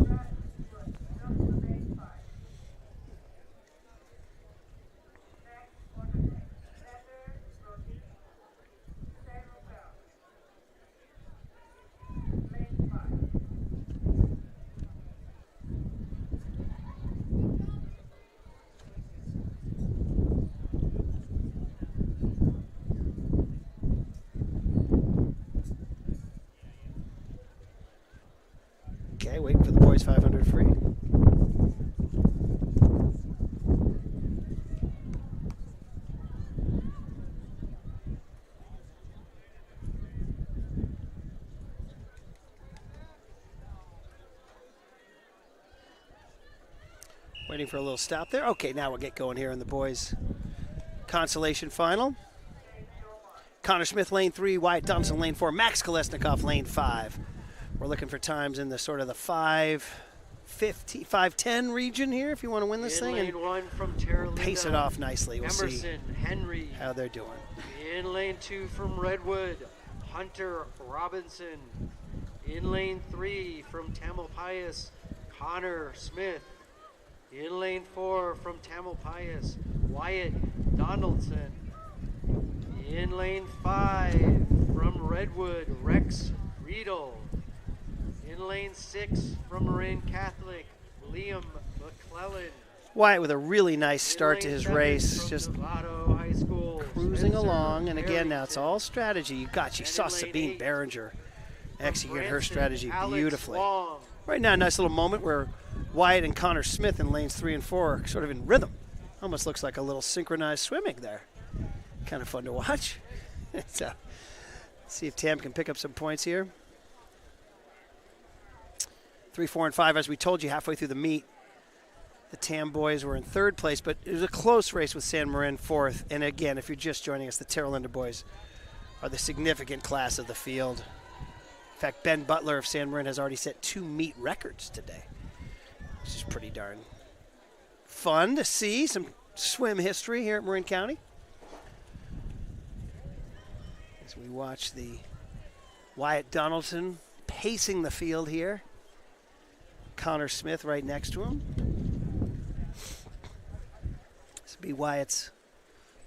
Okay, waiting for the boys 500 free. Waiting for a little stop there. Okay, now we'll get going here in the boys' consolation final. Connor Smith, lane 3, Wyatt Thompson, lane 4, Max Kolesnikov, lane 5. We're looking for times in the sort of the 5:50, 5:10 region here if you want to win this thing. Lane And 1 from Terralinda, pace it off nicely. We'll see Emerson Henry. how they're doing. In lane 2 from Redwood, Hunter Robinson. In lane 3 from Tamalpais, Connor Smith. In lane 4 from Tamalpais, Wyatt Donaldson. In lane 5 from Redwood, Rex Riedel. In lane 6 from Marin Catholic, Liam McClellan. Wyatt with a really nice start to In lane his 7 race, from just Novato High School, cruising Spencer along. And again, now it's Harrington. all strategy. You And saw in lane Sabine 8 Behringer from execute her Branson, strategy Alex beautifully. Wong. Right now, a nice little moment where Wyatt and Connor Smith in lanes 3 and 4 are sort of in rhythm. Almost looks like a little synchronized swimming there. Kind of fun to watch. So, see if Tam can pick up some points here. 3, 4, and 5, as we told you halfway through the meet. The Tam boys were in 3rd place, but it was a close race with San Marin 4th. And again, if you're just joining us, the Terralinda boys are the significant class of the field. In fact, Ben Butler of San Marin has already set 2 meet records today, which is pretty darn fun to see. Some swim history here at Marin County. As we watch the Wyatt Donaldson pacing the field here. Connor Smith right next to him. This will be Wyatt's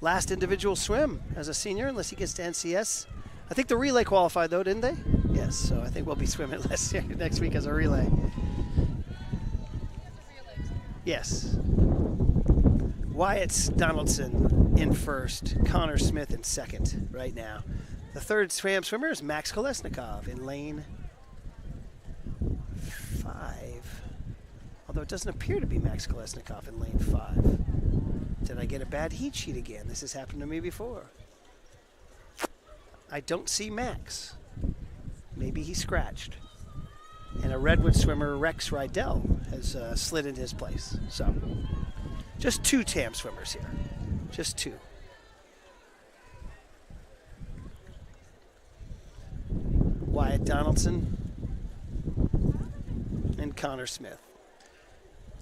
last individual swim as a senior, unless he gets to NCS. I think the relay qualified, though, didn't they? Yes, so I think we'll be swimming next week as a relay. Yes. Wyatt Donaldson in 1st, Connor Smith in 2nd right now. The 3rd swam swimmer is Max Kolesnikov in lane 5. Although it doesn't appear to be Max Kolesnikov in lane 5. Did I get a bad heat sheet again? This has happened to me before. I don't see Max. Maybe he scratched. And a Redwood swimmer, Rex Rydell, has slid into his place. So, just 2 TAM swimmers here. Just 2. Wyatt Donaldson and Connor Smith.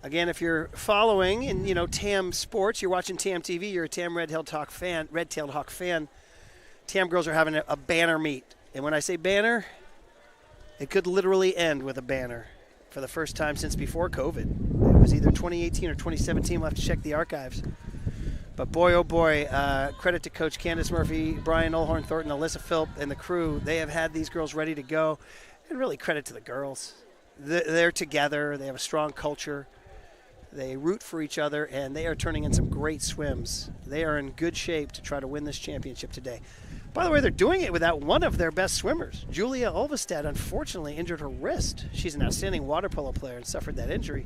Again, if you're following in, TAM sports, you're watching TamTV, you're a TAM Red-tailed Hawk fan. TAM girls are having a banner meet. And when I say banner, it could literally end with a banner for the first time since before COVID. It was either 2018 or 2017. We'll have to check the archives. But boy, oh boy, credit to Coach Candace Murphy, Brian Olhorn Thornton, Alyssa Philp, and the crew. They have had these girls ready to go. And really credit to the girls. They're together. They have a strong culture. They root for each other, and they are turning in some great swims. They are in good shape to try to win this championship today. By the way, they're doing it without one of their best swimmers. Julia Olvestad unfortunately injured her wrist. She's an outstanding water polo player and suffered that injury.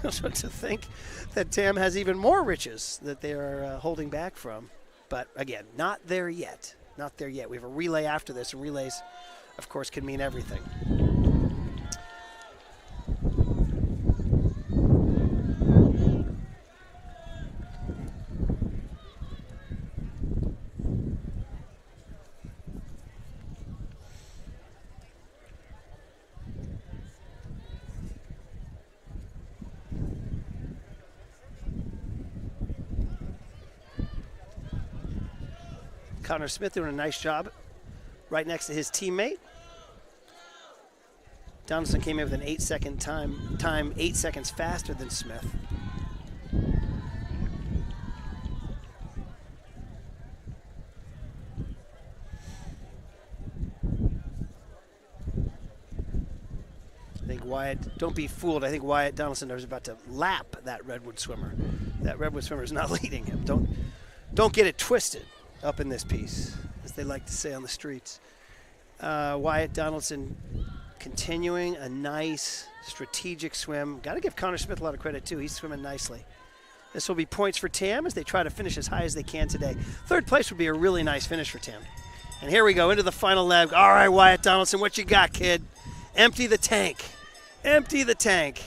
So to think that TAM has even more riches that they are holding back from. But again, not there yet. Not there yet. We have a relay after this, and relays, of course, can mean everything. Connor Smith doing a nice job right next to his teammate. Donaldson came in with an 8-second time 8 seconds faster than Smith. I think Wyatt, don't be fooled, I think Wyatt Donaldson is about to lap that Redwood swimmer. That Redwood swimmer is not leading him. Don't get it twisted up in this piece, as they like to say on the streets. Wyatt Donaldson continuing a nice strategic swim. Got to give Connor Smith a lot of credit too. He's swimming nicely. This will be points for TAM as they try to finish as high as they can today. 3rd place would be a really nice finish for TAM. And here we go into the final leg. All right, Wyatt Donaldson, what you got, kid? Empty the tank. Empty the tank.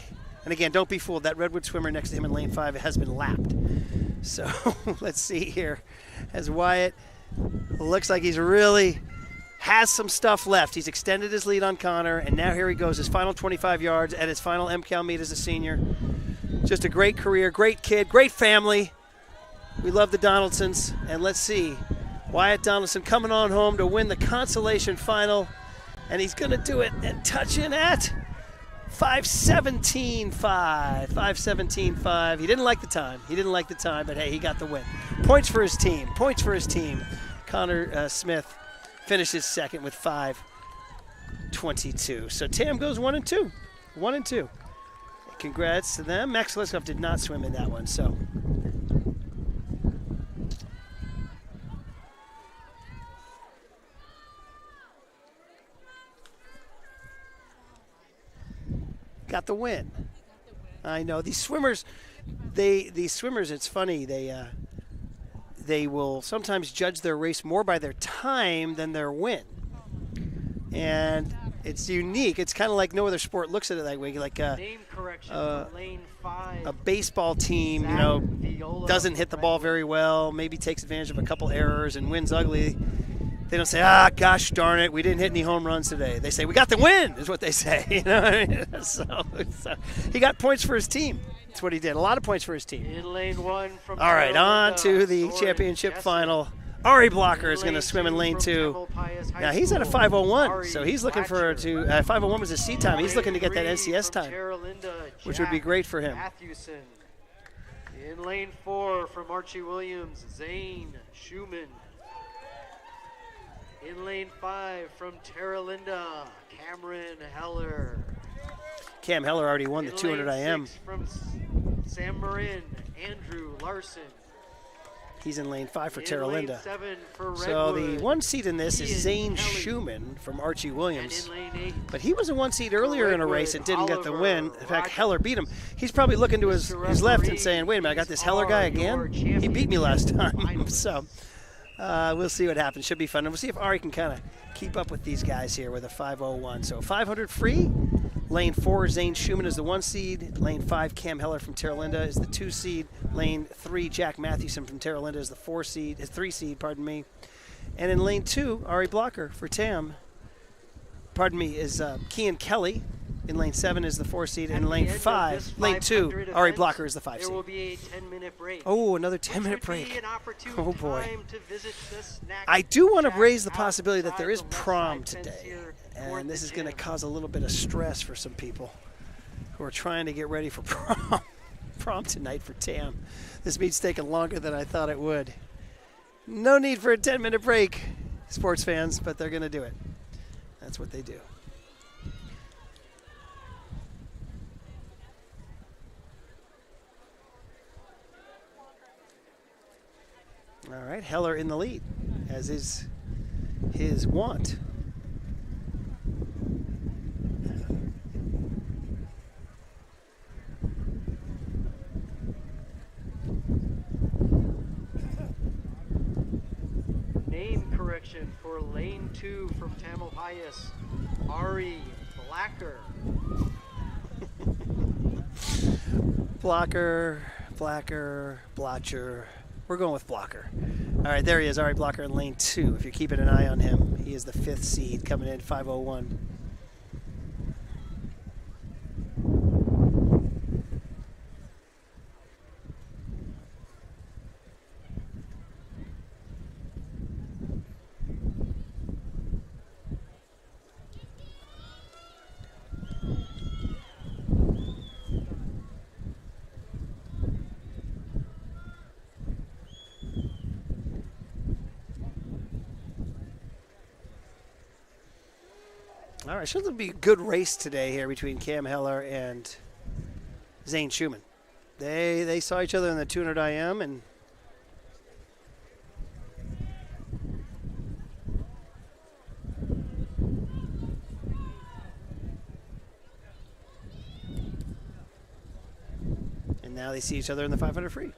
And again, don't be fooled. That Redwood swimmer next to him in lane 5 has been lapped. So let's see here. As Wyatt looks like he's really has some stuff left. He's extended his lead on Connor, and now here he goes, his final 25 yards at his final MCAL meet as a senior. Just a great career, great kid, great family. We love the Donaldsons, and let's see. Wyatt Donaldson coming on home to win the consolation final, and he's going to do it and touch in at 5:17.5. 5:17.5. He didn't like the time, but hey, he got the win. Points for his team. Connor Smith finishes 2nd with 5:22. So TAM goes 1 and 2. 1 and 2. Congrats to them. Max Liskov did not swim in that one, so. got the win. I know these swimmers. These swimmers. It's funny. They will sometimes judge their race more by their time than their win, and it's unique. It's kind of like no other sport looks at it that way. Like Name correction for lane 5. a baseball team, doesn't hit the ball very well, maybe takes advantage of a couple errors and wins ugly. They don't say, gosh darn it, we didn't hit any home runs today. They say, we got the win, is what they say. You know what I mean? So he got points for his team. That's what he did. A lot of points for his team. In lane 1 from All right, on Tamalpais, to the Soren championship Jessen. final. Ari Blocker is In going to lane swim in 2 lane from 2. Tamalpais High Now, he's at a School, 5:01, Ari so he's looking for Blatcher. 5:01 was his seed time. He's looking to get that Lane NCS 3 from time, Terralinda, which would be Jack great for him. Matthewson. In lane 4 from Archie Williams, Zane Schumann. In lane 5 from Terralinda, Cameron Heller. Cam Heller already won the In 200 lane IM. 6 from San Marin, Andrew Larson. He's in lane 5 for In lane Terralinda. 7 for So the Redwood, one seed in this is Ian Zane Kelly. Schumann from Archie And Williams. in lane 8, But he was a one seed earlier in a race and didn't get the win. In Oliver fact, Rogers. Heller beat him. He's probably looking to his left and Referee, saying, wait a minute, I got this Heller guy again? He beat me last time. So we'll see what happens. Should be fun. And we'll see if Ari can kind of keep up with these guys here with a 5:01. So 500 free. Lane 4, Zane Schumann is the 1 seed. Lane 5, Cam Heller from Terralinda is the 2 seed. Lane 3, Jack Matthewson from Terralinda is the 3 seed, pardon me. And in lane 2, Ari Blocker for Tam, is Kean Kelly. In lane 7 is the 4 seed. At In the lane end of 5, this lane 2, 500 Ari event, Blocker is the 5 There will seed. be a 10-minute break. Oh, another which 10-minute would be break. an opportune Oh, boy. time to visit the snack I do want to shack raise the possibility that there is outside the left prom side fence today. here toward And this the is going to gym. cause a little bit of stress for some people who are trying to get ready for prom tonight for Tam. This meet's taking longer than I thought it would. No need for a 10-minute break, sports fans, but they're going to do it. That's what they do. All right, Heller in the lead, as is his wont. Name correction for lane 2 from Tamalpais, Ari Blacker. Blocker, Blotcher. We're going with Blocker. All right, there he is, Ari Blocker in lane 2. If you're keeping an eye on him, he is the 5th seed coming in 5:01. All right, should be a good race today here between Cam Heller and Zane Schumann. They saw each other in the 200 IM, and now they see each other in the 500 free.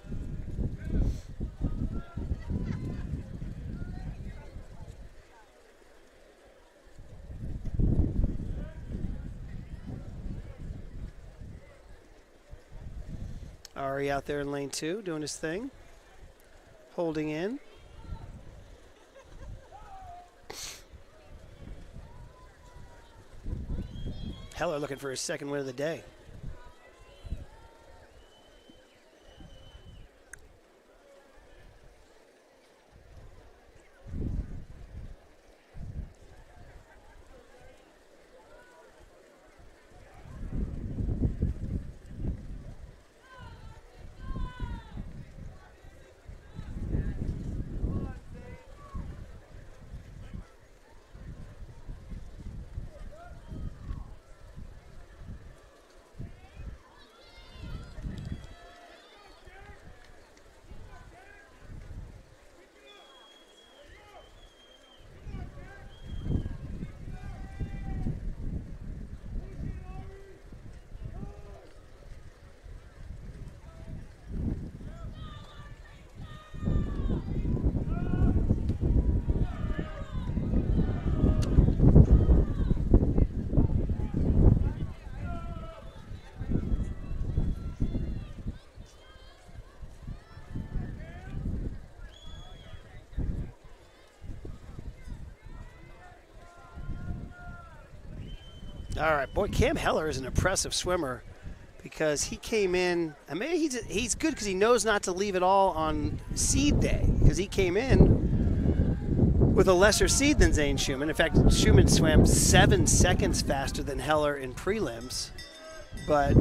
Ari out there in lane 2 doing his thing, holding in. Heller looking for his second win of the day. All right, boy, Cam Heller is an impressive swimmer because he came in, and maybe he's good because he knows not to leave it all on seed day because he came in with a lesser seed than Zane Schumann. In fact, Schumann swam 7 seconds faster than Heller in prelims, but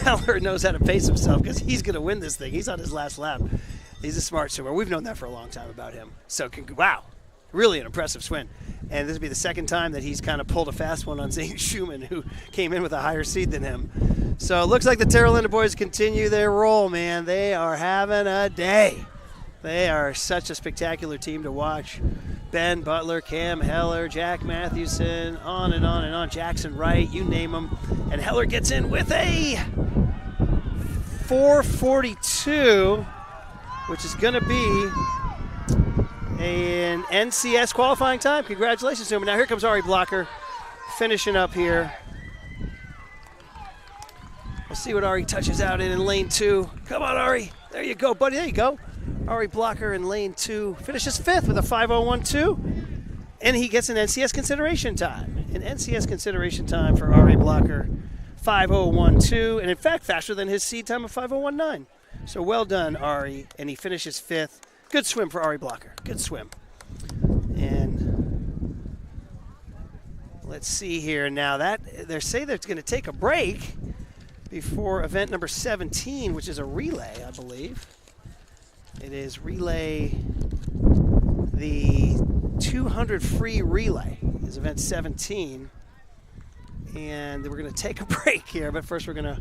Heller knows how to pace himself because he's going to win this thing. He's on his last lap. He's a smart swimmer. We've known that for a long time about him. So, wow, really an impressive swim. And this will be the second time that he's kind of pulled a fast one on Zane Schumann, who came in with a higher seed than him. So it looks like the Terra Linda boys continue their roll, man. They are having a day. They are such a spectacular team to watch. Ben Butler, Cam Heller, Jack Matthewson, on and on and on. Jackson Wright, you name them. And Heller gets in with a 4:42, which is going to be an NCS qualifying time. Congratulations to him. Now here comes Ari Blocker finishing up here. We'll see what Ari touches out in lane 2. Come on, Ari. There you go, buddy. There you go. Ari Blocker in lane 2 finishes 5th with a 5:01.2, and he gets an NCS consideration time. An NCS consideration time for Ari Blocker, 5:01.2, and in fact faster than his seed time of 5:01.9. So well done, Ari, and he finishes 5th. Good swim for Ari Blocker. Good swim. And let's see here now. That they say they're going to take a break before event number 17, which is a relay, I believe. It is relay, the 200 free relay is event 17. And we're going to take a break here, but first we're going to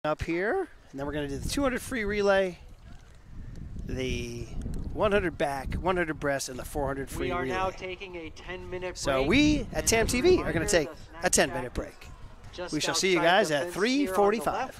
up here, and then we're going to do the 200 free relay, the 100 back, 100 breast, and the 400 free relay. We are now taking a 10-minute break. So we at TamTV are going to take a 10-minute break. We shall see you guys at 3:45.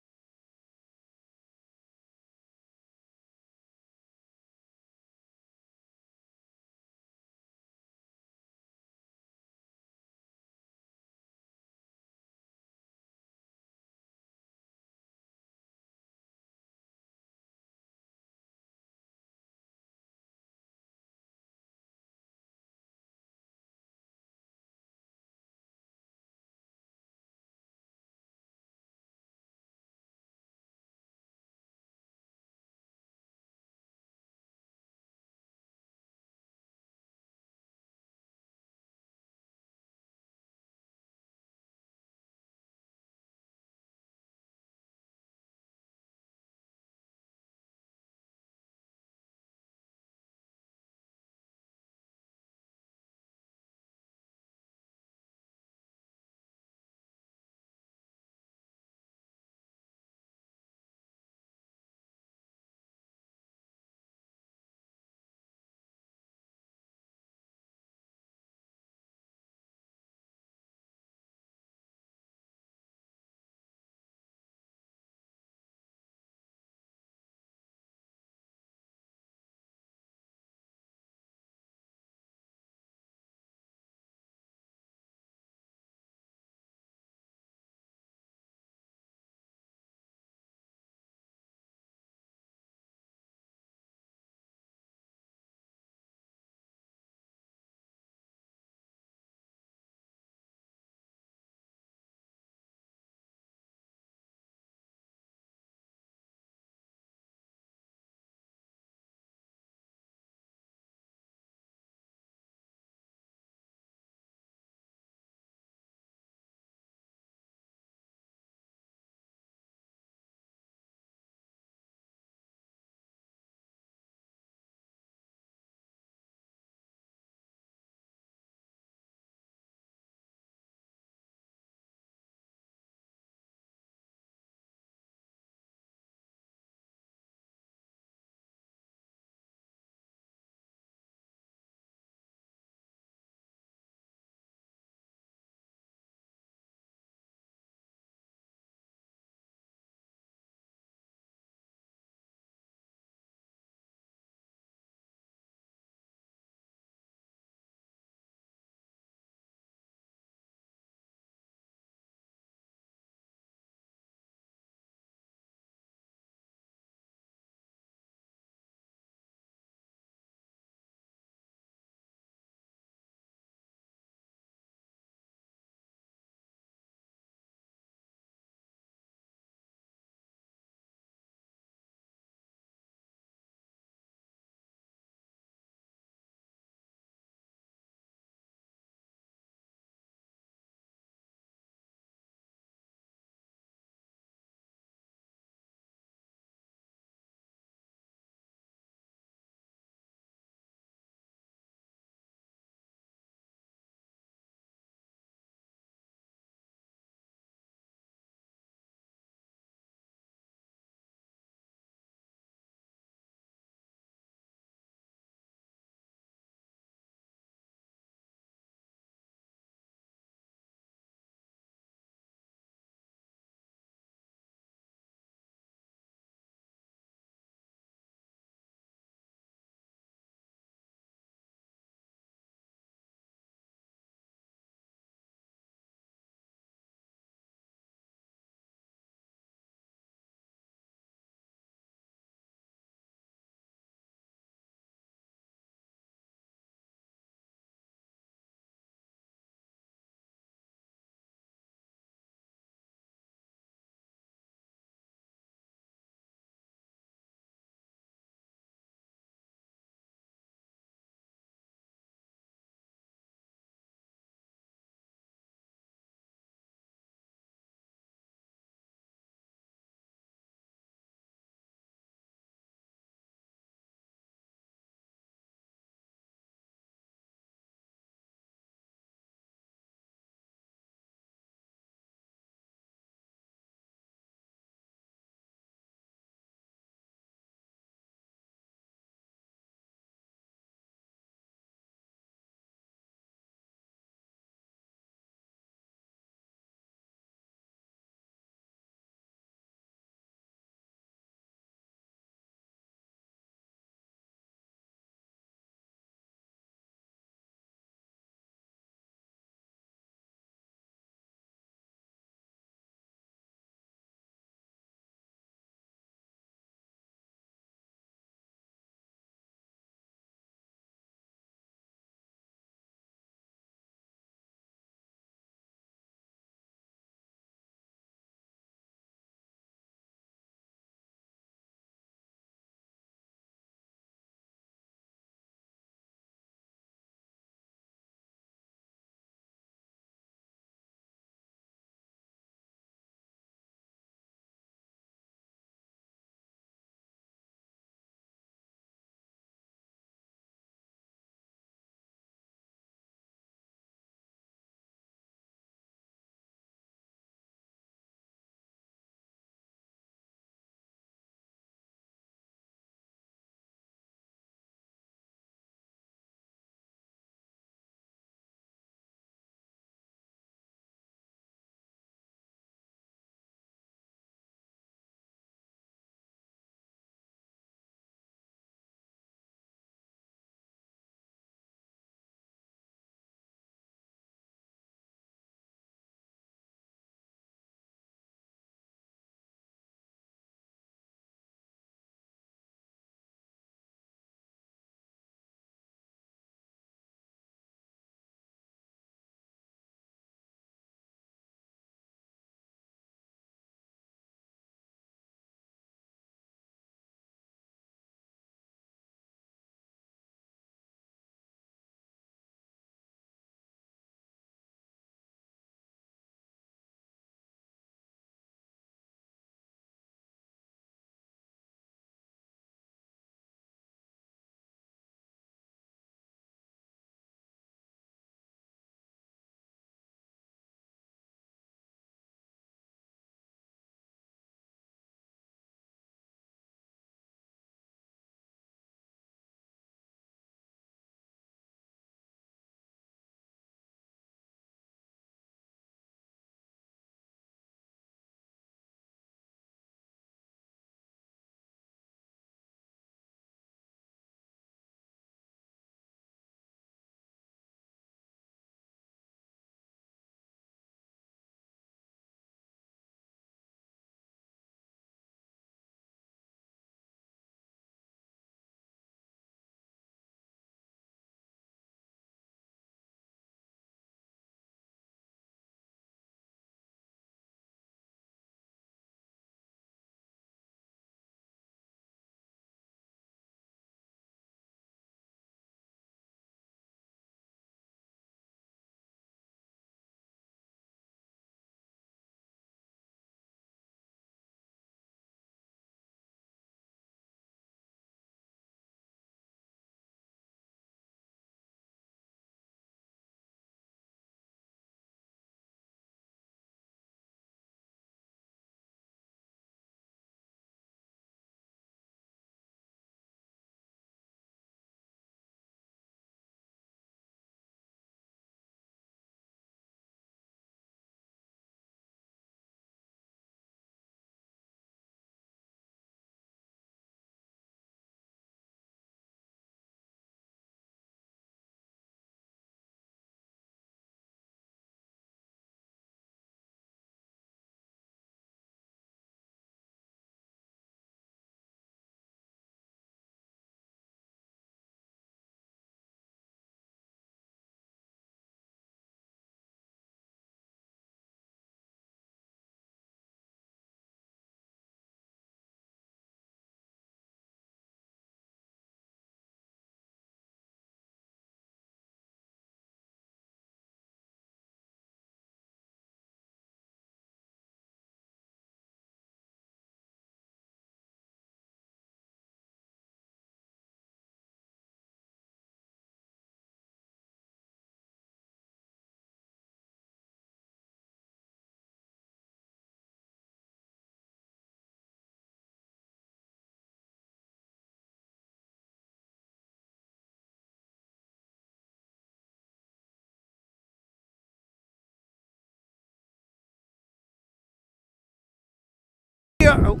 are. Oh.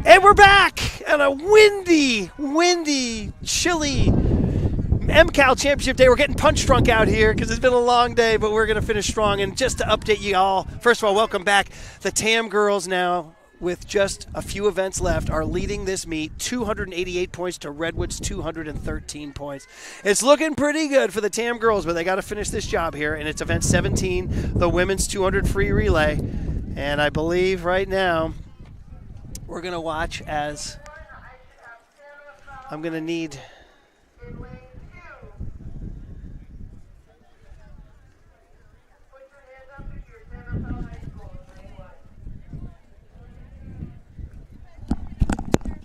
And we're back on a windy, chilly MCAL Championship Day. We're getting punch drunk out here because it's been a long day, but we're going to finish strong. And just to update you all, first of all, welcome back. The TAM girls now, with just a few events left, are leading this meet, 288 points to Redwood's 213 points. It's looking pretty good for the TAM girls, but they got to finish this job here, and it's event 17, the women's 200 free relay. And I believe right now we're going to watch as I'm going to need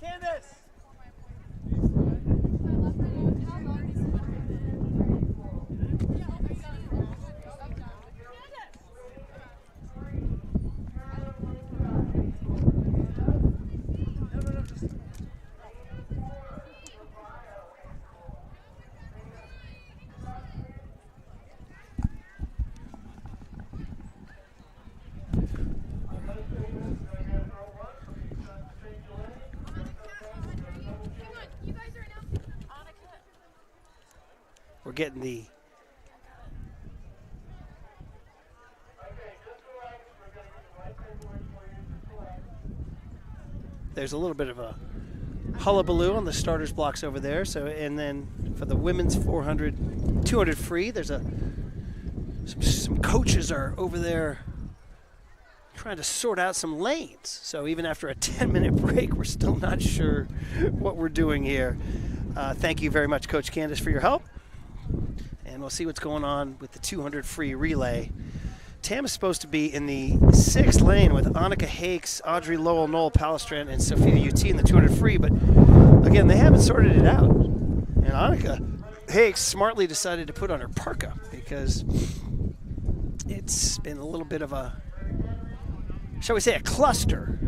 Candace! we're getting the there's a little bit of a hullabaloo on the starters blocks over there. So, and then for the women's 400, 200 free, there's some coaches are over there trying to sort out some lanes. So even after a 10-minute break, we're still not sure what we're doing here. Thank you very much, Coach Candace, for your help. And we'll see what's going on with the 200 free relay. Tam is supposed to be in the 6th lane with Annika Hakes, Audrey Lowell, Noel Palestrant, and Sophia UT in the 200 free. But again, they haven't sorted it out. And Annika Hakes smartly decided to put on her parka because it's been a little bit of a, shall we say, a cluster.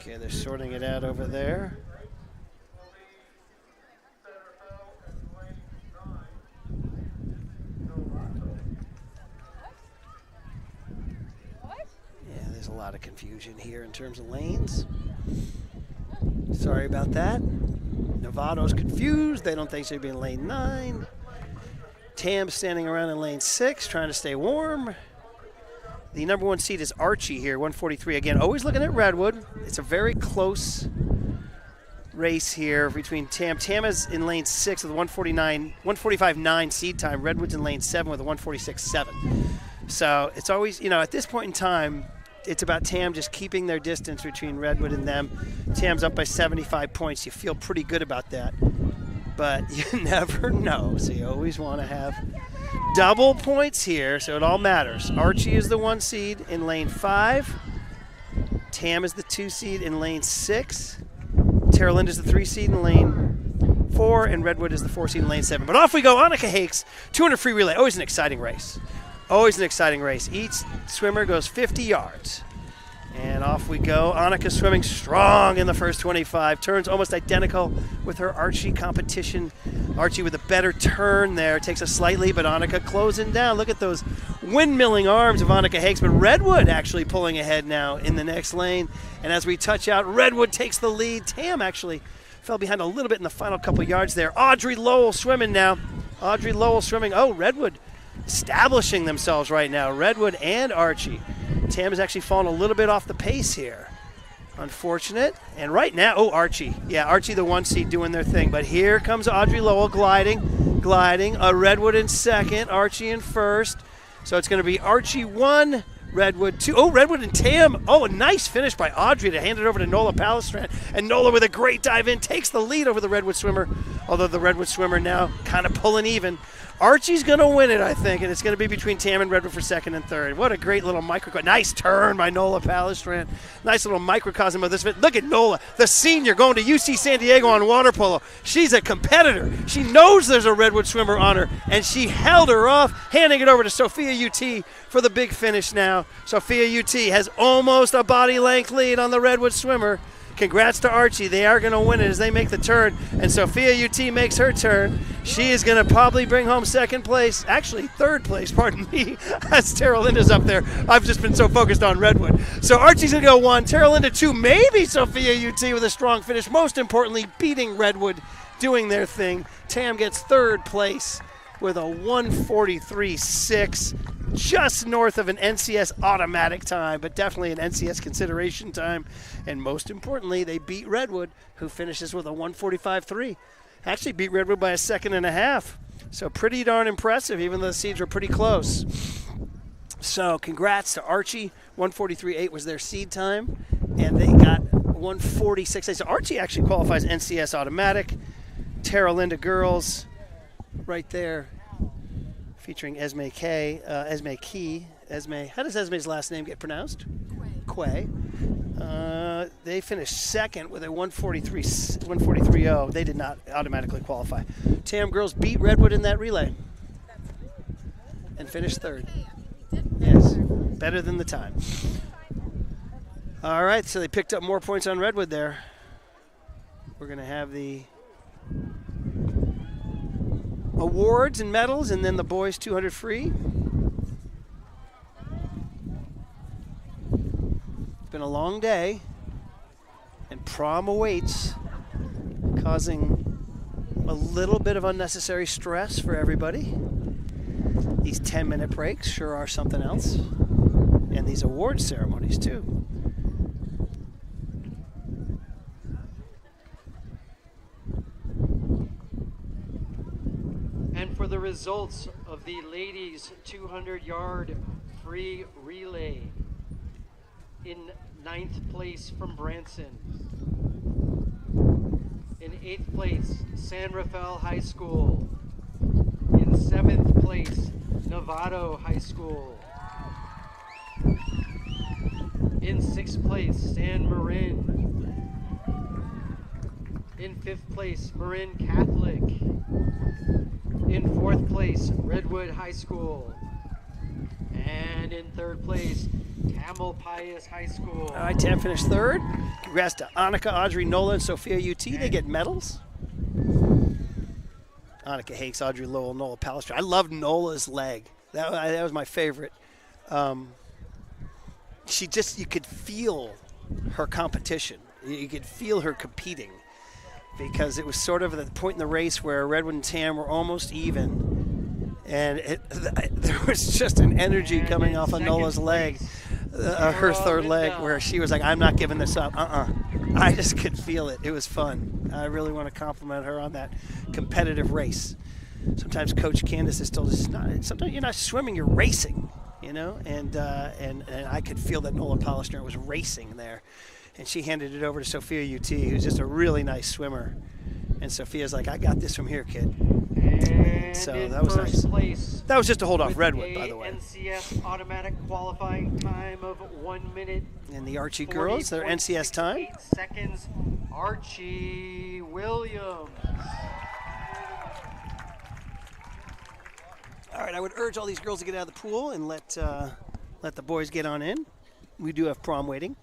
Okay, they're sorting it out over there. Yeah, there's a lot of confusion here in terms of lanes. Sorry about that. Novato's confused. They don't think she'd be in lane 9. Tam's standing around in lane 6, trying to stay warm. The number 1 seed is Archie here, 143. Again, always looking at Redwood. It's a very close race here between Tam. Tam is in lane 6 with a 145.9 seed time. Redwood's in lane 7 with a 146.7. So it's always, you know, at this point in time, it's about Tam just keeping their distance between Redwood and them. Tam's up by 75 points. You feel pretty good about that. But you never know, so you always want to have double points here, so it all matters. Archie is the 1 seed in lane 5. Tam is the 2 seed in lane 6. Tara Lind is the 3 seed in lane 4, and Redwood is the 4 seed in lane 7. But off we go. Annika Hakes, 200 free relay. Always an exciting race. Always an exciting race. Each swimmer goes 50 yards. And off we go. Annika swimming strong in the first 25. Turns almost identical with her Archie competition. Archie with a better turn there. Takes a slight lead, but Annika closing down. Look at those windmilling arms of Annika Hakes. But Redwood actually pulling ahead now in the next lane. And as we touch out, Redwood takes the lead. Tam actually fell behind a little bit in the final couple yards there. Audrey Lowell swimming now. Audrey Lowell swimming. Oh, Redwood establishing themselves right now. Redwood and Archie. Tam has actually fallen a little bit off the pace here. Unfortunate. And right now, oh, Archie. Yeah, Archie the 1 seed doing their thing. But here comes Audrey Lowell gliding. Redwood in 2nd, Archie in 1st. So it's going to be Archie 1, Redwood 2. Oh, Redwood and Tam. Oh, a nice finish by Audrey to hand it over to Nola Palestrant. And Nola with a great dive in takes the lead over the Redwood swimmer. Although the Redwood swimmer now kind of pulling even. Archie's going to win it, I think, and it's going to be between Tam and Redwood for 2nd and 3rd. What a great little microcosm. Nice turn by Nola Palestrant. Nice little microcosm of this. Look at Nola, the senior going to UC San Diego on water polo. She's a competitor. She knows there's a Redwood swimmer on her, and she held her off, handing it over to Sophia UT for the big finish now. Sophia UT has almost a body length lead on the Redwood swimmer. Congrats to Archie. They are going to win it as they make the turn. And Sophia UT makes her turn. She is going to probably bring home second place. Actually, third place, pardon me, as Tara Linda's up there. I've just been so focused on Redwood. So Archie's going to go 1, Tara Linda 2, maybe Sophia UT with a strong finish. Most importantly, beating Redwood, doing their thing. Tam gets third place with a 1:43.6, just north of an NCS automatic time, but definitely an NCS consideration time. And most importantly, they beat Redwood, who finishes with a 1:45.3. Actually beat Redwood by a second and a half. So pretty darn impressive, even though the seeds were pretty close. So congrats to Archie. 1:43.8 was their seed time, and they got 1:46.8. So Archie actually qualifies NCS automatic. Tara Linda girls right there, featuring Esme Key. How does Esme's last name get pronounced? Quay. They finished second with a 1:43.0. They did not automatically qualify. Tam girls beat Redwood in that relay and finished third. Yes, better than the time. All right, so they picked up more points on Redwood there. We're going to have the awards and medals, and then the boys 200 free. It's been a long day, and prom awaits, causing a little bit of unnecessary stress for everybody. These 10-minute breaks sure are something else, and these award ceremonies too. And for the results of the ladies 200-yard free relay, in 9th place from Branson, in 8th place San Rafael High School, in 7th place Novato High School, in 6th place San Marin, in 5th place Marin Catholic, in 4th place Redwood High School, and in 3rd place Tamalpais High School. All right, Tam finished third. Congrats to Annika, Audrey, Nola, and Sophia UT. They get medals. Annika Hakes, Audrey Lowell, Nola Pallister. I loved Nola's leg. That was my favorite. You could feel her competition. You could feel her competing, because it was sort of the point in the race where Redwood and Tam were almost even, and there was just an energy coming off of Nola's leg, her third leg, where she was like, I'm not giving this up. I just could feel it. It was fun. I really want to compliment her on that competitive race. Sometimes Coach Candace is told us, sometimes you're not swimming, you're racing, you know, and I could feel that Nola Pallister was racing there. And she handed it over to Sophia UT, who's just a really nice swimmer. And Sophia's like, I got this from here, kid. And so that was nice. That was just to hold off Redwood, by the way. NCS automatic qualifying time of 1 minute. And the Archie girls, their NCS time. 8 seconds, Archie Williams. All right, I would urge all these girls to get out of the pool and let the boys get on in. We do have prom waiting.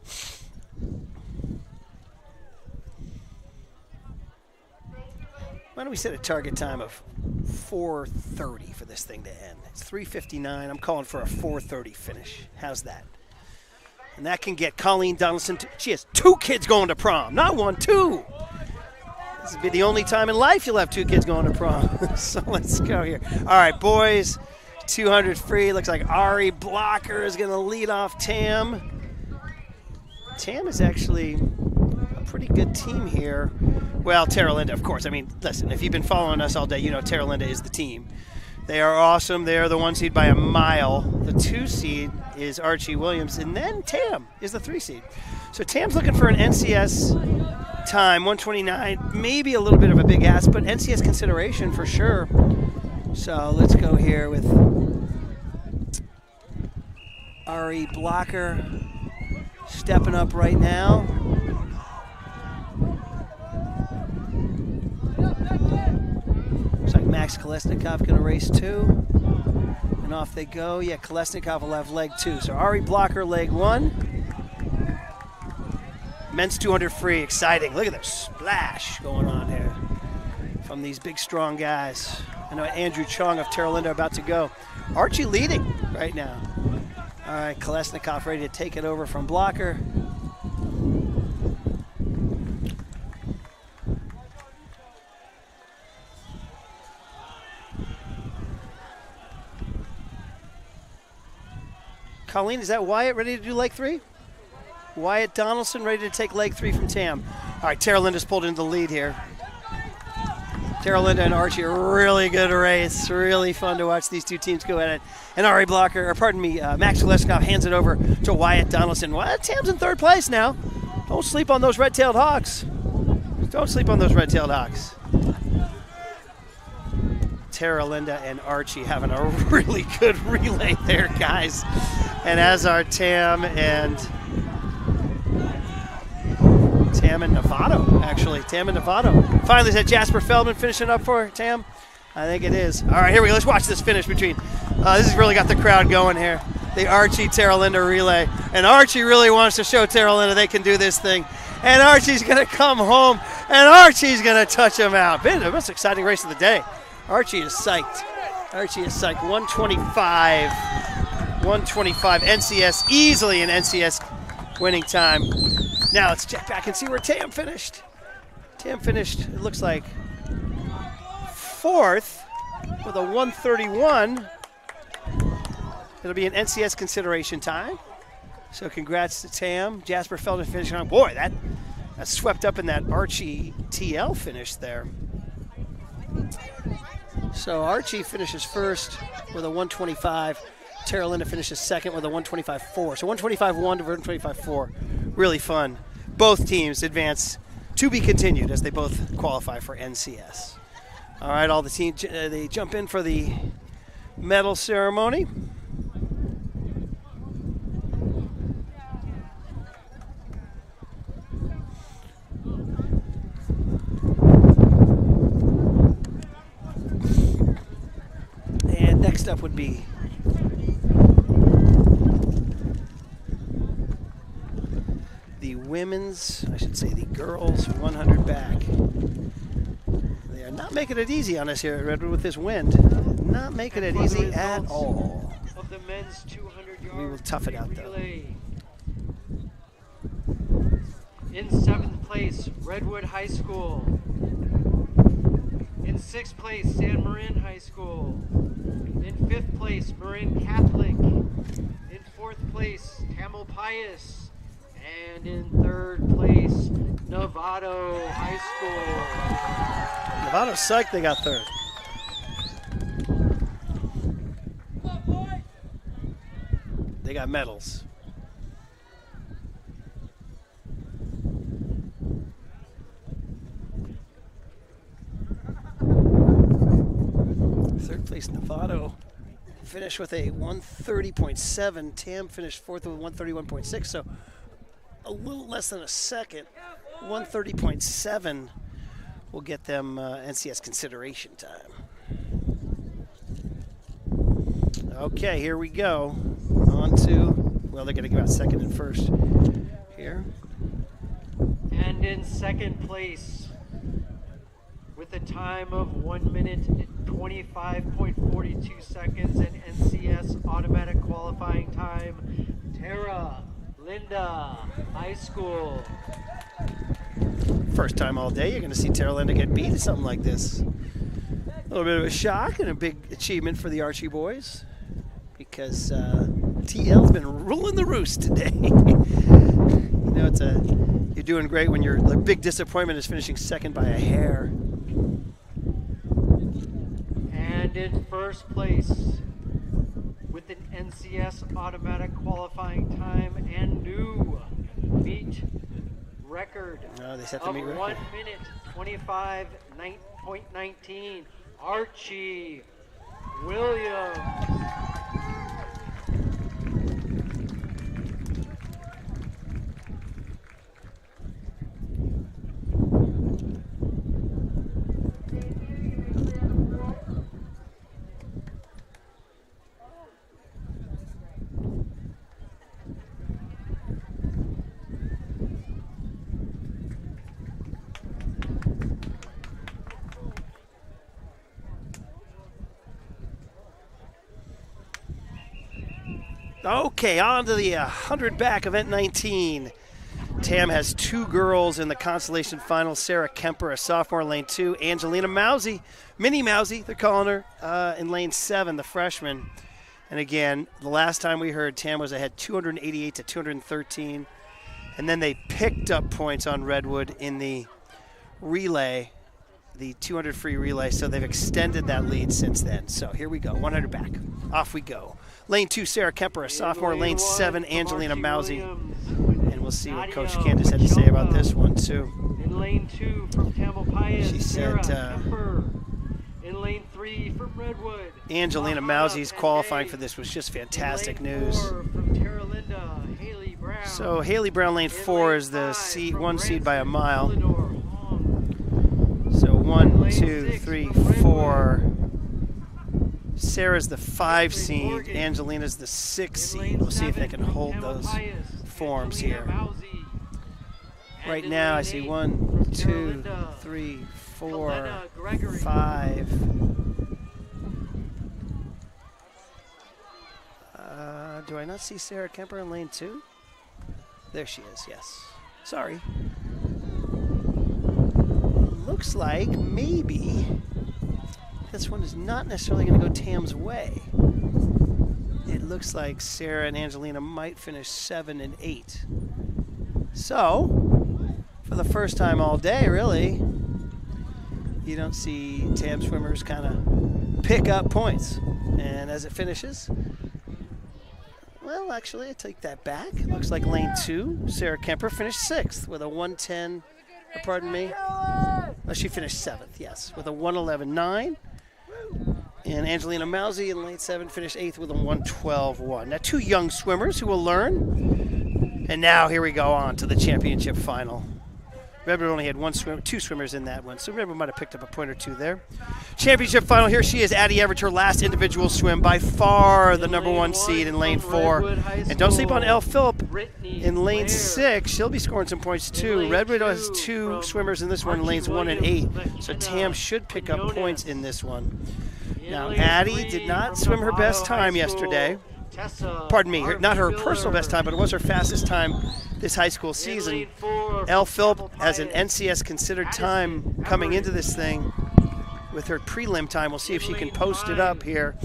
Why don't we set a target time of 4:30 for this thing to end? It's 3:59. I'm calling for a 4:30 finish. How's that? And that can get Colleen Donaldson. She has 2 kids going to prom. Not 1, 2. This will be the only time in life you'll have 2 kids going to prom. So let's go here. All right, boys, 200 free. Looks like Ari Blocker is going to lead off Tam. Tam is actually a pretty good team here. Well, Tara Linda, of course. I mean, listen, if you've been following us all day, you know Tara Linda is the team. They are awesome. They are the 1 seed by a mile. The 2 seed is Archie Williams, and then Tam is the 3 seed. So Tam's looking for an NCS time, 1:29, maybe a little bit of a big ask, but NCS consideration for sure. So let's go here with Ari Blocker stepping up right now. Looks like Max Kolesnikov going to race 2. And off they go. Yeah, Kolesnikov will have leg 2. So Ari Blocker, leg 1. Men's 200 free, exciting. Look at this splash going on here from these big, strong guys. I know Andrew Chong of Terra Linda about to go. Archie leading right now. All right, Kolesnikov ready to take it over from blocker. Colleen, is that Wyatt ready to do leg 3? Wyatt Donaldson ready to take leg 3 from Tam. All right, Terra Linda's pulled into the lead here. Terra Linda and Archie, a really good race. Really fun to watch these two teams go at it. And Max Kolesnikov hands it over to Wyatt Donaldson. Well, Tam's in 3rd place now. Don't sleep on those red-tailed hawks. Don't sleep on those red-tailed hawks. Terra Linda and Archie having a really good relay there, guys. And as are Tam and Novato, actually. Tam and Novato. Finally, is that Jasper Feldman finishing up for Tam? I think it is. All right, here we go. Let's watch this finish between. This has really got the crowd going here. The Archie-Terra Linda relay. And Archie really wants to show Terra Linda they can do this thing. And Archie's going to come home, and Archie's going to touch him out. Been the most exciting race of the day. Archie is psyched. 125. 125. NCS, easily an NCS winning time. Now let's check back and see where Tam finished. Tam finished, it looks like, 4th with a 131. It'll be an NCS consideration time. So congrats to Tam. Jasper Feldman finishing on. Boy, that swept up in that Archie TL finish there. So Archie finishes 1st with a 125. Terra Linda finishes 2nd with a 125.4. So 125.1 to 125.4. Really fun. Both teams advance to be continued as they both qualify for NCS. All right, all the teams, they jump in for the medal ceremony. And next up would be the women's, I should say the girls 100 back. They are not making it easy on us here at Redwood with this wind. Not making it easy at all. Of the men's 200 yard We will tough it out though. relay. In 7th place, Redwood High School. In 6th place, San Marin High School. In 5th place, Marin Catholic. In 4th place, Tamalpais. And in 3rd place, Novato High School. Novato's psyched they got 3rd. They got medals. Third place, Novato finished with a 130.7. Tam finished 4th with 131.6. So a little less than a second. 130.7 will get them NCS consideration time. Okay, here we go. On to, well, they're going to go out 2nd and 1st here. And in 2nd place, with a time of 1 minute 25.42 seconds and NCS automatic qualifying time, Terra Linda High School. First time all day you're going to see Terra Linda get beat at something like this. A little bit of a shock and a big achievement for the Archie boys because TL's been ruling the roost today. You know, you're doing great when the big disappointment is finishing 2nd by a hair. And in 1st place, with an NCS automatic qualifying time and new meet record They set the of meet record. 1 minute 25.19, Archie Williams. Okay, on to the 100 back, event 19. Tam has two girls in the consolation final. Sarah Kemper, a sophomore, lane 2. Angelina Mousy, Minnie Mousy, they're calling her, in lane 7, the freshman. And again, the last time we heard, Tam was ahead 288 to 213. And then they picked up points on Redwood in the relay, the 200 free relay. So they've extended that lead since then. So here we go, 100 back. Off we go. Lane 2, Sarah Kemper, a sophomore. Lane 7, Angelina Mousy. And we'll see what Coach Candace had to say about this one, too. In lane 2 from Tamalpais, She said, Sarah Kemper. In lane 3 from Redwood, Angelina Mousie's qualifying for this was just fantastic news. From Terralinda, Haley Brown. So Haley Brown, lane 4, is the one seed by a mile. So 1, 2, 3, 4. Sarah's the 5 seed. Angelina's the 6 seed. We'll see if they can hold those forms here. Right now, I see 1, 2, 3, 4, 5. Do I not see Sarah Kemper in lane 2? There she is, yes. Sorry. Looks like maybe this one is not necessarily going to go Tam's way. It looks like Sarah and Angelina might finish 7 and 8. So, for the first time all day, really, you don't see Tam swimmers kind of pick up points. And as it finishes, well, actually, I take that back. It looks like lane 2, Sarah Kemper, finished 6th with a 110, or pardon me. Oh, she finished 7th, yes, with a 111.9. And Angelina Mousy in lane 7 finished 8th with a 112.1. Now, two young swimmers who will learn. And now here we go on to the championship final. Redwood only had two swimmers in that one, so Redwood might have picked up a point or two there. Championship final, here she is, Addie Everidge, her last individual swim, by far the number 1 seed in lane 4. And don't sleep on Elle Phillip in lane 6. She'll be scoring some points too. Redwood has 2 swimmers in this one, lanes 1 and 8. So Tam should pick up points in this one. Now, Addie did not swim her best time yesterday. Pardon me, not her personal best time, but it was her fastest time this high school season. Elle Phillip has an NCS considered time coming into this thing with her prelim time. We'll see if she can post it up here.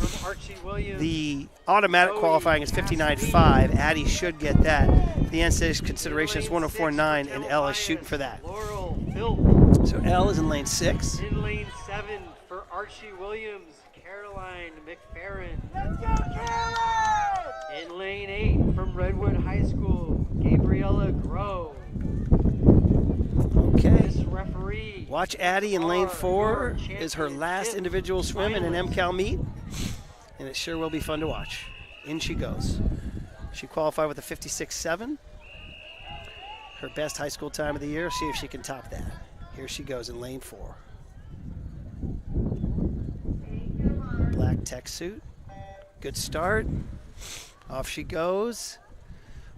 The automatic qualifying is 59.5. Addie should get that. The NCS consideration is 104.9, and Elle is shooting for that. So Elle is in lane 6. In lane 7 for Archie Williams, Caroline McFerrin. In lane 8 from Redwood High School, Gabriella Groh. Okay. This referee. Watch Addie in lane 4 is her last individual swim in an MCAL meet, and it sure will be fun to watch. In she goes. She qualified with a 56.7. Her best high school time of the year. See if she can top that. Here she goes in lane 4. Black tech suit. Good start. Off she goes.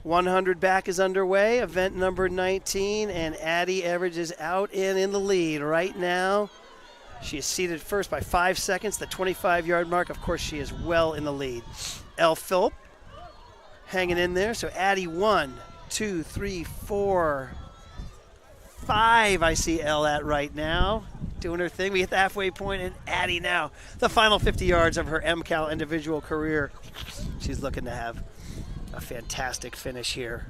100 back is underway. Event number 19, and Addie Everidge is out and in the lead right now. She is seated first by 5 seconds, the 25-yard mark. Of course, she is well in the lead. Elle Phillip hanging in there. So Addie 1, 2, 3, 4, 5. I see Elle at right now, doing her thing. We hit the halfway point, and Addie now, the final 50 yards of her MCAL individual career. She's looking to have a fantastic finish here.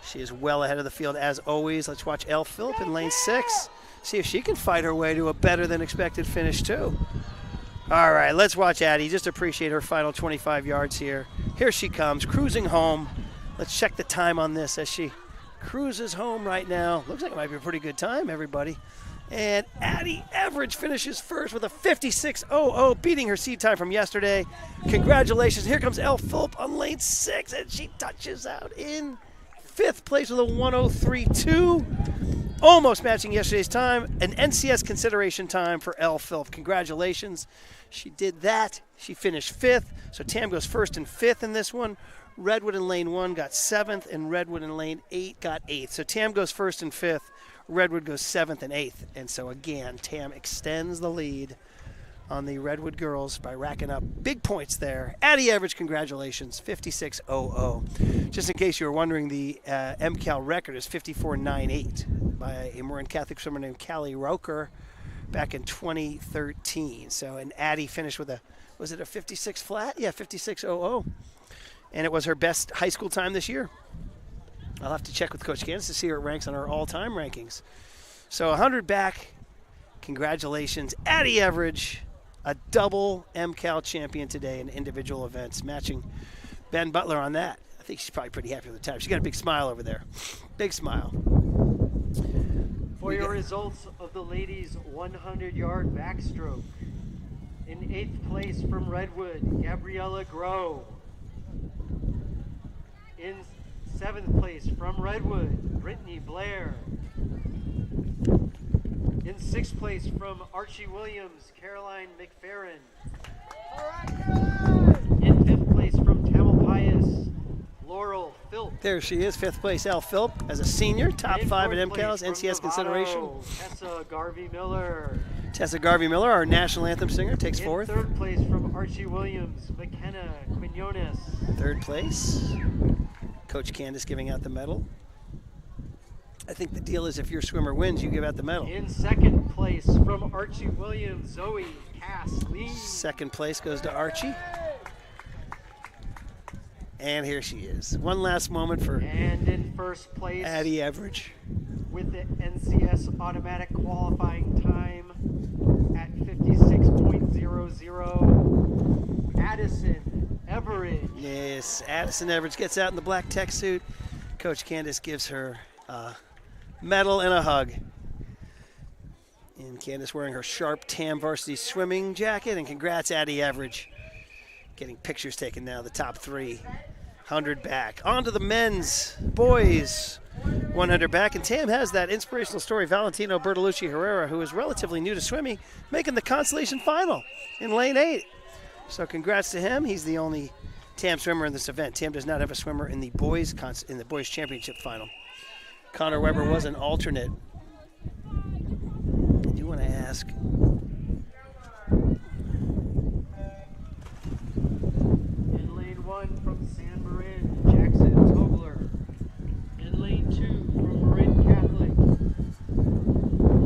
She is well ahead of the field as always. Let's watch Elle Phillip in lane 6. See if she can fight her way to a better than expected finish too. All right, let's watch Addie. Just appreciate her final 25 yards here. Here she comes, cruising home. Let's check the time on this as she cruises home right now. Looks like it might be a pretty good time, everybody. And Addie Everidge finishes first with a 56.00, beating her seed time from yesterday. Congratulations. Here comes Elle Phillip on lane 6, and she touches out in 5th place with a 103.2. Almost matching yesterday's time. An NCS consideration time for Elle Phillip. Congratulations. She did that. She finished 5th. So Tam goes 1st and 5th in this one. Redwood in lane 1 got 7th, and Redwood in lane 8 got 8th. So Tam goes 1st and 5th. Redwood goes 7th and 8th. And so again, Tam extends the lead on the Redwood girls by racking up big points there. Addie Average, congratulations, 56.00. Just in case you were wondering, the MCAL record is 54.98 by a Marin Catholic swimmer named Callie Roker back in 2013. So an Addie finished with was it a 56 flat? Yeah, 56.00. And it was her best high school time this year. I'll have to check with Coach Candace to see where it ranks on her all-time rankings. So 100 back. Congratulations, Addie Average, a double MCAL champion today in individual events, matching Ben Butler on that. I think she's probably pretty happy with the time. She's got a big smile over there. Big smile. For your results of the ladies' 100-yard backstroke. In 8th place from Redwood, Gabriella Groh. In 7th place from Redwood, Brittany Blair. In 6th place from Archie Williams, Caroline McFerrin. In 5th place from Tamalpais, Laurel Philp. There she is, 5th place, Al Philp, as a senior, top In 5 at 4th MCALs, place NCS from consideration. Novato, Tessa Garvey Miller. Tessa Garvey Miller, our national anthem singer, takes In 4th. 3rd place from Archie Williams, McKenna Quinones. 3rd place, Coach Candace giving out the medal. I think the deal is if your swimmer wins, you give out the medal. In 2nd place from Archie Williams, Zoe Cass Lee. 2nd place goes to Archie. And here she is. One last moment for And in 1st place Addie Average. with the NCS automatic qualifying time at 56.00, Addison Everett. Yes, Addison Average gets out in the black tech suit. Coach Candace gives her medal and a hug. And Candace wearing her sharp Tam Varsity swimming jacket. And congrats, Addie Average. Getting pictures taken now, the top 3. 100 back. On to the men's, boys. 100 back. And Tam has that inspirational story. Valentino Bertolucci Herrera, who is relatively new to swimming, making the consolation final in lane 8. So congrats to him. He's the only Tam swimmer in this event. Tam does not have a swimmer in the boys championship final. Connor Weber was an alternate. I do want to ask. In lane 1 from San Marin, Jackson Tobler. In lane 2 from Marin Catholic,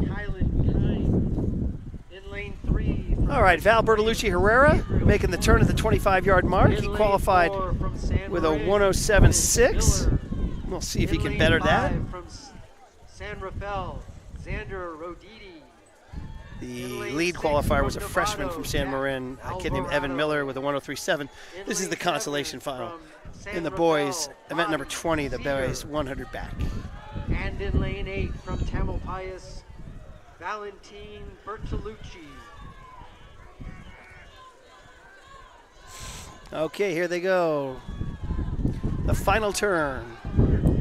Kylan Kine. In lane 3 from All right, Val Bertolucci Herrera making the turn at the 25-yard mark. In He lane qualified 4 from San with a Marin, 107.6. Miller. We'll see if he In can lane better that. 5 from San Rafael, Xander Roditi. The In lane lead 6 qualifier was a from freshman Novato, from San Jack Marin, a kid named Evan Alvarado. Miller with a 103.7. In This is lane the 7 consolation final. from San In the Rafael, boys, event number Bobby 20, the boys Seeger. 100 back. And in lane 8 from Tamalpais, Valentine Bertolucci. Okay, here they go. The final turn.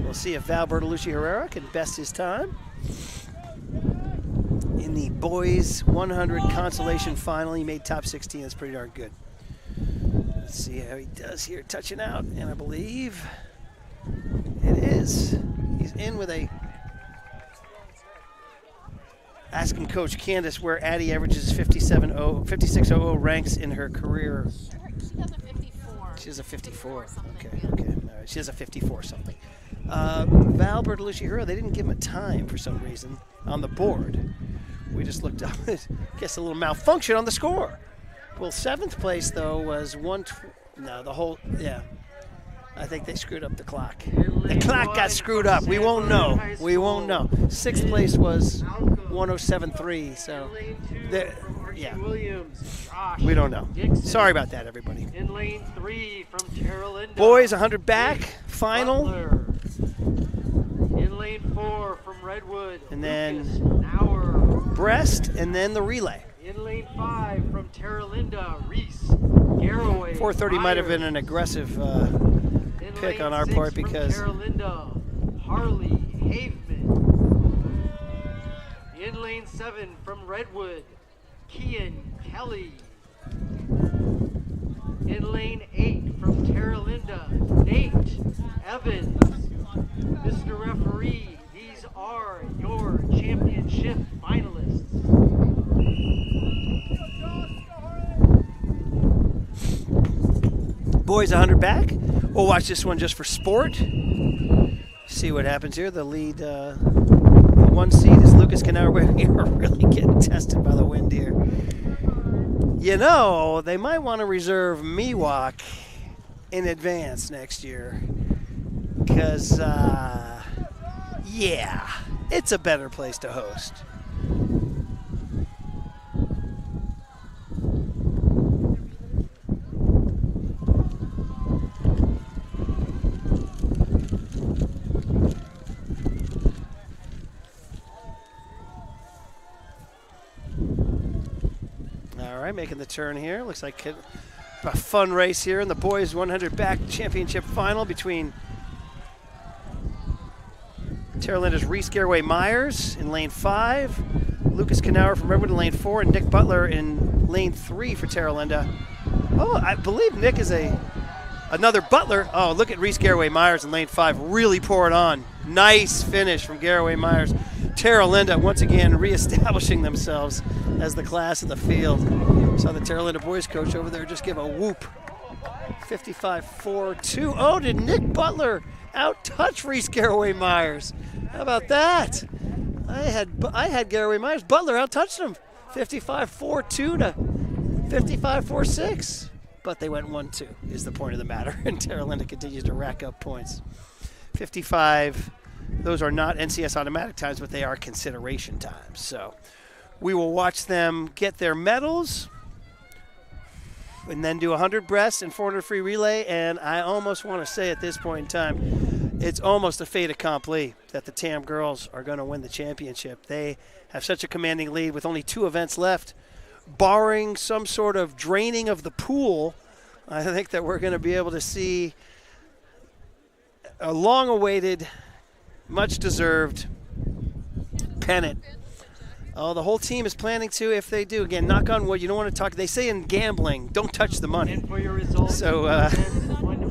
We'll see if Val Bertolucci Herrera can best his time in the boys 100 consolation final. He made top 16. That's pretty darn good. Let's see how he does here, touching out, and I believe it is. He's in with a. Asking Coach Candace where Addie averages 56.00 ranks in her career. She has a 54. She has a 54. something, Okay, yeah. okay. All right. She has a 54 something. Val Bertolucci Herrera, they didn't give him a time for some reason on the board. We just looked up. Guess a little malfunction on the score. Well, 7th place, though, was yeah. I think they screwed up the clock. The clock got screwed up. We won't know. We won't know. 6th place was 107.3, so In lane 2 there- from Archie yeah. Williams, Josh we don't know. Dixon. Sorry about that, everybody. In lane 3 from Tara Linda. Boys, 100 back, Jake final. Butler. In lane 4 from Redwood, And then Lucas Nauer. Breast, and then the relay. In lane 5 from Tara Linda, Reese Garraway. 4:30 might have been Myers. an aggressive In pick lane on our 6 part from because Tara Linda, Harley Haveman. In lane 7 from Redwood, Kian Kelly. In lane 8 from Tara Linda, Nate Evans. Mr. Referee, these are your championship finalists. Boys 100 back. We'll watch this one just for sport. See what happens here. The lead, the 1 seed is Lucas Canauer. We are really getting tested by the wind here. You know, they might want to reserve Miwok in advance next year. Because, yeah, it's a better place to host. All right, making the turn here. Looks like a fun race here in the boys 100 back championship final between Terra Linda's Reese Garraway Myers in lane 5, Lucas Canauer from Redwood in lane 4, and Nick Butler in lane 3 for Terra Linda. Oh, I believe Nick is another Butler. Oh, look at Reese Garraway Myers in lane 5, really pouring on. Nice finish from Garraway Myers. Terra Linda once again reestablishing themselves as the class of the field. Saw the Terra Linda boys coach over there just give a whoop. 55-4-2. Oh, did Nick Butler out-touch Reese Garraway Myers? How about that? I had Garraway Myers. Butler out-touched him. 55-4-2 to 55-4-6. But they went 1-2 is the point of the matter. And Terra Linda continues to rack up points. 55. Those are not NCS automatic times, but they are consideration times. So we will watch them get their medals and then do 100 breasts and 400 free relay. And I almost want to say at this point in time, it's almost a fait accompli that the TAM girls are going to win the championship. They have such a commanding lead with only 2 events left. Barring some sort of draining of the pool, I think that we're going to be able to see a long-awaited, much-deserved pennant. Oh, the whole team is planning to, if they do. Again, knock on wood, you don't want to talk. They say in gambling, don't touch the money. And for your results, so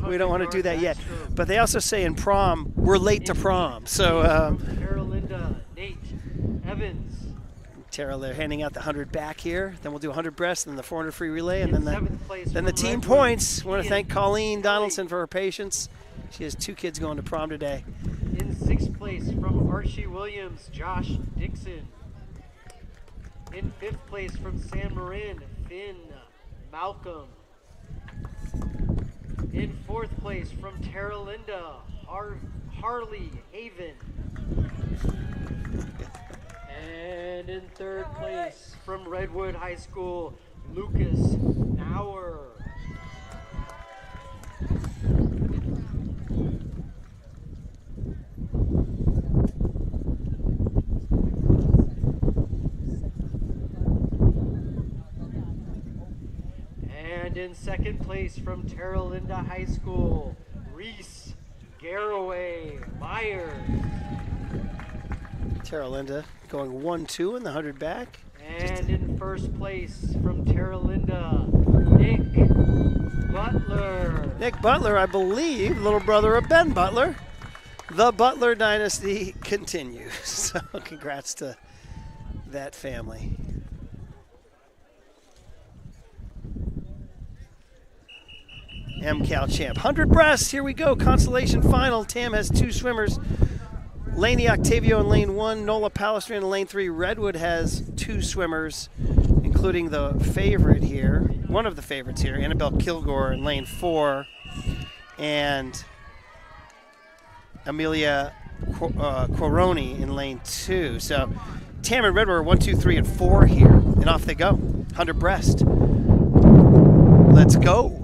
we don't want to do that yet. But they also say in prom, we're late to prom. So Terra Linda, Nate Evans. Terra, they're handing out the 100 back here. Then we'll do 100 breasts and then the 400 free relay. And then the team points. I want to thank Colleen Donaldson for her patience. She has 2 kids going to prom today. In 6th place from Archie Williams, Josh Dixon. In 5th place from San Marin, Finn Malcolm. In 4th place from Terra Linda, Harley Haven. And in 3rd place from Redwood High School, Lucas Nauer. And in 2nd place from Terra Linda High School, Reese Garraway Myers. Terra Linda going 1-2 in the 100 back. And in 1st place from Terra Linda, Nick Butler. Nick Butler, I believe, little brother of Ben Butler. The Butler dynasty continues. So congrats to that family. MCAL champ. 100 breasts, here we go. Consolation final. TAM has 2 swimmers. Laney Octavio in lane 1, Nola Palestrin in lane 3. Redwood has 2 swimmers, including the favorite here, one of the favorites here, Annabelle Kilgore in lane 4, and Amelia Coroni in lane 2. So TAM and Redwood are 1, 2, 3, and 4 here, and off they go. 100 breast. Let's go.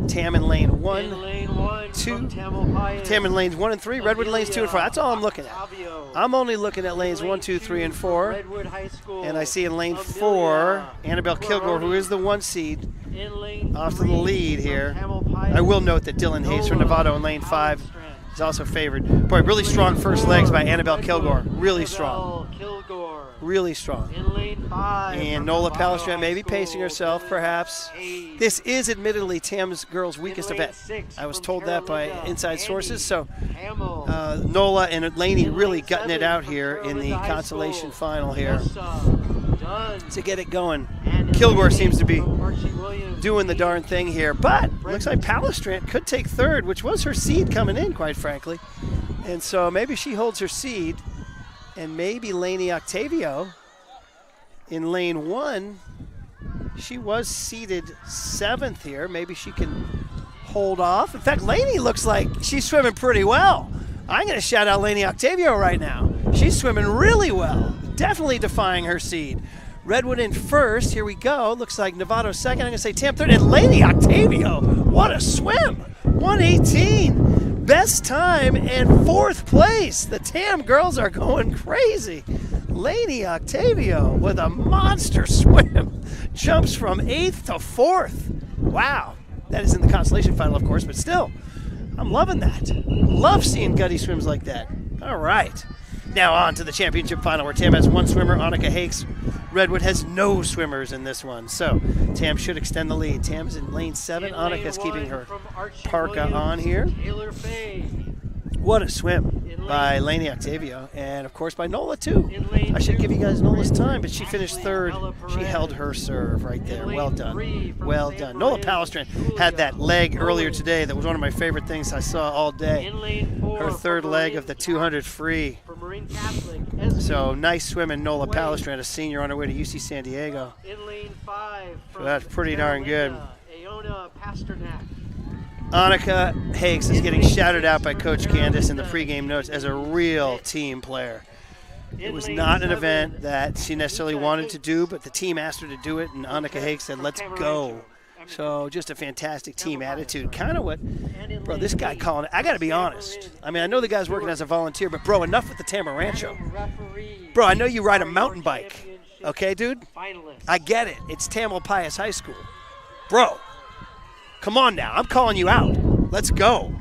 TAM in lane 1. In lane 1 2. from Tamalpais. TAM in lanes 1 and 3. Redwood in lanes 2 and 4. That's all I'm looking at. Octavio. I'm only looking at lanes 1, 2, 3, and 4. Redwood High School. And I see in lane 4, Annabelle Kilgore, who is the 1 seed, in lane off to the 3 lead from here. Tamalpais. I will note that Dylan Hayes from Novato in lane 5 is also favored. Boy, really strong first legs by Annabelle Kilgore. Really strong. Kilgore. Really strong. In lane 5. And from Nola Novato Palestrin may High be pacing School, herself, Dylan perhaps. Hayes. This is admittedly TAM's girls' weakest In lane event. 6 I was from told that by Terra inside Linda, sources. So Hamill. Nola and Laney In really lane gutting it 7 out from here Terra in the Linda High consolation School, final here Melissa Dunn. to get it going. And in Kilgore lane seems to 8 be from Archie Williams, doing the darn thing here. But looks like Palestrant could take third, which was her seed coming in, quite frankly. And so maybe she holds her seed, and maybe Lainey Octavio in lane 1. She was seated 7th here. Maybe she can hold off. In fact, Lainey looks like she's swimming pretty well. I'm going to shout out Lainey Octavio right now. She's swimming really well. Definitely defying her seed. Redwood in first. Here we go. Looks like Novato second. I'm going to say Tam third. And Lainey Octavio, what a swim. 1:18. Best time and 4th place. The Tam girls are going crazy. Lainey Octavio with a monster swim. Jumps from 8th to 4th. Wow. That is in the consolation final, of course, but still, I'm loving that. Love seeing gutty swims like that. All right. Now on to the championship final where Tam has one swimmer, Annika Hakes. Redwood has no swimmers in this one. So Tam should extend the lead. Tam's in lane 7. Annika's keeping her parka on here. Taylor Fay. What a swim by Lainey Octavio, and of course by Nola too. I should give you guys Nola's time, but she finished 3rd. She held her serve right there. Well done. Well done. Nola Palestrant had that leg earlier today that was one of my favorite things I saw all day. Her 3rd leg of the 200 free. So nice swimming, Nola Palestrant, a senior on her way to UC San Diego. In lane 5 So that's pretty darn good. Aona Pasternak. Annika Hakes is getting shouted out by Coach Candace in the pregame notes as a real team player. It was not an event that she necessarily wanted to do, but the team asked her to do it, and Annika Hakes said, let's go. So just a fantastic team attitude. Kind of what, bro, this guy calling it. I got to be honest. I mean, I know the guy's working as a volunteer, but, bro, enough with the Tamarancho. Bro, I know you ride a mountain bike. Okay, dude? I get it. It's Tamalpais High School. Bro. Come on now, I'm calling you out. Let's go.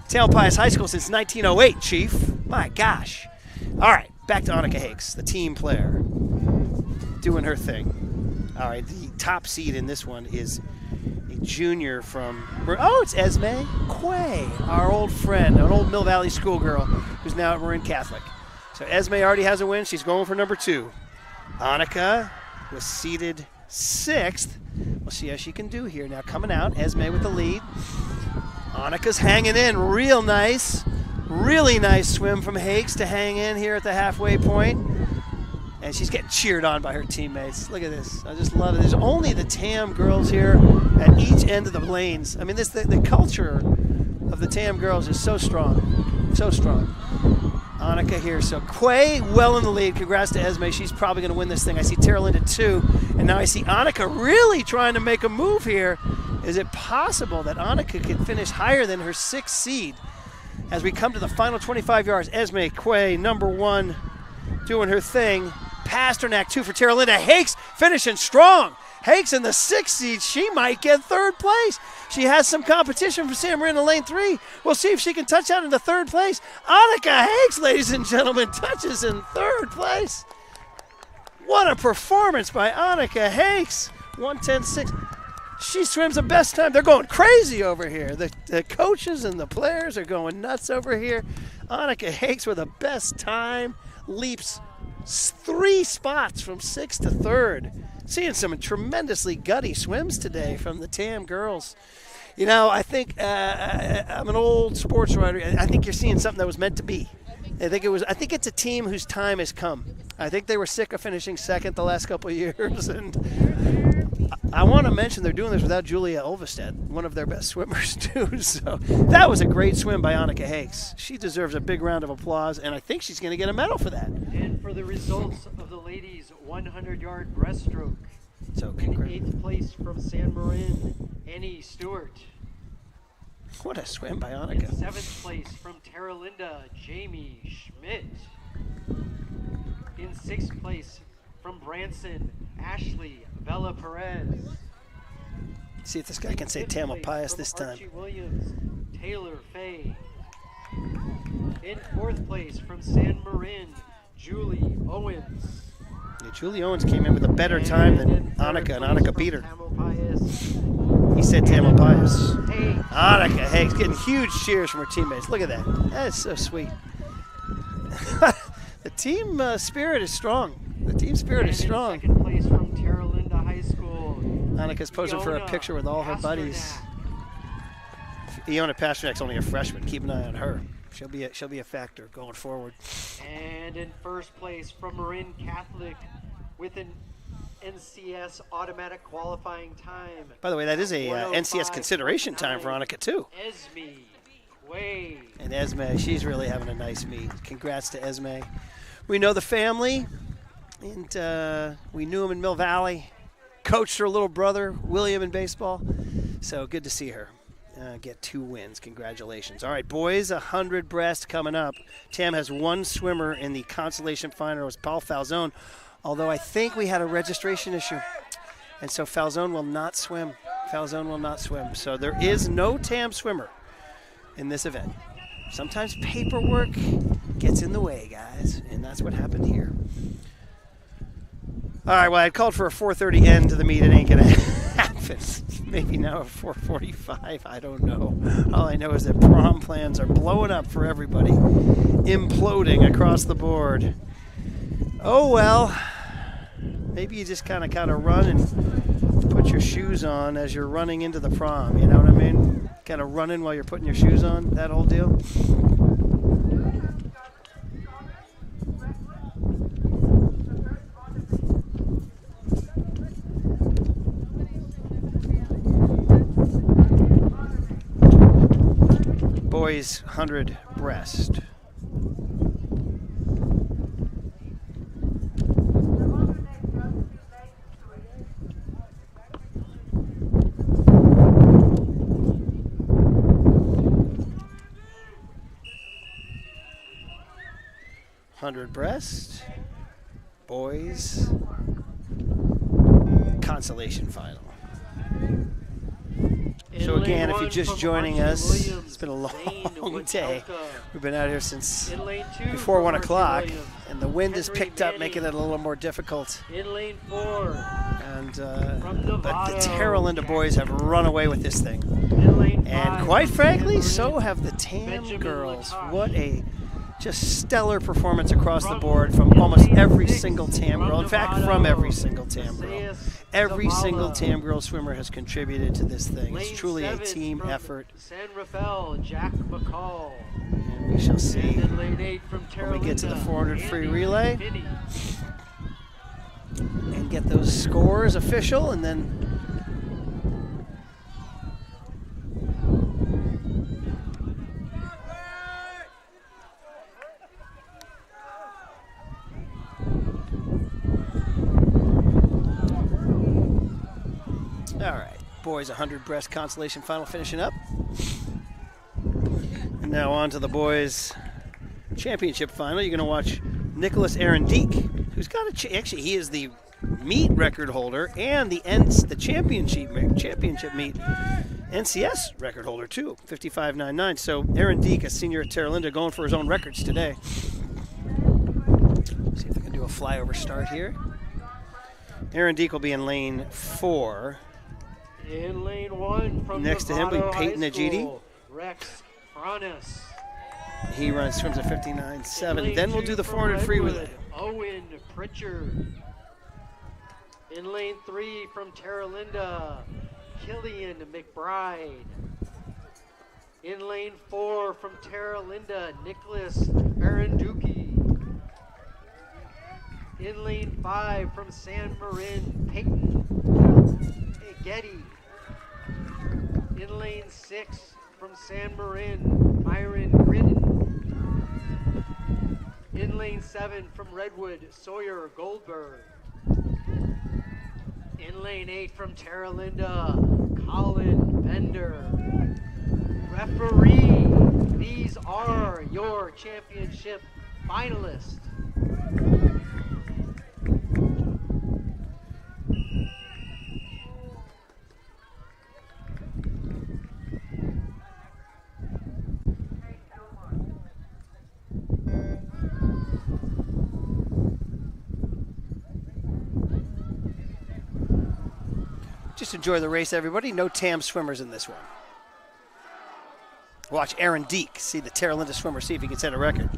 Tamalpais High School since 1908, Chief. My gosh. All right, back to Annika Hakes, the team player, doing her thing. All right, the top seed in this one is a junior from, oh, it's Esme Quay, our old friend, an old Mill Valley schoolgirl who's now at Marin Catholic. So Esme already has a win. She's going for number 2. Annika was seated 6th. We'll see how she can do here. Now coming out, Esme with the lead. Annika's hanging in real nice. Really nice swim from Hakes to hang in here at the halfway point. And she's getting cheered on by her teammates. Look at this. I just love it. There's only the Tam girls here at each end of the lanes. I mean, the culture of the Tam girls is so strong. So strong. Annika here. So Quay well in the lead. Congrats to Esme. She's probably going to win this thing. I see Tara Linda 2. And now I see Annika really trying to make a move here. Is it possible that Annika can finish higher than her 6th seed? As we come to the final 25 yards, Esme Quay, number 1, doing her thing. Pasternak 2 for Tara Linda. Hakes finishing strong. Hakes in the 6th seed. She might get 3rd place. She has some competition from Sam Marin in lane 3. We'll see if she can touch out into 3rd place. Annika Hakes, ladies and gentlemen, touches in 3rd place. What a performance by Annika Hakes. 1:10.6. She swims the best time. They're going crazy over here. The coaches and the players are going nuts over here. Annika Hakes with the best time. Leaps 3 spots from 6th to 3rd. Seeing some tremendously gutty swims today from the Tam girls. You know, I think I'm an old sports writer. I think you're seeing something that was meant to be. I think it's a team whose time has come. I think they were sick of finishing 2nd the last couple of years, and I want to mention they're doing this without Julia Ulvestedt, one of their best swimmers too. So that was a great swim by Annika Hakes. She deserves a big round of applause, and I think she's going to get a medal for that. And for the results of the ladies' 100-yard breaststroke, So in 8th place from San Marin, Annie Stewart. What a swim by In Annika. 7th place from Tara Linda, Jamie Schmidt. In 6th place from Branson, Ashley Bella Perez. See if this guy can say Tamalpais this time. Archie Williams, Taylor Fay. In 4th place from San Marin, Julie Owens. Yeah, Julie Owens came in with a better time than Annika, and Annika beat her. He said Tamalpais. Hey, Annika Hakes getting huge cheers from her teammates. Look at that. That is so sweet. The team spirit is strong. The team spirit is strong. In 2nd place from Tara Linda High School, Annika's posing for a Iona picture with all her buddies. Pasternak. Iona Pasternak's only a freshman. Keep an eye on her. She'll be a factor going forward. And in first place from Marin Catholic with an NCS automatic qualifying time. By the way, that is a 105.9. NCS consideration time for Annika too. Esme Wade. And Esme, she's really having a nice meet. Congrats to Esme. We know the family, and we knew him in Mill Valley. Coached her little brother, William, in baseball. So good to see her get 2 wins. Congratulations. All right, boys, 100 breast coming up. Tam has 1 swimmer in the consolation final. It was Paul Falzone, although I think we had a registration issue. And so Falzone will not swim. Falzone will not swim. So there is no Tam swimmer in this event. Sometimes paperwork gets in the way, guys, and that's what happened here. All right, well, I called for a 4:30 end to the meet. It ain't going to happen. Maybe now at 4:45. I don't know. All I know is that prom plans are blowing up for everybody, imploding across the board. Oh, well, maybe you just kind of run and put your shoes on as you're running into the prom. You know what I mean? Kind of running while you're putting your shoes on, that whole deal. Boys 100 breast. Breast, boys, consolation final. So again, if you're just joining us, it's been a long day. We've been out here since before 1 o'clock, and the wind has picked up, making it a little more difficult. In lane 4. And but the Terra Linda boys have run away with this thing. And quite frankly, so have the Tam girls. What a just stellar performance across the board from almost every single Tam girl. In fact, from every single Tam girl. Every single Tam girl swimmer has contributed to this thing. It's truly a team effort. San Rafael, Jack McCall. And we shall see And lane 8 from when we get to the 400 free Andy relay Finney. and get those scores official, and then all right, boys 100 breast consolation final finishing up. And now on to the boys championship final. You're going to watch Nicholas Arendique, who's got a actually he is the meet record holder and the championship meet NCS record holder too, 55.99. So Arendique, a senior at Terra Linda, going for his own records today. See if they can do a flyover start here. Arendique will be in lane 4. In lane 1 from Next to him will be Novato Peyton High Agidi. School, Rex Franis. He swims at 59.7. Lane Then we'll 2 do the from 400 free Redwood, relay. Owen Pritchard. In lane 3 from Terra Linda, Killian McBride. In lane 4 from Terra Linda, Nicholas Arenduki. In lane 5 from San Marin, Peyton Getty. In lane 6 from San Marin, Myron Gridden. In lane 7 from Redwood, Sawyer Goldberg. In lane 8 from Terra Linda, Colin Bender. Referee, these are your championship finalists. Just enjoy the race, everybody. No Tam swimmers in this one. Watch Arendique see the Terra Linda swimmer, see if he can set a record.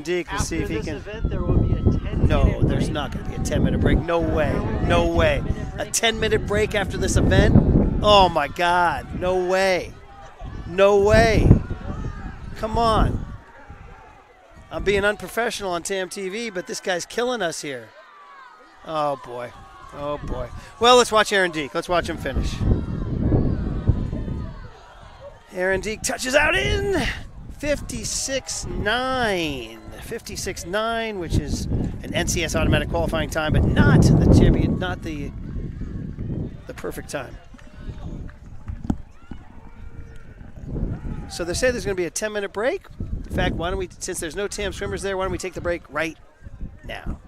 Aaron Deek. We'll see if he After can. this event, there will be a 10-minute No, there's break. not going to be a 10-minute break. No way. No way. A 10-minute break after this event? Oh, my God. No way. No way. Come on. I'm being unprofessional on TamTV, but this guy's killing us here. Oh, boy. Oh, boy. Well, let's watch Aaron Deek. Let's watch him finish. Aaron Deek touches out in 56.9. 56.9, which is an NCS automatic qualifying time, but not the champion, not the perfect time. So they say there's going to be a 10-minute break. In fact, why don't we, since there's no TAM swimmers there, why don't we take the break right now?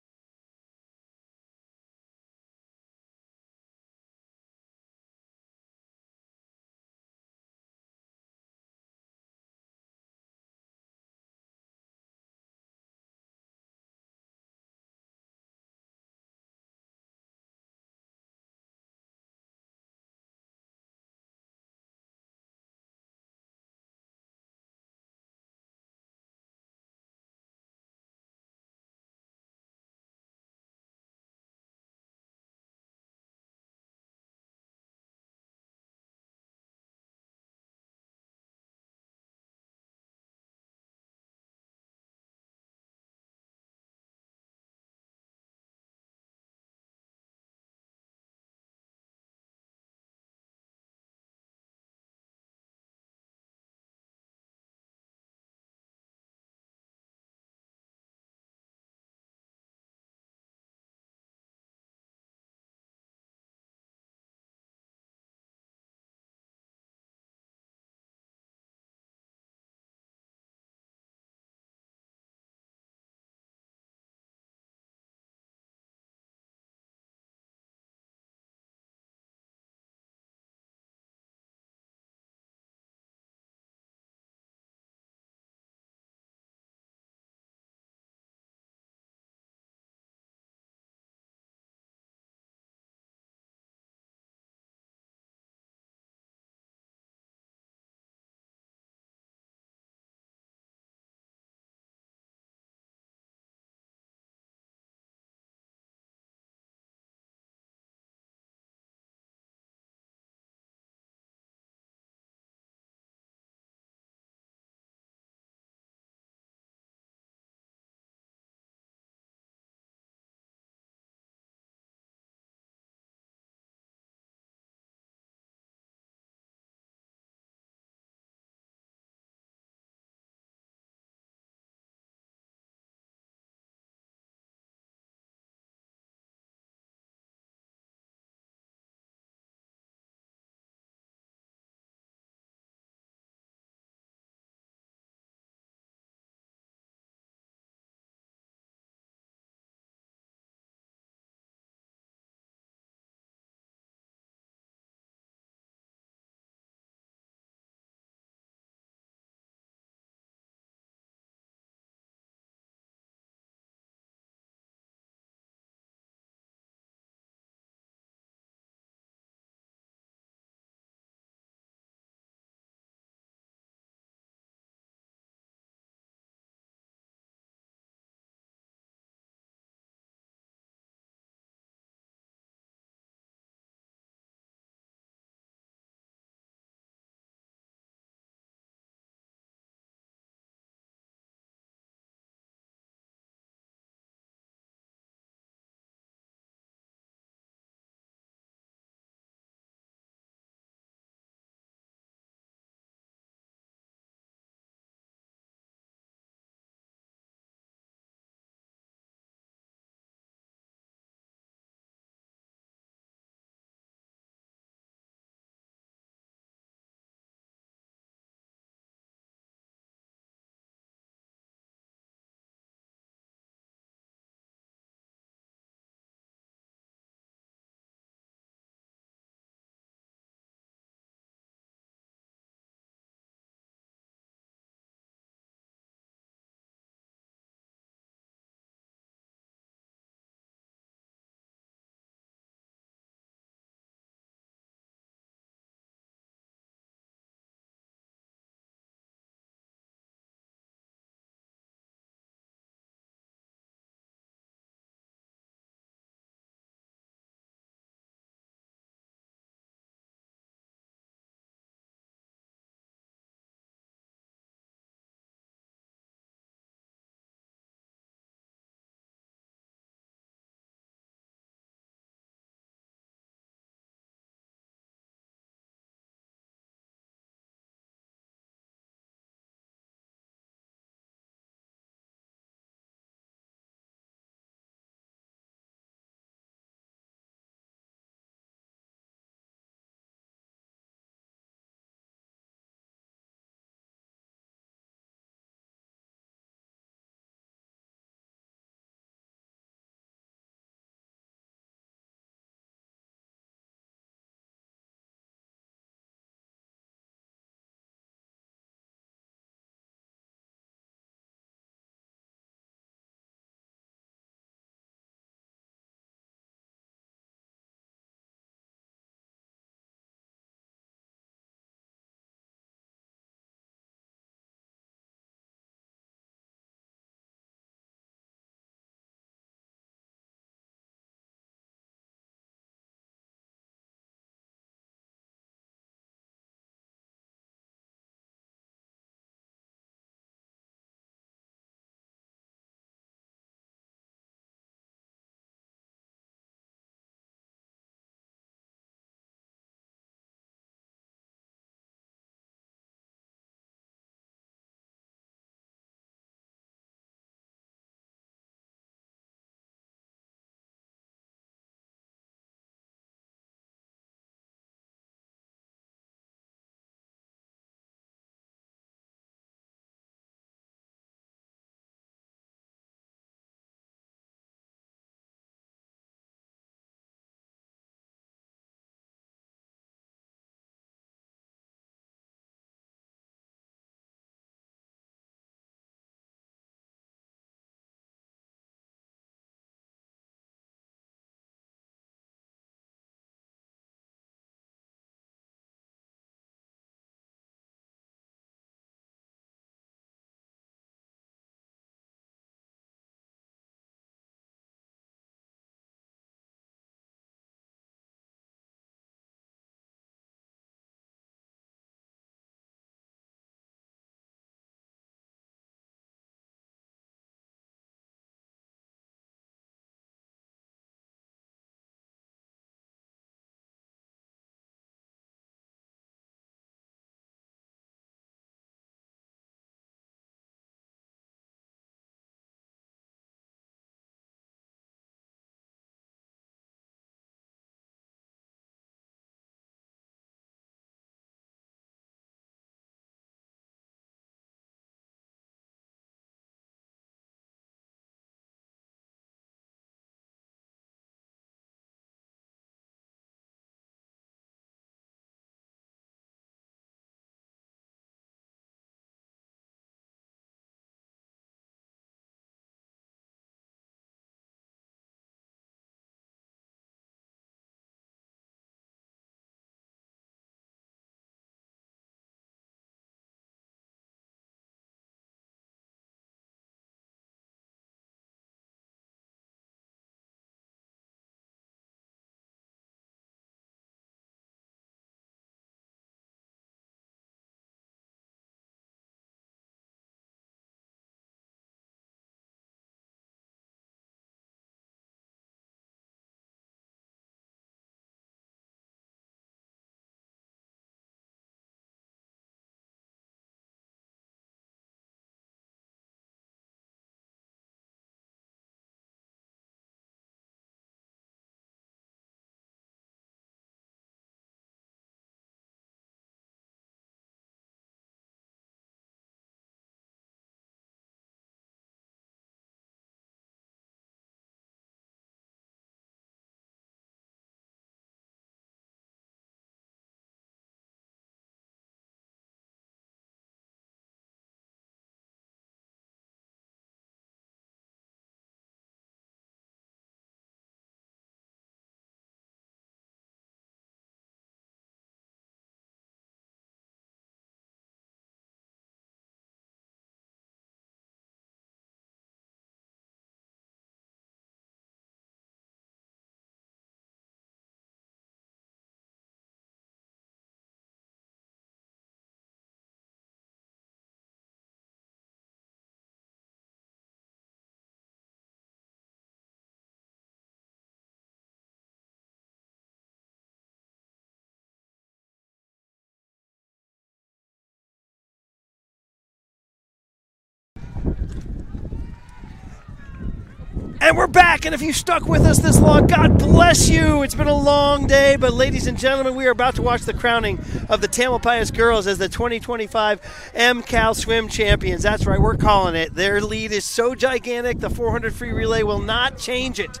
And we're back, and if you stuck with us this long, God bless you. It's been a long day, but ladies and gentlemen, we are about to watch the crowning of the Tamalpais girls as the 2025 MCAL swim champions. That's right, we're calling it. Their lead is so gigantic, the 400 free relay will not change it.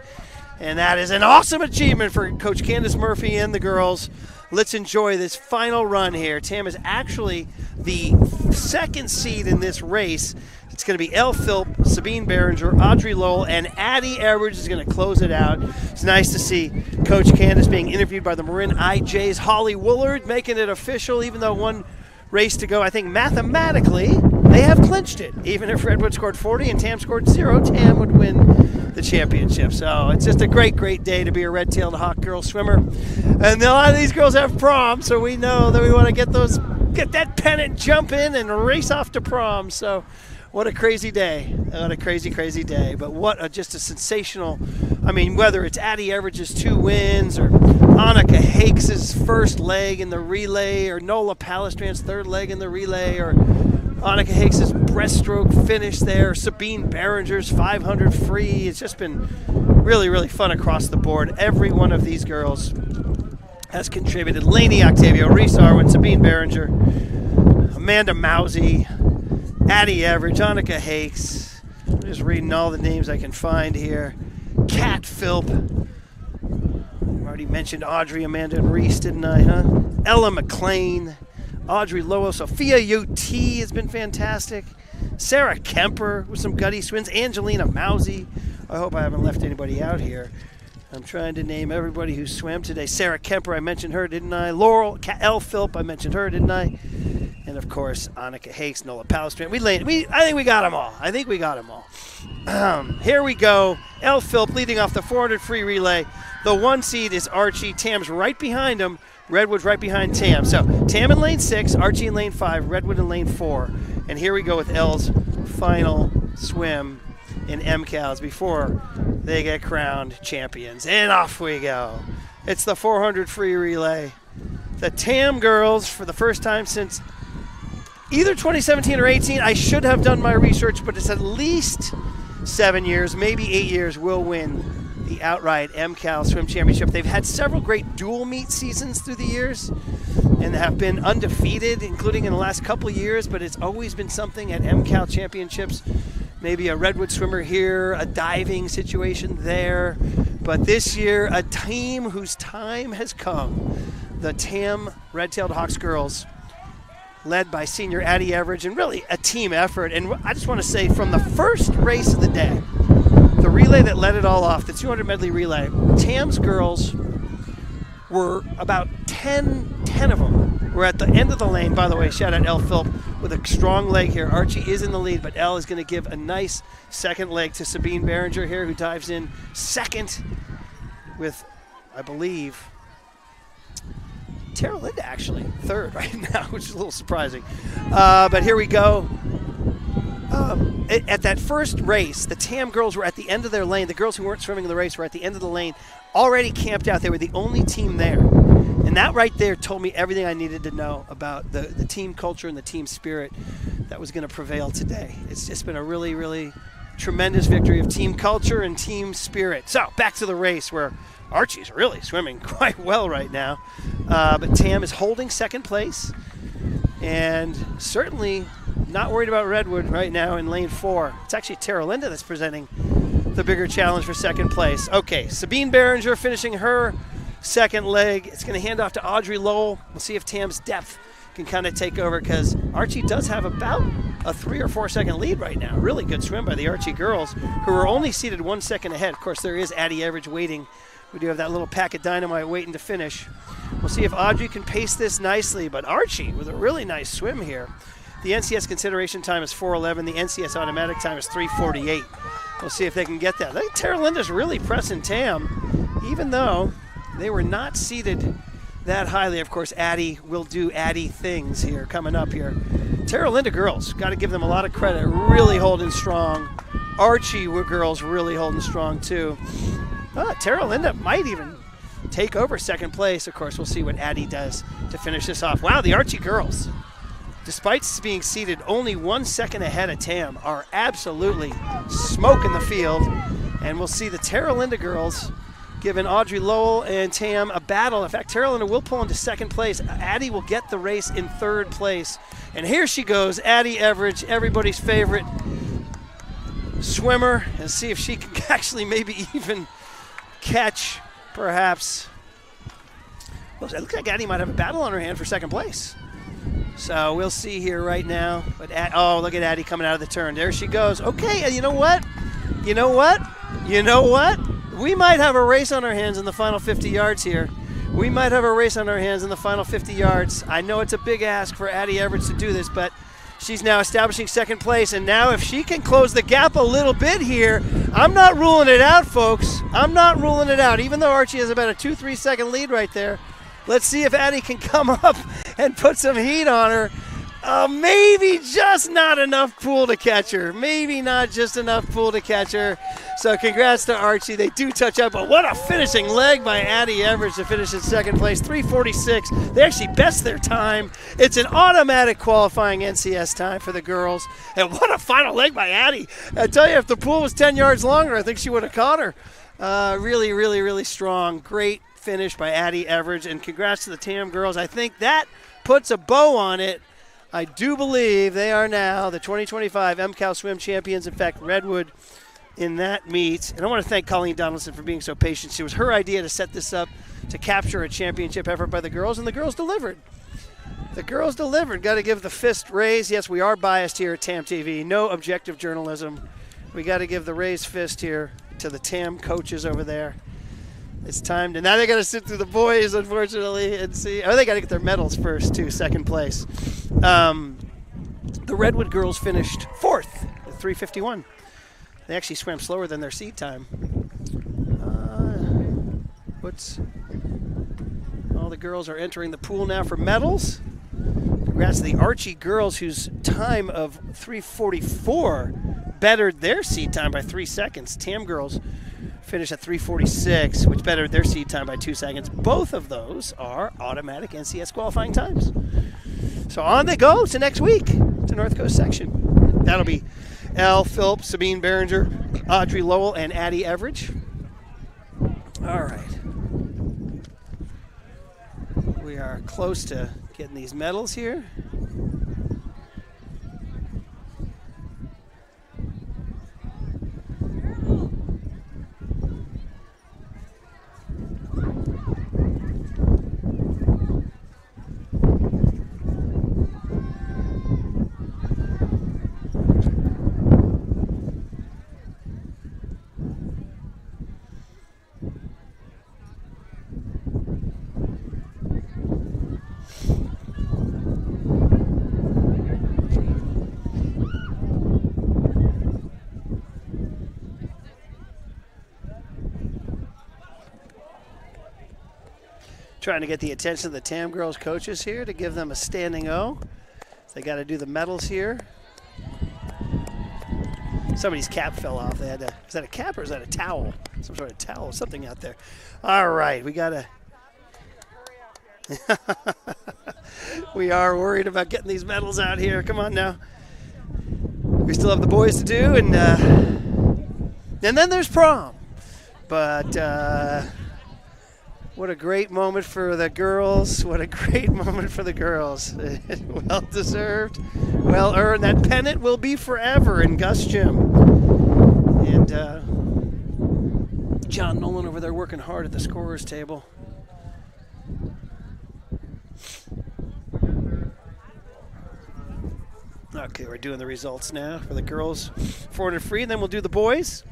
And that is an awesome achievement for Coach Candace Murphy and the girls. Let's enjoy this final run here. Tam is actually the second seed in this race. It's going to be Elle Philp, Sabine Behringer, Audrey Lowell, and Addie Edwards is going to close it out. It's nice to see Coach Candace being interviewed by the Marin IJ's Holly Woolard, making it official, even though one race to go. I think mathematically they have clinched it. Even if Redwood scored 40 and Tam scored 0, Tam would win the championship. So it's just a great, great day to be a red-tailed hawk girl swimmer. And a lot of these girls have prom, so we know that we want to get that pennant, jump in, and race off to prom. So what a crazy day. What a crazy, crazy day. But just a sensational, whether it's Addie Edwards' 2 wins or Annika Hakes' first leg in the relay or Nola Palestrand's 3rd leg in the relay or Annika Hakes' breaststroke finish there, Sabine Behringer's 500 free. It's just been really, really fun across the board. Every one of these girls has contributed. Lainey Octavio, Reese Arwin, Sabine Behringer, Amanda Mousy, Addie Average, Annika Hakes. I'm just reading all the names I can find here. Kat Philp. I already mentioned Audrey, Amanda, and Reese, didn't I, huh? Ella McLean, Audrey Lowell, Sophia UT has been fantastic. Sarah Kemper with some gutty swims. Angelina Mousy. I hope I haven't left anybody out here. I'm trying to name everybody who swam today. Sarah Kemper, I mentioned her, didn't I? Laurel, Elle Philp, I mentioned her, didn't I? And of course, Annika Hakes, Nola Palestrand. I think we got them all. Here we go. Elle Philp leading off the 400 free relay. The 1 seed is Archie. Tam's right behind him. Redwood's right behind Tam. So Tam in lane 6, Archie in lane 5, Redwood in lane 4. And here we go with Elle's final swim in MCALs before they get crowned champions. And off we go. It's the 400 free relay. The Tam girls, for the first time since either 2017 or 18, I should have done my research, but it's at least 7 years, maybe 8 years, will win the outright MCAL Swim Championship. They've had several great dual meet seasons through the years and have been undefeated, including in the last couple of years, but it's always been something at MCAL Championships. Maybe a Redwood swimmer here, a diving situation there. But this year, a team whose time has come, the Tam Red-Tailed Hawks girls, led by senior Addie Average, and really a team effort. And I just want to say, from the first race of the day, the relay that led it all off, the 200 medley relay, Tam's girls were about 10 of them were at the end of the lane. By the way, shout out Elle Philp with a strong leg here. Archie is in the lead, but Elle is going to give a nice second leg to Sabine Behringer here, who dives in second with, I believe, Tara Linda actually third right now, which is a little surprising. But here we go. At that first race, the Tam girls were at the end of their lane. The girls who weren't swimming in the race were at the end of the lane, already camped out. They were the only team there. And that right there told me everything I needed to know about the team culture and the team spirit that was going to prevail today. It's just been a really, really tremendous victory of team culture and team spirit. So back to the race, where Archie's really swimming quite well right now. But Tam is holding second place and certainly not worried about Redwood right now in lane 4. It's actually Tara Linda that's presenting the bigger challenge for second place. Okay, Sabine Behringer finishing her second leg. It's going to hand off to Audrey Lowell. We'll see if Tam's depth can kind of take over, because Archie does have about a 3 or 4 second lead right now. Really good swim by the Archie girls, who are only seated 1 second ahead. Of course, there is Addie Average waiting. We do have that little pack of dynamite waiting to finish. We'll see if Audrey can pace this nicely, but Archie with a really nice swim here. The NCS consideration time is 4:11. The NCS automatic time is 3:48. We'll see if they can get that. I think Tara Linda's really pressing Tam, even though they were not seated that highly. Of course, Addie will do Addie things here coming up here. Tara Linda girls, got to give them a lot of credit, really holding strong. Archie girls really holding strong too. Tara Linda might even take over second place. Of course, we'll see what Addie does to finish this off. Wow, the Archie girls, despite being seated only 1 second ahead of Tam, are absolutely smoking the field. And we'll see the Terra Linda girls giving Audrey Lowell and Tam a battle. In fact, Terra Linda will pull into second place. Addie will get the race in third place. And here she goes, Addie Everidge, everybody's favorite swimmer, and see if she can actually maybe even catch, perhaps. Well, it looks like Addie might have a battle on her hand for second place. So we'll see here right now. But oh, look at Addie coming out of the turn. There she goes. Okay, you know what? You know what? You know what? We might have a race on our hands in the final 50 yards here. We might have a race on our hands in the final 50 yards. I know it's a big ask for Addie Everidge to do this, but she's now establishing second place. And now if she can close the gap a little bit here, I'm not ruling it out, folks. I'm not ruling it out. Even though Archie has about a 2-3 second lead right there. Let's see if Addie can come up and put some heat on her. Maybe just not enough pool to catch her. Maybe not just enough pool to catch her. So congrats to Archie. They do touch up, but what a finishing leg by Addie Everidge to finish in second place, 3:46. They actually best their time. It's an automatic qualifying NCS time for the girls. And what a final leg by Addie. I tell you, if the pool was 10 yards longer, I think she would have caught her. Really, really, really strong. Great finish by Addie Everidge. And congrats to the Tam girls. I think that puts a bow on it. I do believe they are now the 2025 MCAL swim champions. In fact, Redwood in that meet. And I want to thank Colleen Donaldson for being so patient. It was her idea to set this up to capture a championship effort by the girls, and the girls delivered. The girls delivered. Got to give the fist raise. Yes, we are biased here at TamTV. No objective journalism. We got to give the raised fist here to the Tam coaches over there. It's time to, now they got to sit through the boys, unfortunately, and see. Oh, they got to get their medals first, too, second place. The Redwood girls finished fourth at 3:51. They actually swam slower than their seed time. All the girls are entering the pool now for medals. Congrats to the Archie girls, whose time of 3:44 bettered their seed time by 3 seconds. Tam girls finished at 3:46, which bettered their seed time by 2 seconds. Both of those are automatic NCS qualifying times. So on they go to next week, to North Coast section. That'll be Elle Phillips, Sabine Behringer, Audrey Lowell, and Addie Everidge. All right. We are close to getting these medals here. Trying to get the attention of the Tam girls coaches here to give them a standing O. They got to do the medals here. Somebody's cap fell off. They had to, is that a cap or is that a towel? Some sort of towel, something out there. All right, we got to. We are worried about getting these medals out here. Come on now. We still have the boys to do, and then there's prom. But what a great moment for the girls. What a great moment for the girls. Well deserved, well earned. That pennant will be forever in Gus Gym. And John Nolan over there working hard at the scorer's table. Okay, we're doing the results now for the girls 400 free, and then we'll do the boys.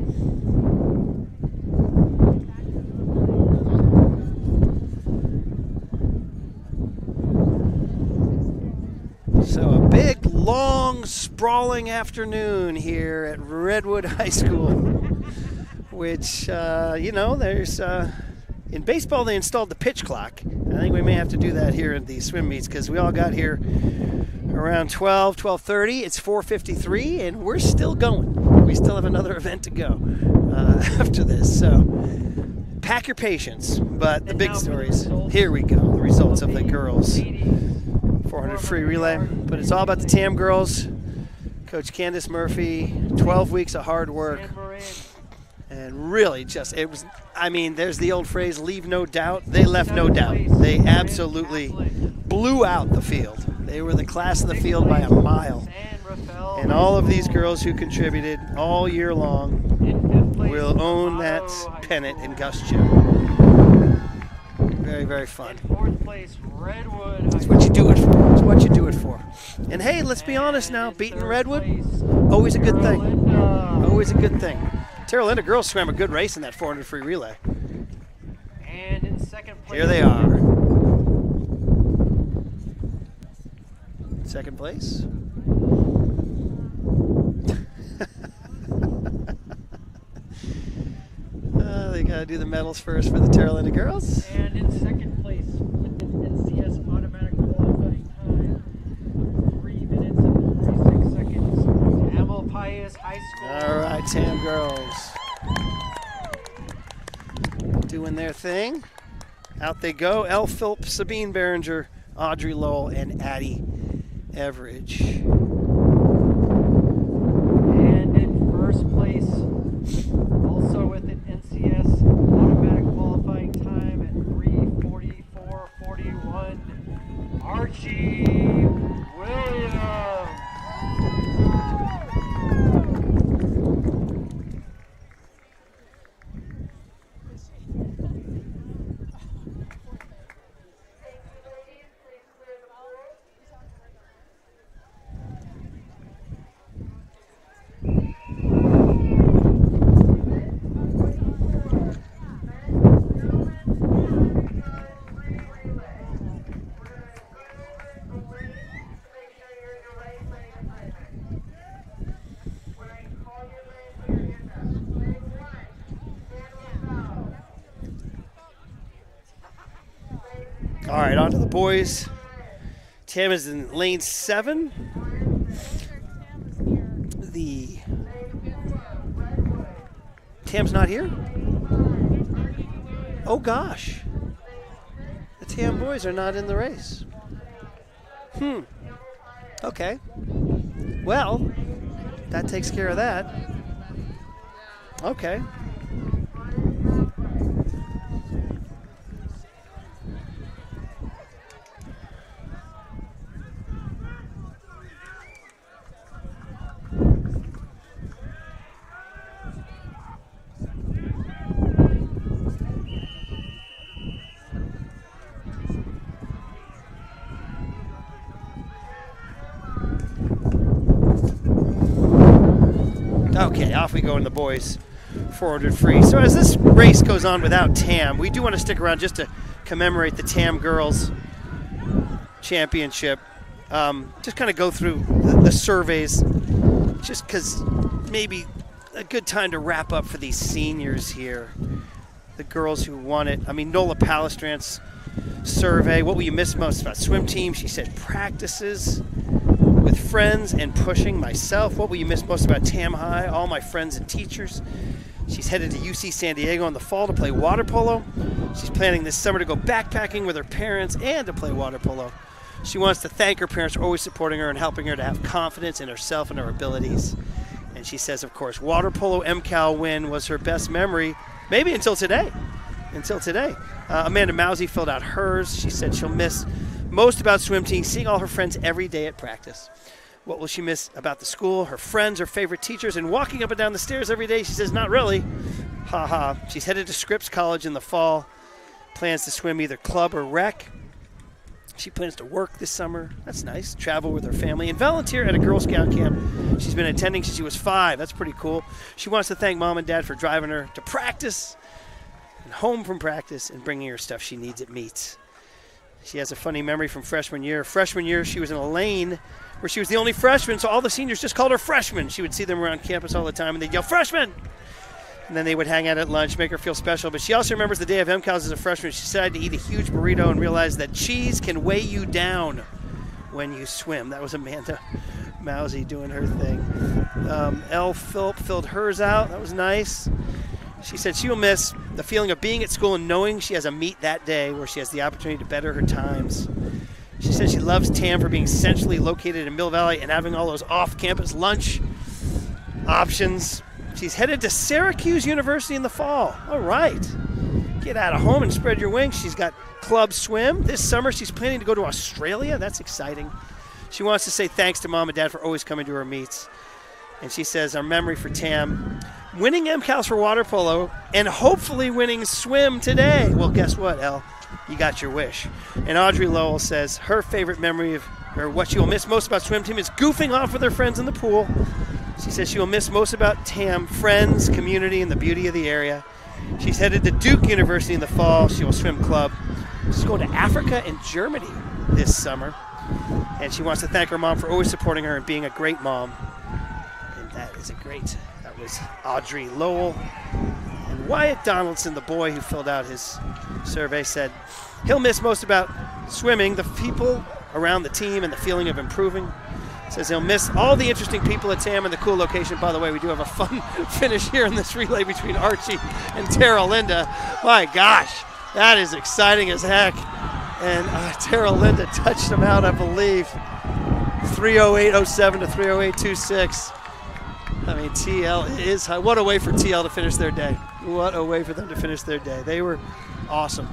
So a big, long, sprawling afternoon here at Redwood High School, which, you know, there's, in baseball they installed the pitch clock. I think we may have to do that here in the swim meets because we all got here around 12:30. It's 4:53, and we're still going. We still have another event to go after this, so pack your patience. But the big stories, here we go, the results of the girls. 400 free relay, but it's all about the Tam girls. Coach Candace Murphy, 12 weeks of hard work. And really just, it was, I mean, there's the old phrase, leave no doubt. They left no doubt. They absolutely blew out the field. They were the class of the field by a mile. And all of these girls who contributed all year long will own that pennant in Gus Gym. Very, very fun. Fourth place, Redwood. That's what you do it for. That's what you do it for. And hey, let's be honest now, beating Redwood, always a good thing. Always a good thing. Terra Linda girls swam a good race in that 400 free relay. And in second place. Here they are. Second place. They got to do the medals first for the Terra Linda girls. And in second place with an NCS automatic qualifying time, 3 minutes and 46 seconds. Tamalpais High School. All right, Tam girls. Doing their thing. Out they go. Elle Phillips, Sabine Behringer, Audrey Lowell, and Addie Everidge. And in first place, also with an NCS automatic qualifying time at 3:44.41, Archie Williams. All right, on to the boys. Tam is in lane 7. Tam's not here? Oh gosh. The Tam boys are not in the race. Okay. Well, that takes care of that. Okay. Okay, off we go in the boys 400 free. So as this race goes on without Tam, we do want to stick around just to commemorate the Tam Girls Championship. Just kind of go through the surveys, just because maybe a good time to wrap up for these seniors here. The girls who won it. I mean, Nola Palestrant's survey. What will you miss most about swim team? She said practices with friends and pushing myself. What will you miss most about Tam High? All my friends and teachers. She's headed to UC San Diego in the fall to play water polo. She's planning this summer to go backpacking with her parents and to play water polo. She wants to thank her parents for always supporting her and helping her to have confidence in herself and her abilities. And she says, of course, water polo MCAL win was her best memory, maybe until today. Amanda Mousy filled out hers. She said she'll miss most about swim team, seeing all her friends every day at practice. What will she miss about the school? Her friends, her favorite teachers, and walking up and down the stairs every day. She says, not really. Ha ha. She's headed to Scripps College in the fall. Plans to swim either club or rec. She plans to work this summer. That's nice. Travel with her family and volunteer at a Girl Scout camp she's been attending since she was 5. That's pretty cool. She wants to thank Mom and Dad for driving her to practice and home from practice and bringing her stuff she needs at meets. She has a funny memory from freshman year. Freshman year, she was in a lane where she was the only freshman, so all the seniors just called her freshman. She would see them around campus all the time, and they'd yell, freshman! And then they would hang out at lunch, make her feel special. But she also remembers the day of MCALs as a freshman. She decided to eat a huge burrito and realized that cheese can weigh you down when you swim. That was Amanda Mousy doing her thing. Elle Phillip filled hers out. That was nice. She said she will miss the feeling of being at school and knowing she has a meet that day where she has the opportunity to better her times. She says she loves Tam for being centrally located in Mill Valley and having all those off-campus lunch options. She's headed to Syracuse University in the fall. All right. Get out of home and spread your wings. She's got club swim. This summer she's planning to go to Australia. That's exciting. She wants to say thanks to Mom and Dad for always coming to her meets. And she says, our memory for Tam, winning MCALs for water polo and hopefully winning swim today. Well, guess what, Elle? You got your wish. And Audrey Lowell says her favorite memory of, or what she will miss most about swim team is goofing off with her friends in the pool. She says she will miss most about Tam, friends, community, and the beauty of the area. She's headed to Duke University in the fall. She will swim club. She's going to Africa and Germany this summer. And she wants to thank her mom for always supporting her and being a great mom. And that is that was Audrey Lowell. And Wyatt Donaldson, the boy who filled out his survey, said he'll miss most about swimming, the people around the team and the feeling of improving. Says he'll miss all the interesting people at Tam and the cool location. By the way, we do have a fun finish here in this relay between Archie and Tara Linda. My gosh, that is exciting as heck. And Tara Linda touched him out, I believe, 3:08.07 to 3:08.26. I mean, TL is high. What a way for TL to finish their day. What a way for them to finish their day. They were awesome.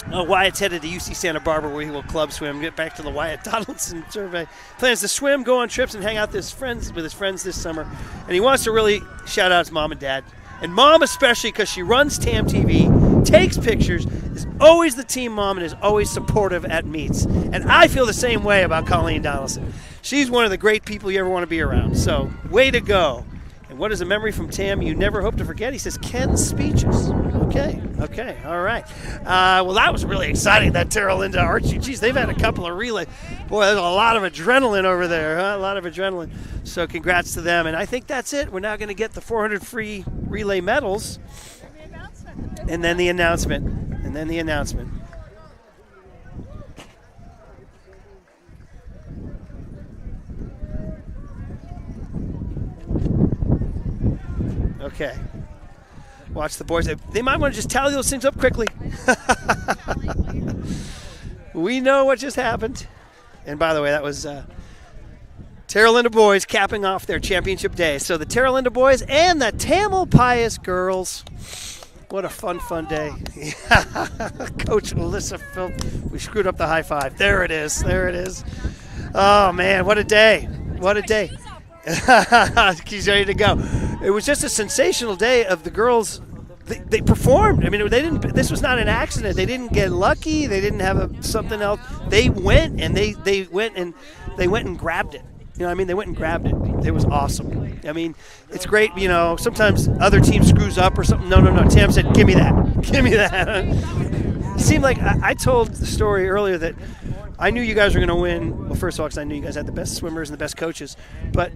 Wyatt's headed to UC Santa Barbara where he will club swim. Get back to the Wyatt Donaldson survey. Plans to swim, go on trips, and hang out with his friends this summer. And he wants to really shout out his mom and dad. And mom especially because she runs TamTV, takes pictures, is always the team mom, and is always supportive at meets. And I feel the same way about Colleen Donaldson. She's one of the great people you ever want to be around. So way to go. And what is a memory from Tam you never hope to forget? He says, Ken's speeches. Okay, all right. Well, that was really exciting, that Tara Linda Archie. Geez, they've had a couple of relays. Boy, there's a lot of adrenaline over there, huh? A lot of adrenaline. So congrats to them. And I think that's it. We're now going to get the 400 free relay medals. And then the announcement. Okay. Watch the boys. They might want to just tally those things up quickly. We know what just happened. And by the way, that was Tara Linda boys capping off their championship day. So the Tara Linda boys and the Tamalpais girls. What a fun day. Coach Alyssa Philp. We screwed up the high five. There it is. Oh, man, what a day. He's ready to go. It was just a sensational day of the girls. They performed. I mean, this was not an accident. They didn't get lucky. They didn't have something else. They went and they went and grabbed it. You know what I mean? They went and grabbed it. It was awesome. I mean, it's great, you know, sometimes other team screws up or something. No. Tam said, give me that. It seemed like I told the story earlier that I knew you guys were going to win. Well, first of all, because I knew you guys had the best swimmers and the best coaches. But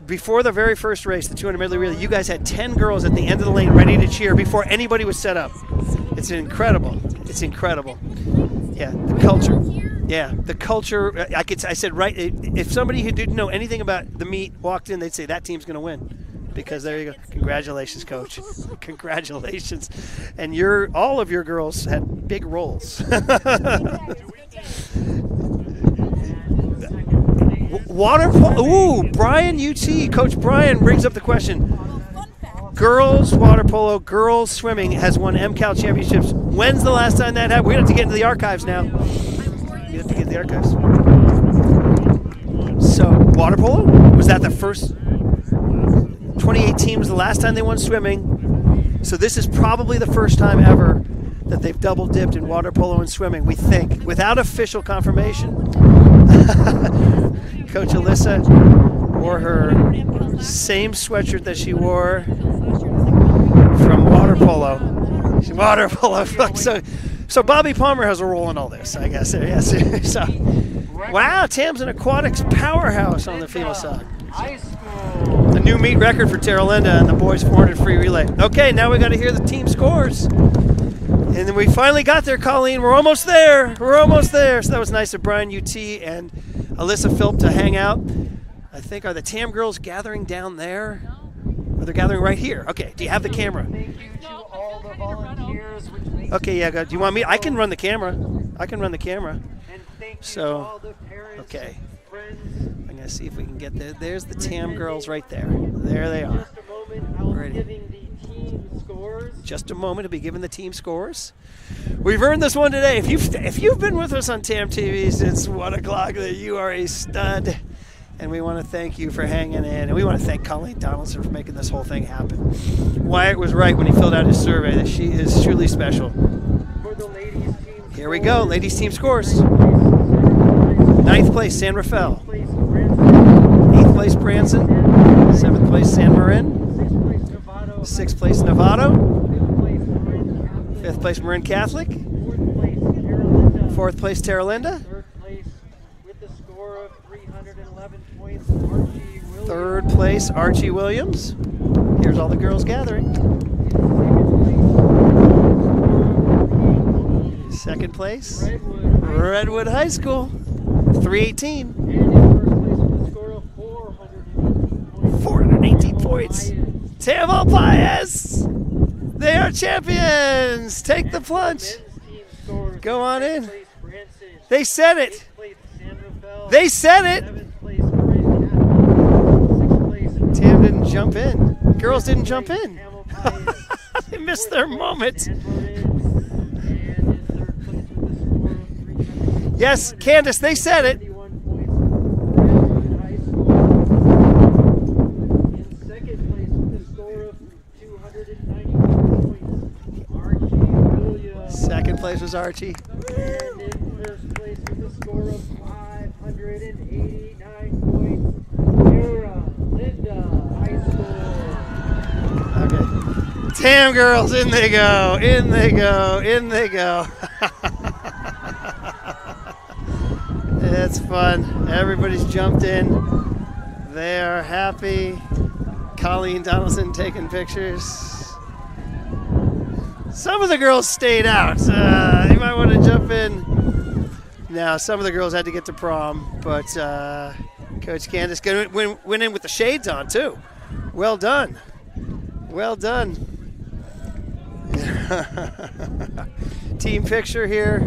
before the very first race, the 200 medley relay, you guys had 10 girls at the end of the lane ready to cheer before anybody was set up. It's incredible. Yeah, the culture. Yeah, the culture. I said, right, if somebody who didn't know anything about the meet walked in, they'd say that team's going to win. Because there you go. Congratulations, Coach. Congratulations. And all of your girls had big roles. Water polo. Ooh, Brian UT. Coach Brian brings up the question. Girls water polo, girls swimming has won MCAL championships. When's the last time that happened? We're going to have to get into the archives now. We have to get into the archives. So, water polo? Was that the first? 2018 was the last time they won swimming. So this is probably the first time ever that they've double dipped in water polo and swimming, we think, without official confirmation. Coach Alyssa wore her same sweatshirt that she wore from water polo. Water polo. So Bobby Palmer has a role in all this, I guess. Yes. So, wow, Tam's an aquatics powerhouse on the female side. A new meet record for Tara Linda and the boys 400 free relay. Okay, now we got to hear the team scores. And then we finally got there, Colleen. We're almost there. So that was nice of Brian UT and Alyssa Philp to hang out. I think, are the Tam girls gathering down there? Or they're gathering right here? Okay, do you have the camera? Thank you to all the volunteers. Okay, yeah, do you want me? I can run the camera. And thank you to all the parents, okay. friends. I'm going to see if we can get there. There's the Tam girls right there. There they are. Just a moment, I'll be Ready. giving the team scores. Just a moment to be given the team scores. We've earned this one today. If you've been with us on TamTV since 1 o'clock, you are a stud. And we want to thank you for hanging in. And we want to thank Colleen Donaldson for making this whole thing happen. Wyatt was right when he filled out his survey that she is truly special. For the ladies team. Here we go. Ladies team scores. Ninth 9th place, San Rafael. place, Branson. 8th place, Branson. 7th place, San Marin. 6th place, Novato. 6th place, Novato. 5th place, Marin Catholic. 5th place, Marin Catholic. 4th place, Terralinda. 4th place, Terralinda. 3rd place with the score of 311 points, Archie Williams. 3rd place, Archie Williams. Here's all the girls gathering. 2nd place, Redwood High School. 318. And in 1st place with the score of 418 points. 418 points. Tamalpais. They are champions. Take the plunge. Men's team scores. Go on in. 6th place, Branson. They said it. 8th place, San Rafael. They said it. 7th place, Marin Catholic. 6th place, Tam didn't jump in. Girls didn't jump place, in. Tamalpais. They missed their moment. Yes, Candace, they said it. Second place was Archie. And in first place with a score of 589 points, Linda High School. Okay. Tam girls, in they go, in they go, in they go. It's fun. Everybody's jumped in. They are happy. Colleen Donaldson taking pictures. Some of the girls stayed out. You might want to jump in. Now, some of the girls had to get to prom, but Coach Candace went in with the shades on, too. Well done. Well done. Team picture here.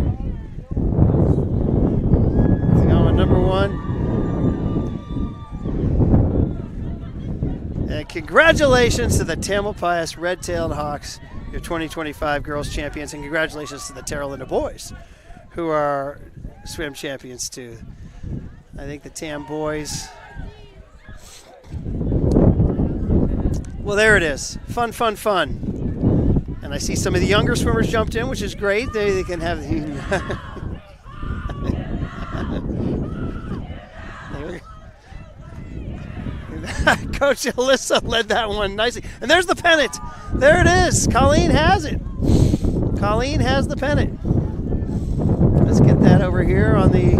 Going number 1. And congratulations to the Tamalpais Red-Tailed Hawks, your 2025 girls champions, and congratulations to the Terralinda boys, who are swim champions too. I think the Tam boys. Well, there it is. Fun, fun, fun. And I see some of the younger swimmers jumped in, which is great. They can have Coach Alyssa led that one nicely. And there's the pennant. There it is. Colleen has it. Colleen has the pennant. Let's get that over here on the...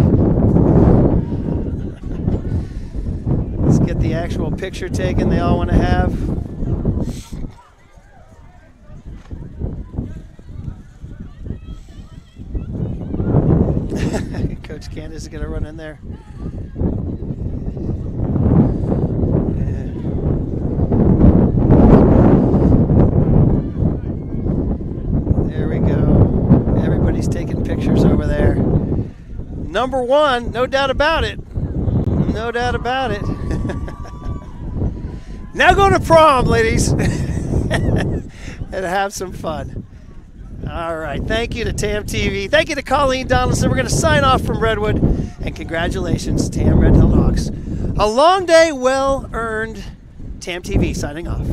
Let's get the actual picture taken they all want to have. Coach Candace is going to run in there. There we go. Everybody's taking pictures over there. Number 1, no doubt about it. No doubt about it. Now go to prom, ladies, and have some fun. All right. Thank you to TamTV. Thank you to Colleen Donaldson. We're going to sign off from Redwood. And congratulations, Tam Red-Tailed Hawks. A long day, well earned. TamTV signing off.